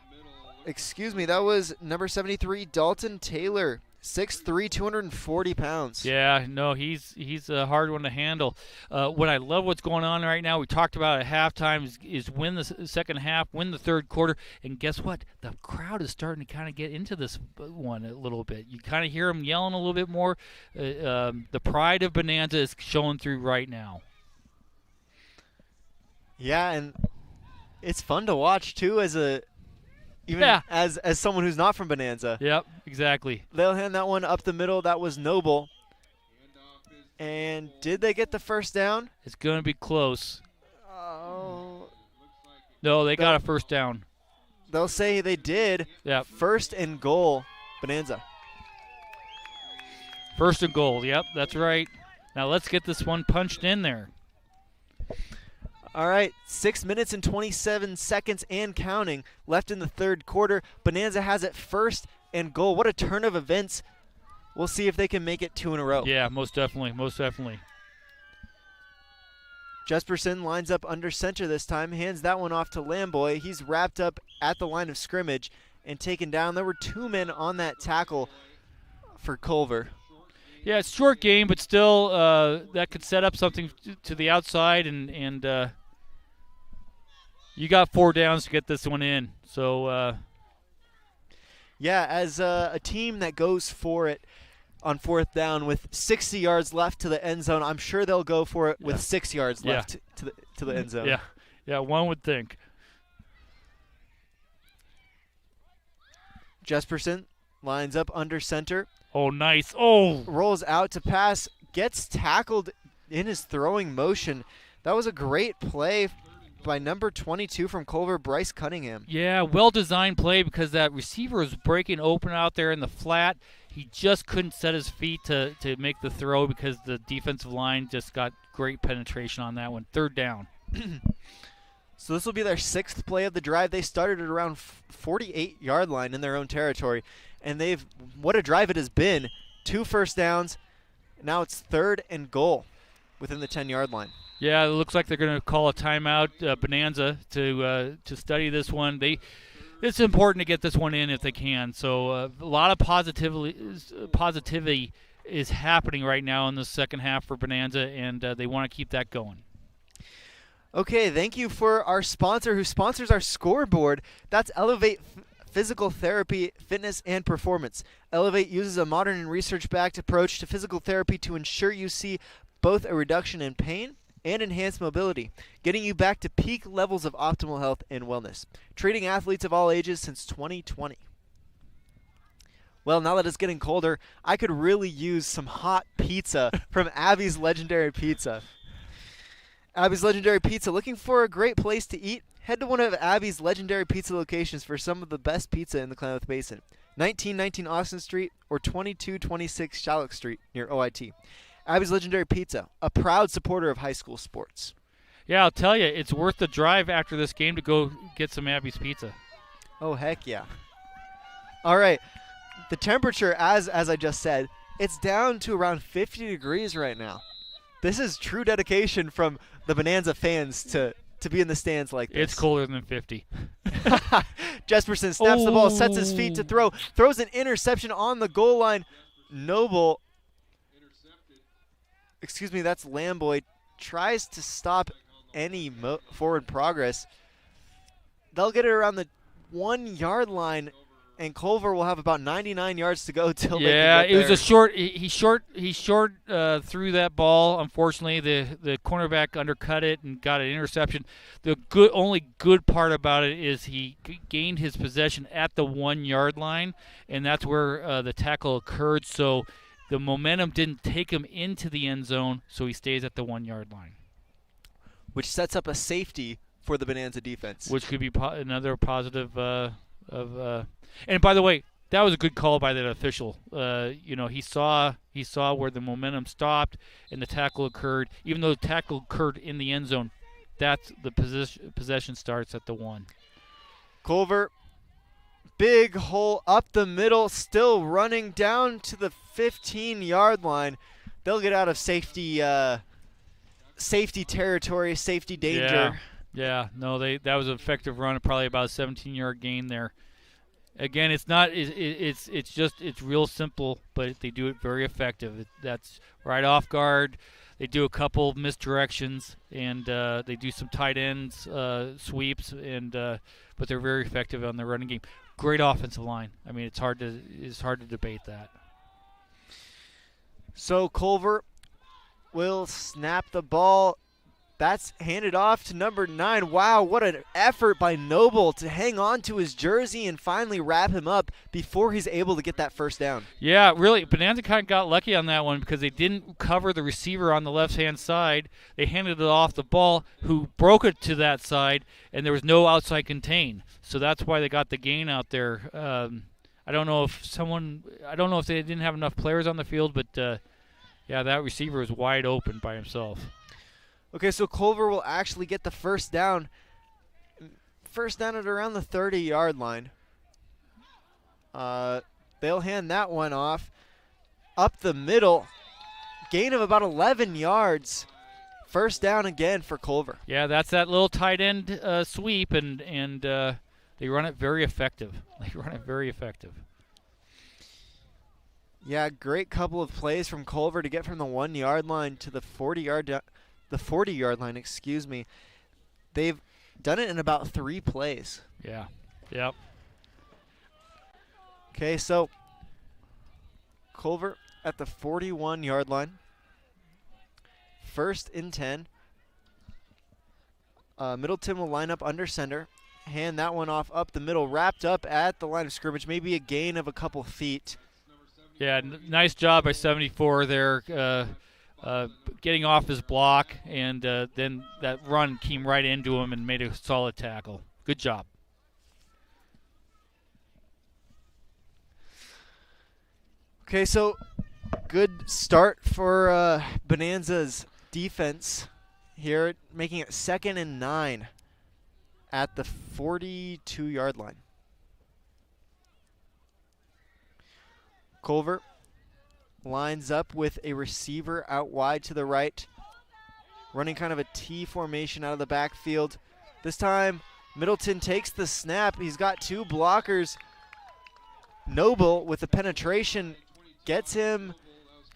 number 73, Dalton Taylor. 6'3", 240 pounds. Yeah, no, he's a hard one to handle. What I love what's going on right now, we talked about at halftime, is win the second half, win the third quarter, and guess what? The crowd is starting to kind of get into this one a little bit. You kind of hear them yelling a little bit more. The pride of Bonanza is showing through right now. Yeah, and it's fun to watch, too, as someone who's not from Bonanza. Yep, exactly. They'll hand that one up the middle. That was Noble. And did they get the first down? It's going to be close. Oh. No, they got a first down. They'll say they did. Yep. First and goal, Bonanza. First and goal, yep, that's right. Now let's get this one punched in there. All right, 6 minutes and 27 seconds and counting left in the third quarter. Bonanza has it first and goal. What a turn of events. We'll see if they can make it 2 in a row. Yeah, most definitely. Jesperson lines up under center this time, hands that one off to Lamboy. He's wrapped up at the line of scrimmage and taken down. There were 2 men on that tackle for Culver. Yeah, it's a short game, but still that could set up something to the outside, and you got 4 downs to get this one in. So, yeah, as a team that goes for it on 4th down with 60 yards left to the end zone, I'm sure they'll go for it with 6 yards left to the end zone. Yeah, one would think. Jesperson lines up under center. Oh, nice. Oh. Rolls out to pass, gets tackled in his throwing motion. That was a great play by number 22 from Culver, Bryce Cunningham. Yeah, well-designed play because that receiver was breaking open out there in the flat. He just couldn't set his feet to make the throw because the defensive line just got great penetration on that one. 3rd down. So this will be their 6th play of the drive. They started at around 48-yard line in their own territory. And what a drive it has been. 2 first downs. Now it's 3rd and goal within the 10-yard line. Yeah, it looks like they're going to call a timeout, Bonanza, to study this one. It's important to get this one in if they can. So a lot of positivity is happening right now in the second half for Bonanza, and they want to keep that going. Okay, thank you for our sponsor who sponsors our scoreboard. That's Elevate physical therapy, fitness, and performance. Elevate uses a modern and research-backed approach to physical therapy to ensure you see both a reduction in pain and enhanced mobility, getting you back to peak levels of optimal health and wellness. Treating athletes of all ages since 2020. Well, now that it's getting colder, I could really use some hot pizza from Abby's Legendary Pizza. Abby's Legendary Pizza. Looking for a great place to eat? Head to one of Abby's Legendary Pizza locations for some of the best pizza in the Klamath Basin. 1919 Austin Street or 2226 Shallock Street near OIT. Abby's Legendary Pizza, a proud supporter of high school sports. Yeah, I'll tell you, it's worth the drive after this game to go get some Abby's Pizza. Oh, heck yeah. All right. The temperature, as I just said, it's down to around 50 degrees right now. This is true dedication from the Bonanza fans to be in the stands like this. It's colder than 50. Jesperson snaps the ball, sets his feet to throw, throws an interception on the goal line. Noble, that's Lamboy, tries to stop any forward progress. They'll get it around the 1 yard line, and Culver will have about 99 yards to go till they can get it was there. a short. He short threw that ball. Unfortunately, the cornerback undercut it and got an interception. The only good part about it is he gained his possession at the 1 yard line, and that's where the tackle occurred. So the momentum didn't take him into the end zone, so he stays at the 1 yard line, which sets up a safety for the Bonanza defense. Which could be another positive and by the way, that was a good call by that official. He saw where the momentum stopped and the tackle occurred. Even though the tackle occurred in the end zone, that's the possession starts at the 1. Culver, big hole up the middle, still running down to the 15-yard line. They'll get out of safety territory, safety danger. Yeah. No, that was an effective run, probably about a 17-yard gain there. Again, it's real simple, but they do it very effective. That's right off guard. They do a couple of misdirections, and they do some tight ends sweeps, but they're very effective on the running game. Great offensive line. I mean, it's hard to debate that. So Culver will snap the ball. That's handed off to number 9. Wow, what an effort by Noble to hang on to his jersey and finally wrap him up before he's able to get that first down. Yeah, really, Bonanza kind of got lucky on that one because they didn't cover the receiver on the left-hand side. They handed it off the ball, who broke it to that side, and there was no outside contain. So that's why they got the gain out there. I don't know if they didn't have enough players on the field, but that receiver was wide open by himself. Okay, so Culver will actually get the first down. First down at around the 30-yard line. They'll hand that one off. Up the middle. Gain of about 11 yards. First down again for Culver. Yeah, that's that little tight end sweep, and they run it very effective. Yeah, great couple of plays from Culver to get from the 1 yard line to the 40-yard line, excuse me. They've done it in about 3 plays. Yeah. Yep. Okay, so Culver at the 41-yard line. First and 10. Middleton will line up under center. Hand that one off up the middle, wrapped up at the line of scrimmage. Maybe a gain of a couple feet. Yeah, nice job by 74 there. Getting off his block, and then that run came right into him and made a solid tackle. Good job. Okay, so good start for Bonanza's defense here, making it 2nd and 9 at the 42-yard line. Culver lines up with a receiver out wide to the right, running kind of a T formation out of the backfield. This time, Middleton takes the snap. He's got 2 blockers. Noble, with the penetration, gets him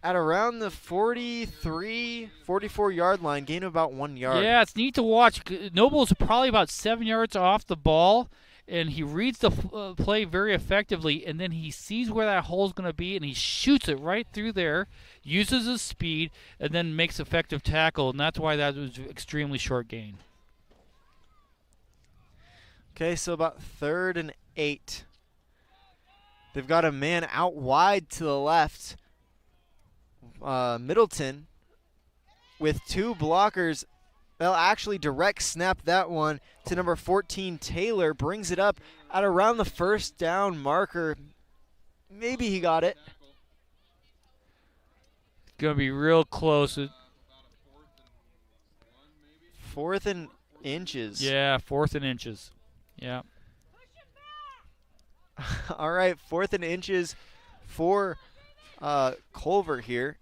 at around the 43, 44-yard line, gain of about 1 yard. Yeah, it's neat to watch. Noble's probably about 7 yards off the ball, and he reads the play very effectively, and then he sees where that hole's going to be, and he shoots it right through there, uses his speed, and then makes effective tackle, and that's why that was extremely short gain. Okay, so about 3rd and 8. They've got a man out wide to the left, Middleton, with 2 blockers. They'll actually direct snap that one to number 14, Taylor. Brings it up at around the first down marker. Maybe he got it. Going to be real close. 4th and inches. Yeah, 4th and inches. Yeah. All right, 4th and inches for Culver here.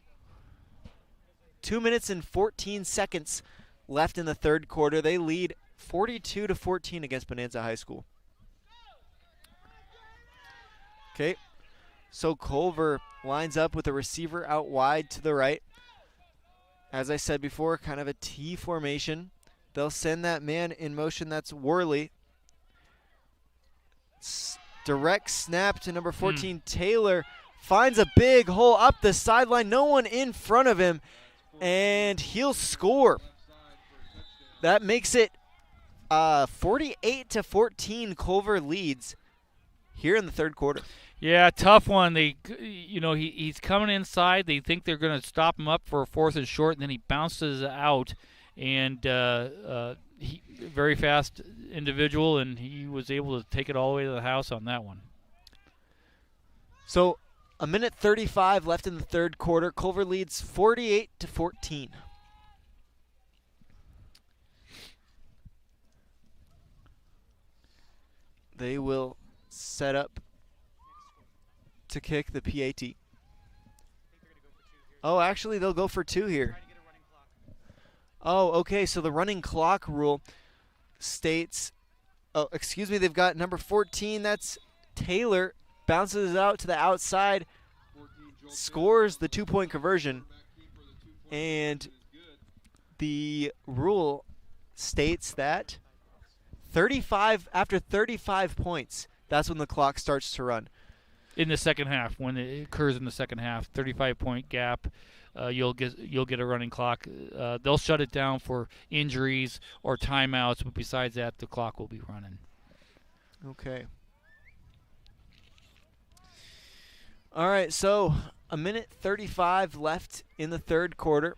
2 minutes and 14 seconds left in the 3rd quarter. They lead 42-14 against Bonanza High School. Okay, so Culver lines up with a receiver out wide to the right. As I said before, kind of a T formation. They'll send that man in motion. That's Worley. Direct snap to number 14, Taylor. Finds a big hole up the sideline. No one in front of him, and he'll score. That makes it 48-14. Culver leads here in the 3rd quarter. Yeah, tough one. He's coming inside. They think they're going to stop him up for a 4th and short, and then he bounces out. And he very fast individual, and he was able to take it all the way to the house on that one. So 1:35 left in the 3rd quarter. Culver leads 48-14. They will set up to kick the PAT. Oh, actually, they'll go for 2 here. Oh, okay, so the running clock rule states, they've got number 14, that's Taylor, bounces it out to the outside, scores the 2-point conversion, and the rule states that after 35 points, that's when the clock starts to run. In the second half, when it occurs in the second half, 35-point gap, you'll get a running clock. They'll shut it down for injuries or timeouts, but besides that, the clock will be running. Okay. All right, so 1:35 left in the 3rd quarter.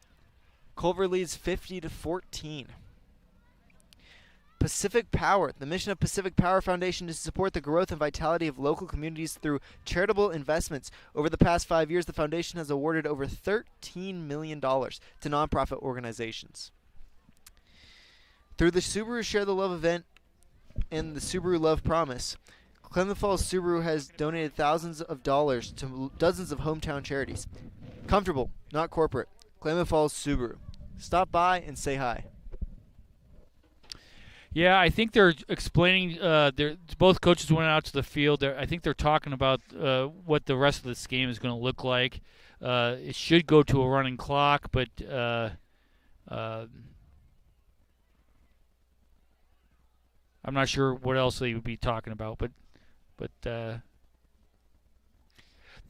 Culver leads 50-14. Pacific Power. The mission of Pacific Power Foundation is to support the growth and vitality of local communities through charitable investments. Over the past 5 years, the foundation has awarded over $13 million to nonprofit organizations. Through the Subaru Share the Love event and the Subaru Love Promise, Clement Falls Subaru has donated thousands of dollars to dozens of hometown charities. Comfortable, not corporate. Clement Falls Subaru. Stop by and say hi. Yeah, I think they're explaining. Both coaches went out to the field. I think they're talking about what the rest of this game is going to look like. It should go to a running clock, but I'm not sure what else they would be talking about. But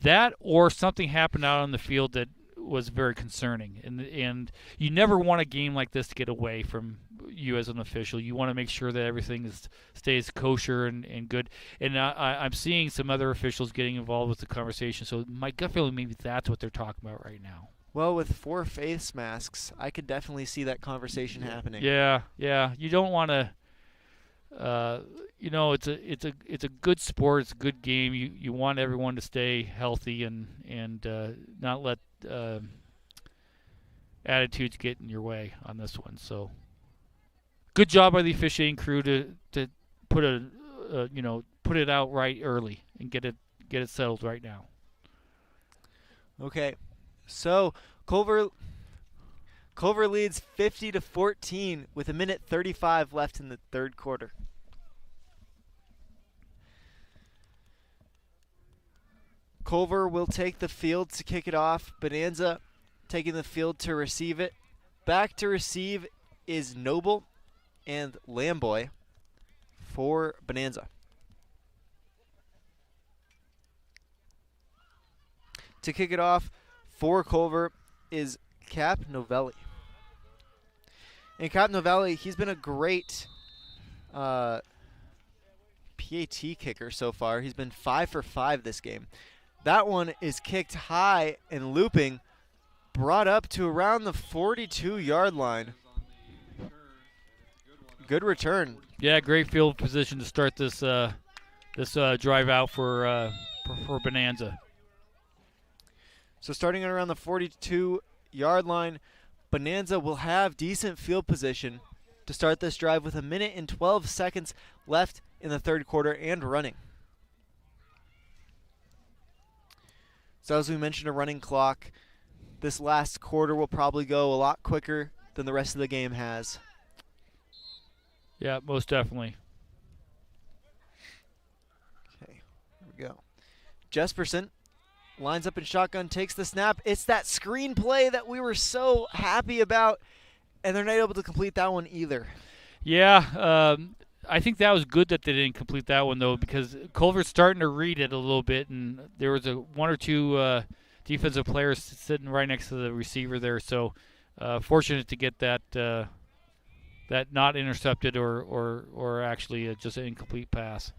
that or something happened out on the field that was very concerning. And you never want a game like this to get away from you as an official. You want to make sure that everything stays kosher and good. And I'm seeing some other officials getting involved with the conversation. So my gut feeling, maybe that's what they're talking about right now. Well, with 4 face masks, I could definitely see that conversation happening. Yeah. You don't want to. It's a good sport. It's a good game. You want everyone to stay healthy and not let attitudes get in your way on this one. So, good job by the officiating crew to put it out right early and get it settled right now. Okay, so Culver leads 50-14 with 1:35 left in the 3rd quarter. Culver will take the field to kick it off. Bonanza taking the field to receive it. Back to receive is Noble and Lamboy for Bonanza. To kick it off for Culver is Cap Novelli. And Cap Novelli, he's been a great PAT kicker so far. He's been 5 for 5 this game. That one is kicked high and looping, brought up to around the 42-yard line. Good return. Yeah, great field position to start this drive out for Bonanza. So starting at around the 42-yard line, Bonanza will have decent field position to start this drive with 1 minute and 12 seconds left in the third quarter and running. So as we mentioned, a running clock. This last quarter will probably go a lot quicker than the rest of the game has. Yeah, most definitely. Okay, here we go. Jesperson lines up in shotgun, takes the snap. It's that screen play that we were so happy about, and they're not able to complete that one either. Yeah, I think that was good that they didn't complete that one, though, because Culver's starting to read it a little bit, and there was one or two defensive players sitting right next to the receiver there. So fortunate to get that not intercepted or actually just an incomplete pass.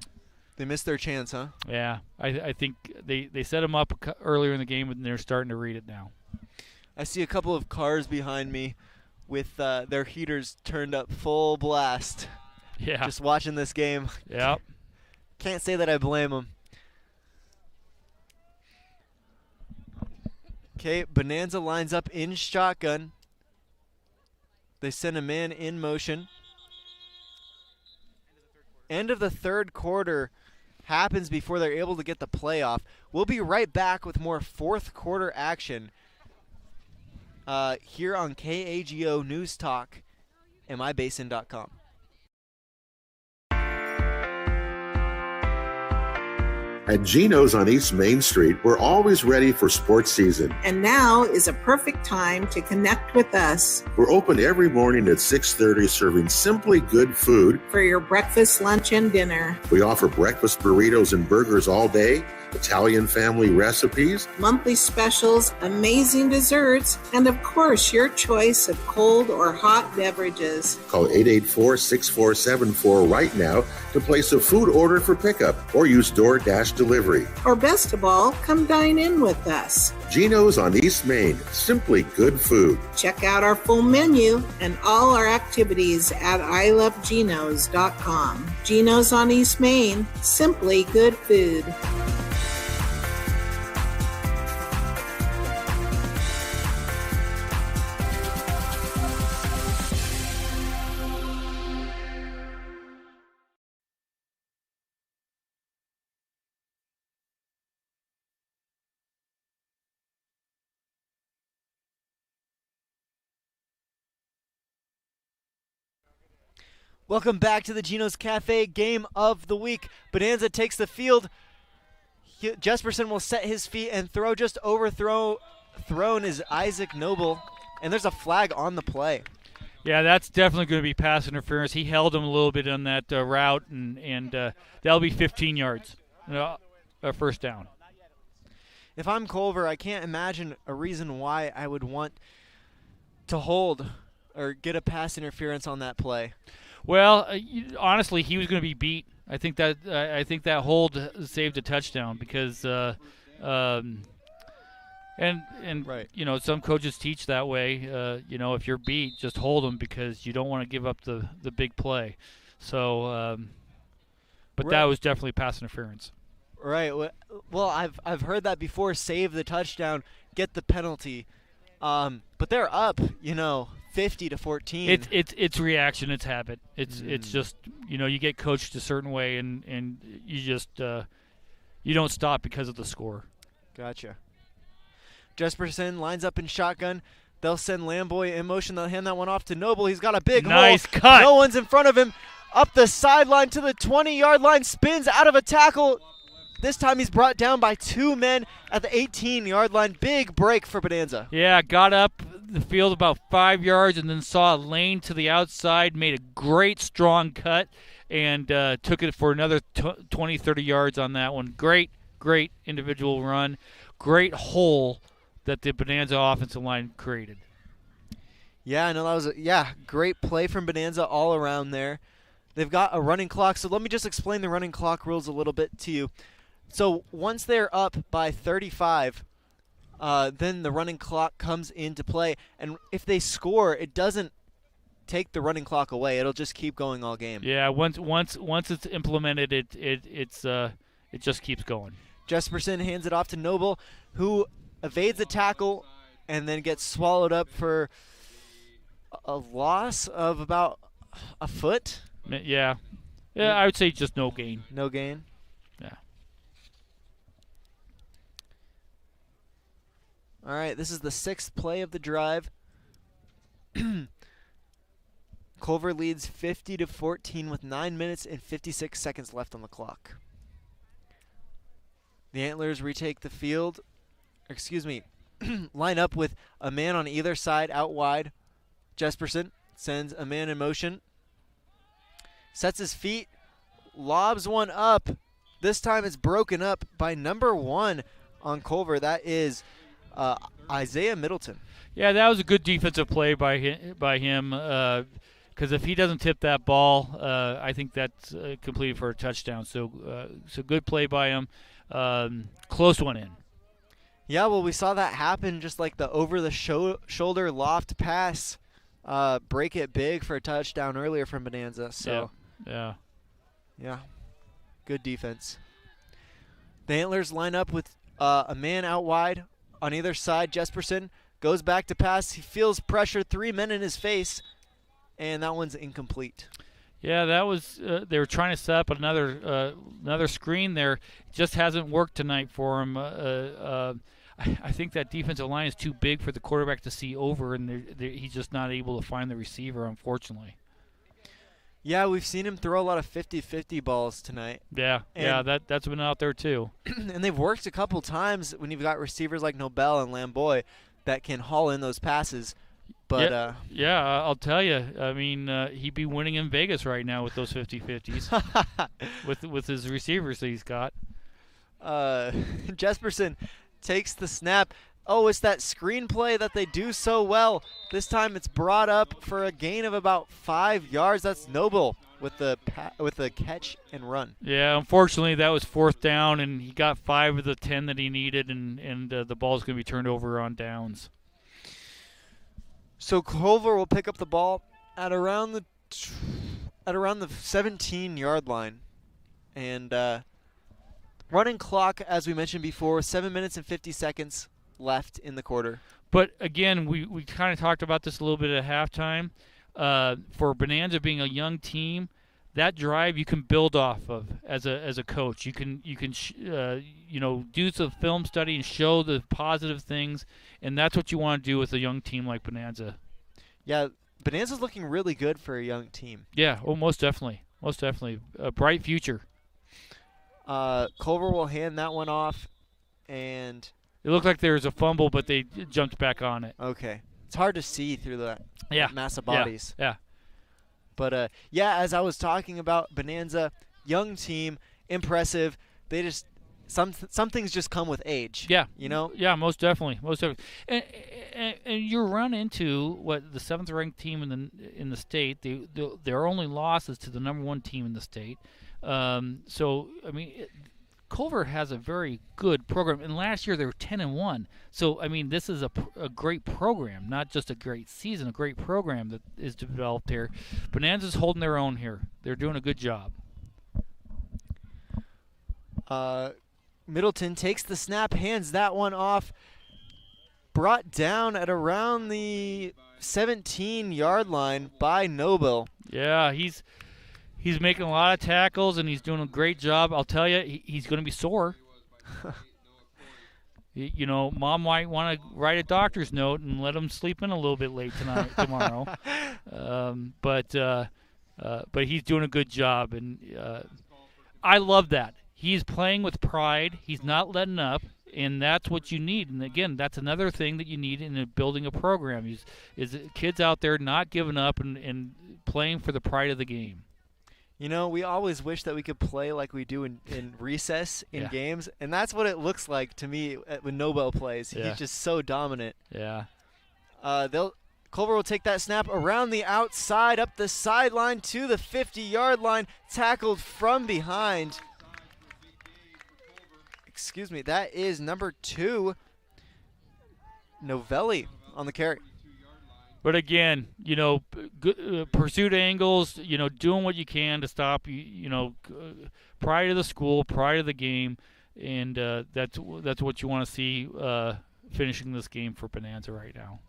They missed their chance, huh? Yeah, I think they set them up earlier in the game, and they're starting to read it now. I see a couple of cars behind me with their heaters turned up full blast. Yeah. Just watching this game. Yep. Can't say that I blame them. Okay, Bonanza lines up in shotgun. They send a man in motion. End of the third quarter happens before they're able to get the play off. We'll be right back with more fourth quarter action here on KAGO News Talk and mybasin.com. At Gino's on East Main Street, we're always ready for sports season. And now is a perfect time to connect with us. We're open every morning at 6:30, serving simply good food for your breakfast, lunch, and dinner. We offer breakfast burritos and burgers all day, Italian family recipes, monthly specials, amazing desserts, and of course, your choice of cold or hot beverages. Call 884-6474 right now to place a food order for pickup or use DoorDash delivery. Or best of all, come dine in with us. Gino's on East Main, simply good food. Check out our full menu and all our activities at ilovegenos.com. Gino's on East Main, simply good food. Welcome back to the Gino's Cafe Game of the Week. Bonanza takes the field. Jesperson will set his feet and throw. Just overthrown is Isaac Noble, and there's a flag on the play. Yeah, that's definitely going to be pass interference. He held him a little bit on that route, and that'll be 15 yards, first down. If I'm Culver, I can't imagine a reason why I would want to hold or get a pass interference on that play. Well, honestly, he was going to be beat. I think that hold saved a touchdown because, and right. Some coaches teach that way. If you're beat, just hold them because you don't want to give up the big play. So, but that was definitely pass interference. Right. Well, I've heard that before. Save the touchdown, get the penalty. But they're up, 50-14. It's reaction, it's habit. It's just you get coached a certain way and you just you don't stop because of the score. Gotcha. Jesperson lines up in shotgun. They'll send Lamboy in motion. They'll hand that one off to Noble. He's got a big nice hole. cut. No one's in front of him. Up the sideline to the 20-yard line. Spins out of a tackle. This time he's brought down by two men at the 18-yard line. Big break for Bonanza. Yeah, got up the field about 5 yards and then saw a lane to the outside, made a great strong cut, and took it for another 20, 30 yards on that one. Great individual run. great hole that the Bonanza offensive line created. Yeah, I know that was great play from Bonanza all around there. They've got a running clock, so let me just explain the running clock rules a little bit to you. So once they're up by 35, then the running clock comes into play, and if they score, it doesn't take the running clock away. It'll just keep going all game. Yeah, once it's implemented, it just keeps going. Jesperson hands it off to Noble, who evades a tackle and then gets swallowed up for a loss of about a foot. Yeah, I would say just no gain. No gain. Yeah. All right, this is the 6th play of the drive. Culver leads 50-14 with 9 minutes and 56 seconds left on the clock. The Antlers retake the field. Line up with a man on either side out wide. Jesperson sends a man in motion. Sets his feet, lobs one up. This time it's broken up by number 1 on Culver. That is Isaiah Middleton. Yeah, that was a good defensive play by him. Because if he doesn't tip that ball, I think that's completed for a touchdown. So good play by him. Close one in. Yeah, well, we saw that happen, just like the over-the-shoulder loft pass. Break it big for a touchdown earlier from Bonanza. So yeah. Good defense. The Antlers line up with a man out wide on either side. Jesperson goes back to pass. He feels pressure, 3 men in his face, and that one's incomplete. Yeah, that was they were trying to set up another screen there. It just hasn't worked tonight for him. I think that defensive line is too big for the quarterback to see over, and he's just not able to find the receiver, unfortunately. Yeah, we've seen him throw a lot of 50-50 balls tonight. Yeah, that's been out there too. And they've worked a couple times when you've got receivers like Nobel and Lamboy that can haul in those passes. But I'll tell you. I mean, he'd be winning in Vegas right now with those 50-50s, with his receivers that he's got. Jesperson takes the snap. Oh, it's that screenplay that they do so well. This time it's brought up for a gain of about 5 yards. That's Noble with the catch and run. Yeah, unfortunately that was 4th down, and he got 5 of the 10 that he needed, and the ball's going to be turned over on downs. So Culver will pick up the ball at around the 17-yard line, and running clock, as we mentioned before, 7 minutes and 50 seconds left in the quarter. But again, we kind of talked about this a little bit at halftime. For Bonanza being a young team, that drive you can build off of as a coach. You can do some film study and show the positive things, and that's what you want to do with a young team like Bonanza. Yeah, Bonanza's looking really good for a young team. Yeah, most definitely, a bright future. Culver will hand that one off, and it looked like there was a fumble, but they jumped back on it. Okay, it's hard to see through the mass of bodies. Yeah. But as I was talking about, Bonanza, young team, impressive. They just some things just come with age. Yeah, Yeah, most definitely. And you run into the 7th-ranked team in the state. Their only loss is to the number 1 team in the state. So I mean, Culver has a very good program, and last year they were 10-1. So I mean, this is a great program, not just a great season, a great program that is developed here. Bonanza's holding their own here. They're doing a good job. Middleton takes the snap, hands that one off. Brought down at around the 17-yard line by Noble. Yeah, he's making a lot of tackles, and he's doing a great job. I'll tell you, he's going to be sore. Mom might want to write a doctor's note and let him sleep in a little bit late tomorrow. But he's doing a good job, and I love that. He's playing with pride. He's not letting up, and that's what you need. And again, that's another thing that you need in building a program is kids out there not giving up and playing for the pride of the game. You know, we always wish that we could play like we do in recess in games, and that's what it looks like to me when Nobel plays. Yeah. He's just so dominant. Yeah. Culver will take that snap around the outside, up the sideline to the 50-yard line, tackled from behind. Excuse me, that is number 2, Novelli on the carry. But again, you know, good, pursuit angles, you know, doing what you can to stop, you know, prior to the school, prior to the game, and that's what you want to see finishing this game for Bonanza right now.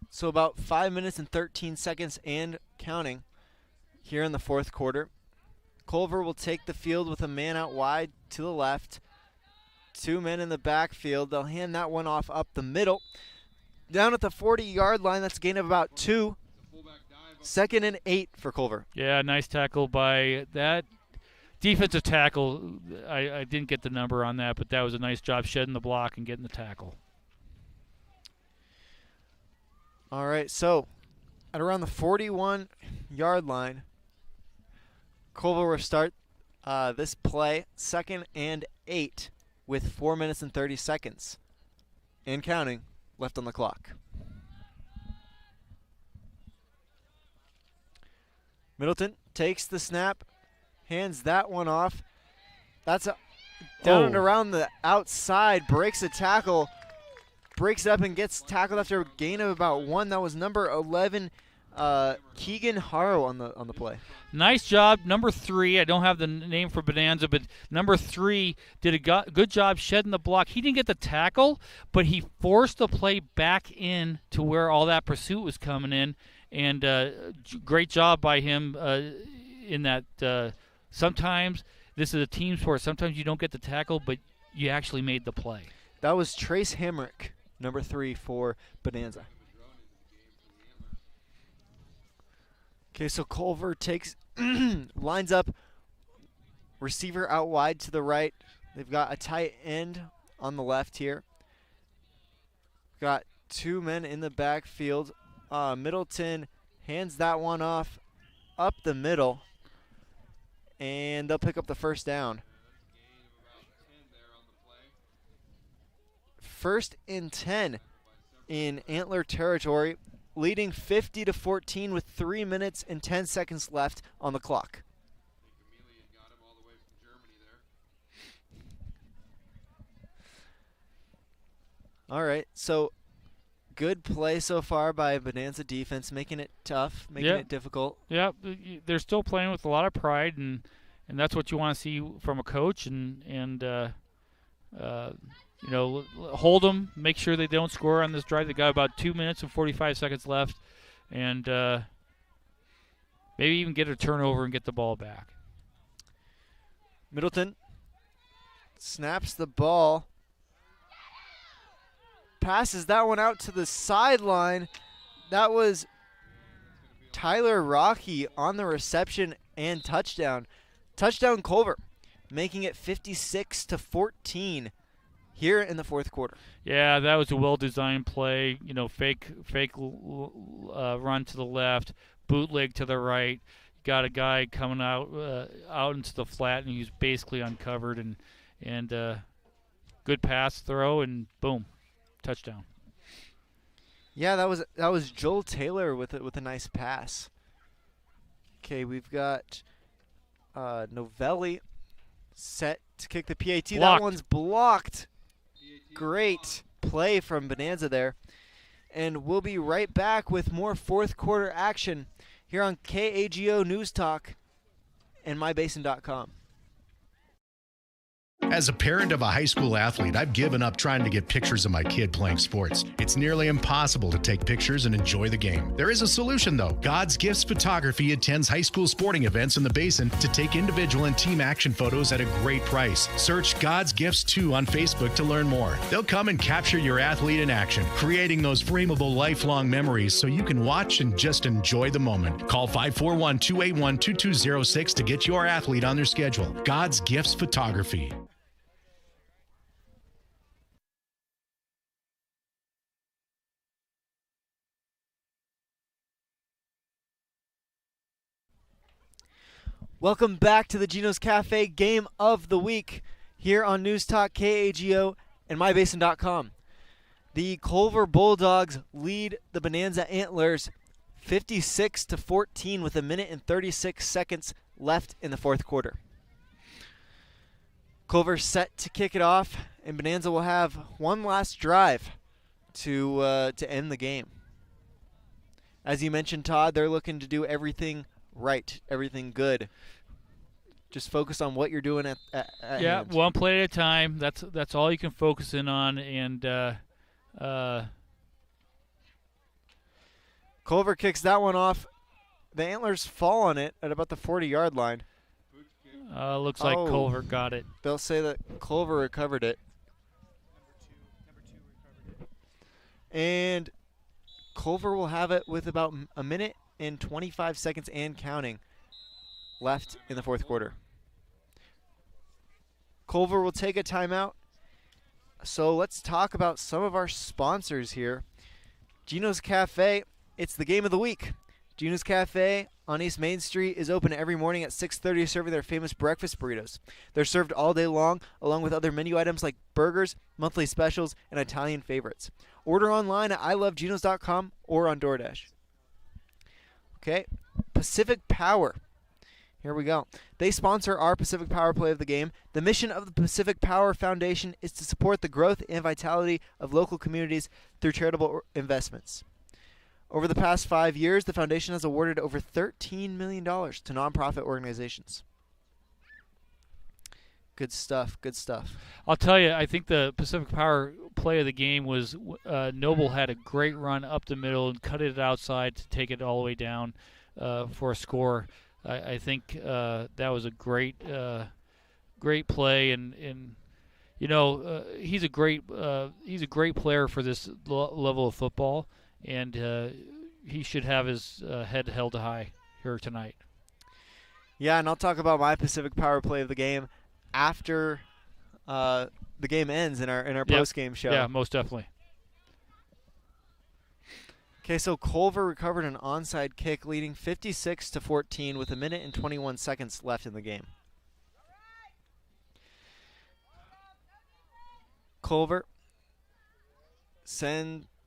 So about 5 minutes and 13 seconds and counting here in the fourth quarter. Culver will take the field with a man out wide to the left. 2 men in the backfield. They'll hand that one off up the middle. Down at the 40-yard line, that's a gain of about 2. 2nd and 8 for Culver. Yeah, nice tackle by that defensive tackle. I didn't get the number on that, but that was a nice job shedding the block and getting the tackle. All right, so at around the 41-yard line, Culver will start this play, 2nd and 8. With 4 minutes and 30 seconds and counting left on the clock. Middleton takes the snap, hands that one off. That's down and around the outside, breaks a tackle, breaks it up and gets tackled after a gain of about 1. That was number 11, Keegan Harrow on the play. Nice job, number 3. I don't have the name for Bonanza, but number 3 did a good job shedding the block. He didn't get the tackle, but he forced the play back in to where all that pursuit was coming in, and great job by him in that. Sometimes this is a team sport. Sometimes you don't get the tackle, but you actually made the play. That was Trace Hamrick, number 3 for Bonanza. Okay, so Culver lines up, receiver out wide to the right. They've got a tight end on the left here. Got 2 men in the backfield. Middleton hands that one off up the middle, and they'll pick up the first down. 1st and 10 in Antler territory, leading 50-14 with 3 minutes and 10 seconds left on the clock. All right, so good play so far by Bonanza defense, making it tough, making it difficult. Yeah, they're still playing with a lot of pride, and that's what you want to see from a coach, and you know, hold them, make sure they don't score on this drive. They got about 2 minutes and 45 seconds left, and maybe even get a turnover and get the ball back. Middleton snaps the ball, passes that one out to the sideline. That was Tyler Rocky on the reception and touchdown. Touchdown Culver, making it 56-14. Here in the fourth quarter. Yeah, that was a well-designed play. You know, fake run to the left, bootleg to the right. Got a guy coming out into the flat, and he's basically uncovered. And good pass throw, and boom, touchdown. Yeah, that was Joel Taylor with a nice pass. Okay, we've got Novelli set to kick the PAT. Blocked. That one's blocked. Great play from Bonanza there. And we'll be right back with more fourth quarter action here on KAGO News Talk and mybasin.com. As a parent of a high school athlete, I've given up trying to get pictures of my kid playing sports. It's nearly impossible to take pictures and enjoy the game. There is a solution, though. God's Gifts Photography attends high school sporting events in the Basin to take individual and team action photos at a great price. Search God's Gifts 2 on Facebook to learn more. They'll come and capture your athlete in action, creating those frameable lifelong memories so you can watch and just enjoy the moment. Call 541-281-2206 to get your athlete on their schedule. God's Gifts Photography. Welcome back to the Gino's Cafe Game of the Week here on News Talk KAGO and MyBasin.com. The Culver Bulldogs lead the Bonanza Antlers 56-14 with 1:36 left in the fourth quarter. Culver set to kick it off, and Bonanza will have one last drive to end the game. As you mentioned, Todd, they're looking to do everything right, everything good. Just focus on what you're doing at hand. One play at a time. That's all you can focus in on. And Culver kicks that one off. The Antlers fall on it at about the 40-yard line. Looks like Culver got it. They'll say that Culver recovered it. And Culver will have it with about 1:25 and counting left in the fourth quarter. Culver will take a timeout. So let's talk about some of our sponsors here. Gino's Cafe, it's the game of the week. Gino's Cafe on East Main Street is open every morning at 6:30, serving their famous breakfast burritos. They're served all day long, along with other menu items like burgers, monthly specials, and Italian favorites. Order online at iloveginos.com or on DoorDash. Okay, Pacific Power. Here we go. They sponsor our Pacific Power play of the game. The mission of the Pacific Power Foundation is to support the growth and vitality of local communities through charitable investments. Over the past 5 years, the foundation has awarded over $13 million to nonprofit organizations. Good stuff, good stuff. I'll tell you, I think the Pacific Power play of the game was Noble had a great run up the middle and cut it outside to take it all the way down for a score. I think that was a great play, and you know he's a great player for this level of football, and he should have his head held high here tonight. Yeah, and I'll talk about my Pacific Power play of the game after the game ends in our post-game show. Yeah, most definitely. Okay, so Culver recovered an onside kick, leading 56-14 with 1:21 left in the game. Culver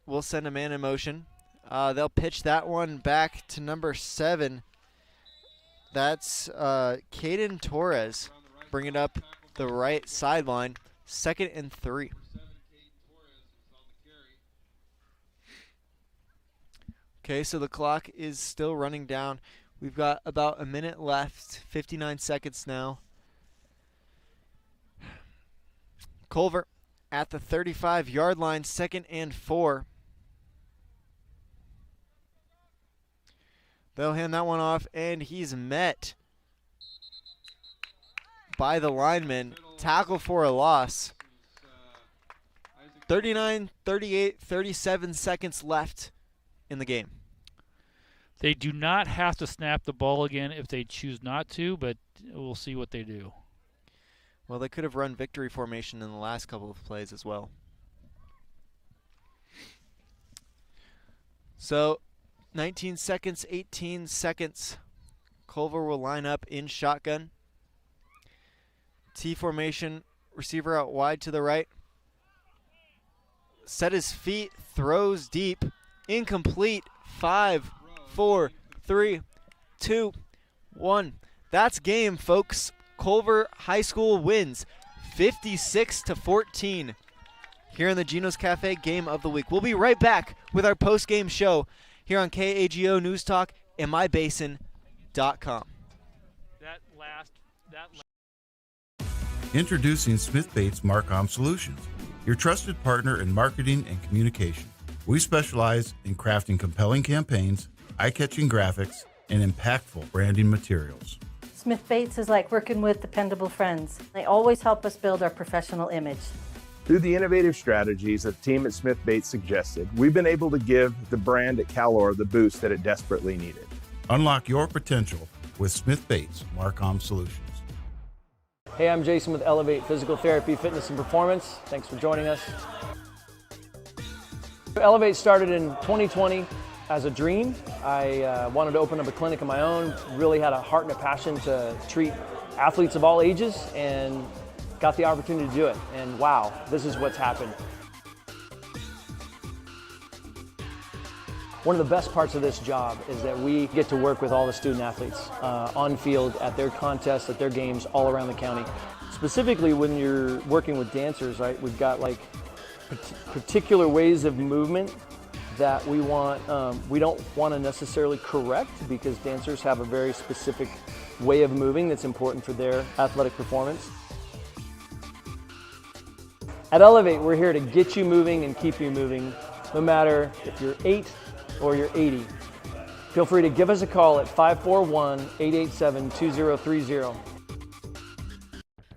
will send a man in motion. They'll pitch that one back to number 7. That's Caden Torres, bringing up the right sideline, 2nd and 3. Okay, so the clock is still running down. We've got about a minute left, 59 seconds now. Culver at the 35-yard line, 2nd and 4. They'll hand that one off, and he's met by the lineman. Tackle for a loss. 39, 38, 37 seconds left in the game. They do not have to snap the ball again if they choose not to, but we'll see what they do. Well, they could have run victory formation in the last couple of plays as well. So 19 seconds, 18 seconds. Culver will line up in shotgun. T formation, receiver out wide to the right. Set his feet, throws deep, incomplete. 5, 4, 3, 2, 1. That's game, folks. Culver High School wins 56-14 here in the Gino's Cafe Game of the Week. We'll be right back with our post-game show here on KAGO News Talk and MyBasin.com. Introducing Smith Bates Marcom Solutions, your trusted partner in marketing and communication. We specialize in crafting compelling campaigns, eye-catching graphics, and impactful branding materials. Smith Bates is like working with dependable friends. They always help us build our professional image. Through the innovative strategies that the team at Smith Bates suggested, we've been able to give the brand at Calor the boost that it desperately needed. Unlock your potential with Smith Bates Marcom Solutions. Hey, I'm Jason with Elevate Physical Therapy, Fitness, and Performance. Thanks for joining us. Elevate started in 2020 As a dream, I wanted to open up a clinic of my own, really had a heart and a passion to treat athletes of all ages, and got the opportunity to do it. And wow, this is what's happened. One of the best parts of this job is that we get to work with all the student athletes on field, at their contests, at their games, all around the county. Specifically, when you're working with dancers, right, we've got like particular ways of movement that we don't want to necessarily correct, because dancers have a very specific way of moving that's important for their athletic performance. At Elevate, we're here to get you moving and keep you moving, no matter if you're 8 or you're 80. Feel free to give us a call at 541-887-2030.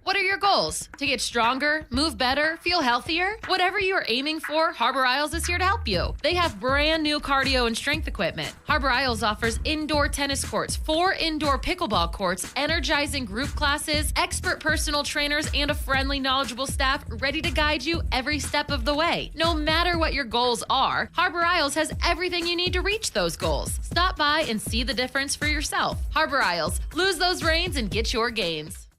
What are your goals? To get stronger, move better, feel healthier? Whatever you are aiming for, Harbor Isles is here to help you. They have brand new cardio and strength equipment. Harbor Isles offers indoor tennis courts, 4 indoor pickleball courts, energizing group classes, expert personal trainers, and a friendly, knowledgeable staff ready to guide you every step of the way. No matter what your goals are, Harbor Isles has everything you need to reach those goals. Stop by and see the difference for yourself. Harbor Isles, lose those reins and get your gains.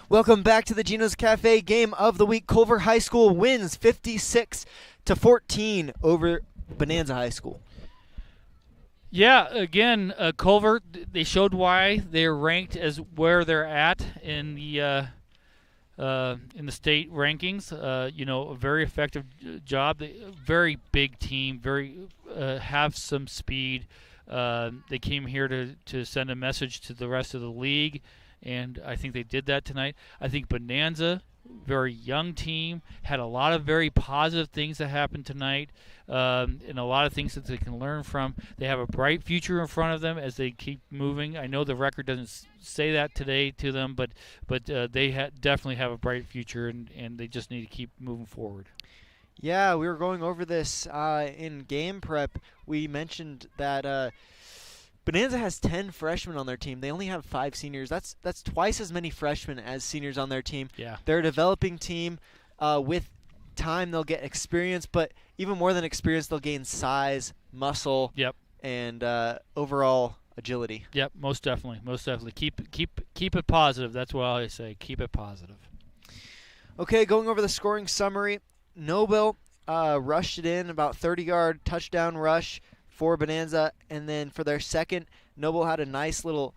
Welcome back to the Gino's Cafe game of the week. Culver High School wins 56-14 over Bonanza High School. Yeah, again, Culver, they showed why they're ranked as where they're at in the state rankings. A very effective job. Very big team. Have some speed. They came here to send a message to the rest of the league, and I think they did that tonight. I think Bonanza, very young team, had a lot of very positive things that happened tonight, and a lot of things that they can learn from. They have a bright future in front of them as they keep moving. I know the record doesn't say that today to them, but they definitely have a bright future, and they just need to keep moving forward. Yeah, we were going over this in game prep. We mentioned that Bonanza has 10 freshmen on their team. They only have 5 seniors. That's twice as many freshmen as seniors on their team. Yeah. They're a developing team. With time, they'll get experience, but even more than experience, they'll gain size, muscle, and overall agility. Yep, most definitely. Keep it positive. That's what I say. Keep it positive. Okay, going over the scoring summary. Noble rushed it in, about 30-yard touchdown rush for Bonanza, and then for their second, Noble had a nice little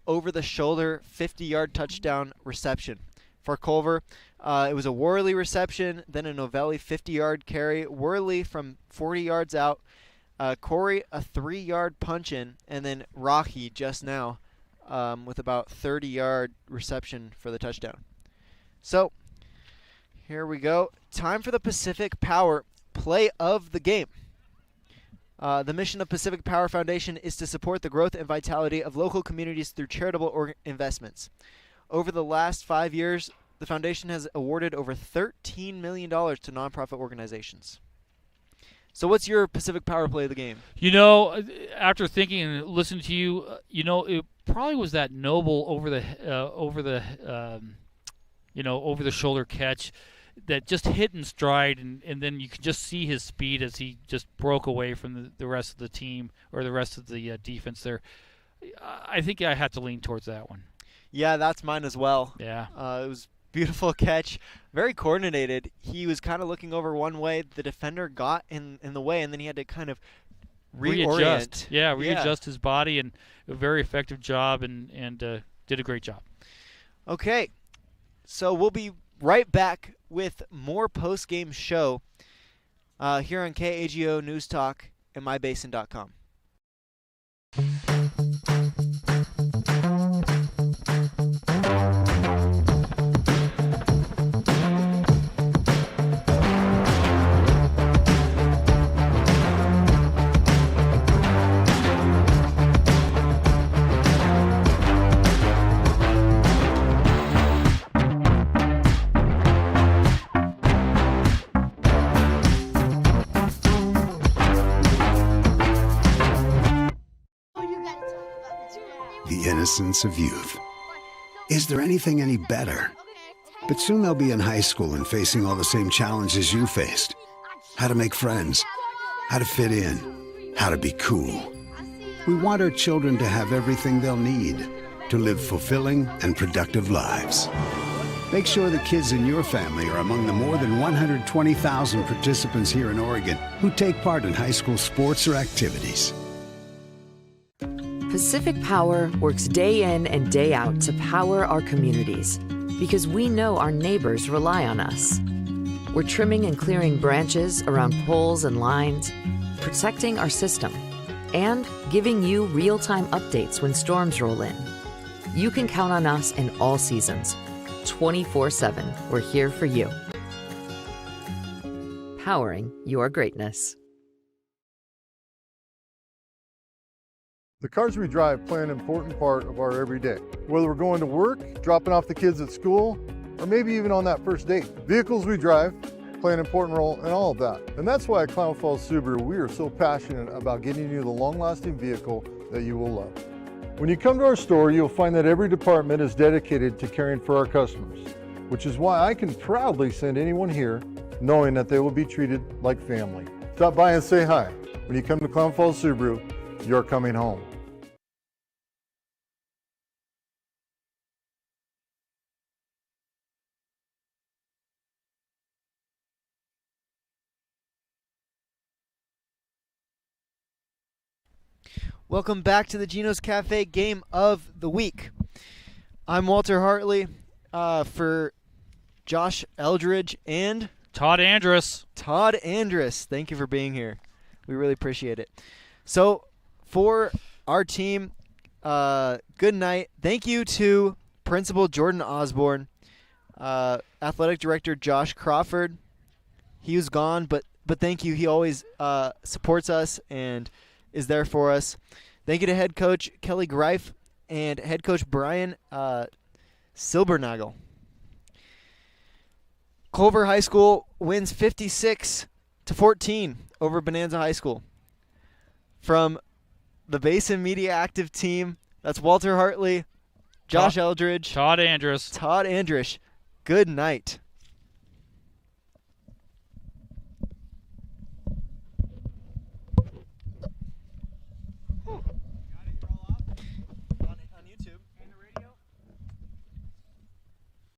over-the-shoulder 50-yard touchdown reception. For Culver, it was a Worley reception, then a Novelli 50-yard carry, Worley from 40 yards out, Corey a 3-yard punch-in, and then Rocky just now with about 30-yard reception for the touchdown. So, here we go. Time for the Pacific Power play of the game. The mission of Pacific Power Foundation is to support the growth and vitality of local communities through charitable investments. Over the last 5 years, the foundation has awarded over $13 million to nonprofit organizations. So what's your Pacific Power play of the game? After thinking and listening to you, it probably was that Noble over the shoulder catch that just hit in stride, and then you could just see his speed as he just broke away from the rest of the team or the rest of the defense there. I think I have to lean towards that one. Yeah, that's mine as well. Yeah. It was a beautiful catch, very coordinated. He was kind of looking over one way. The defender got in the way, and then he had to kind of reorient. Readjust his body, and a very effective job, and did a great job. Okay, so we'll be right back with more post-game show here on KAGO News Talk and MyBasin.com. the innocence of youth. Is there anything any better? But soon they'll be in high school and facing all the same challenges you faced. How to make friends, how to fit in, how to be cool. We want our children to have everything they'll need to live fulfilling and productive lives. Make sure the kids in your family are among the more than 120,000 participants here in Oregon who take part in high school sports or activities. Pacific Power works day in and day out to power our communities because we know our neighbors rely on us. We're trimming and clearing branches around poles and lines, protecting our system, and giving you real-time updates when storms roll in. You can count on us in all seasons. 24/7, we're here for you. Powering your greatness. The cars we drive play an important part of our everyday. Whether we're going to work, dropping off the kids at school, or maybe even on that first date. Vehicles we drive play an important role in all of that. And that's why at Klamath Falls Subaru, we are so passionate about getting you the long-lasting vehicle that you will love. When you come to our store, you'll find that every department is dedicated to caring for our customers, which is why I can proudly send anyone here knowing that they will be treated like family. Stop by and say hi. When you come to Klamath Falls Subaru, you're coming home. Welcome back to the Gino's Cafe Game of the Week. I'm Walter Hartley for Josh Eldridge and Todd Andrus. Todd Andrus, thank you for being here. We really appreciate it. So for our team, good night. Thank you to Principal Jordan Osborne, Athletic Director Josh Crawford. He was gone, but thank you. He always supports us and is there for us. Thank you to head coach Kelly Greif and head coach Brian Silbernagel. Culver High School wins 56-14 over Bonanza High School. From the Basin Media Active team, that's Walter Hartley, Josh Eldridge, Todd Andrus. Good night.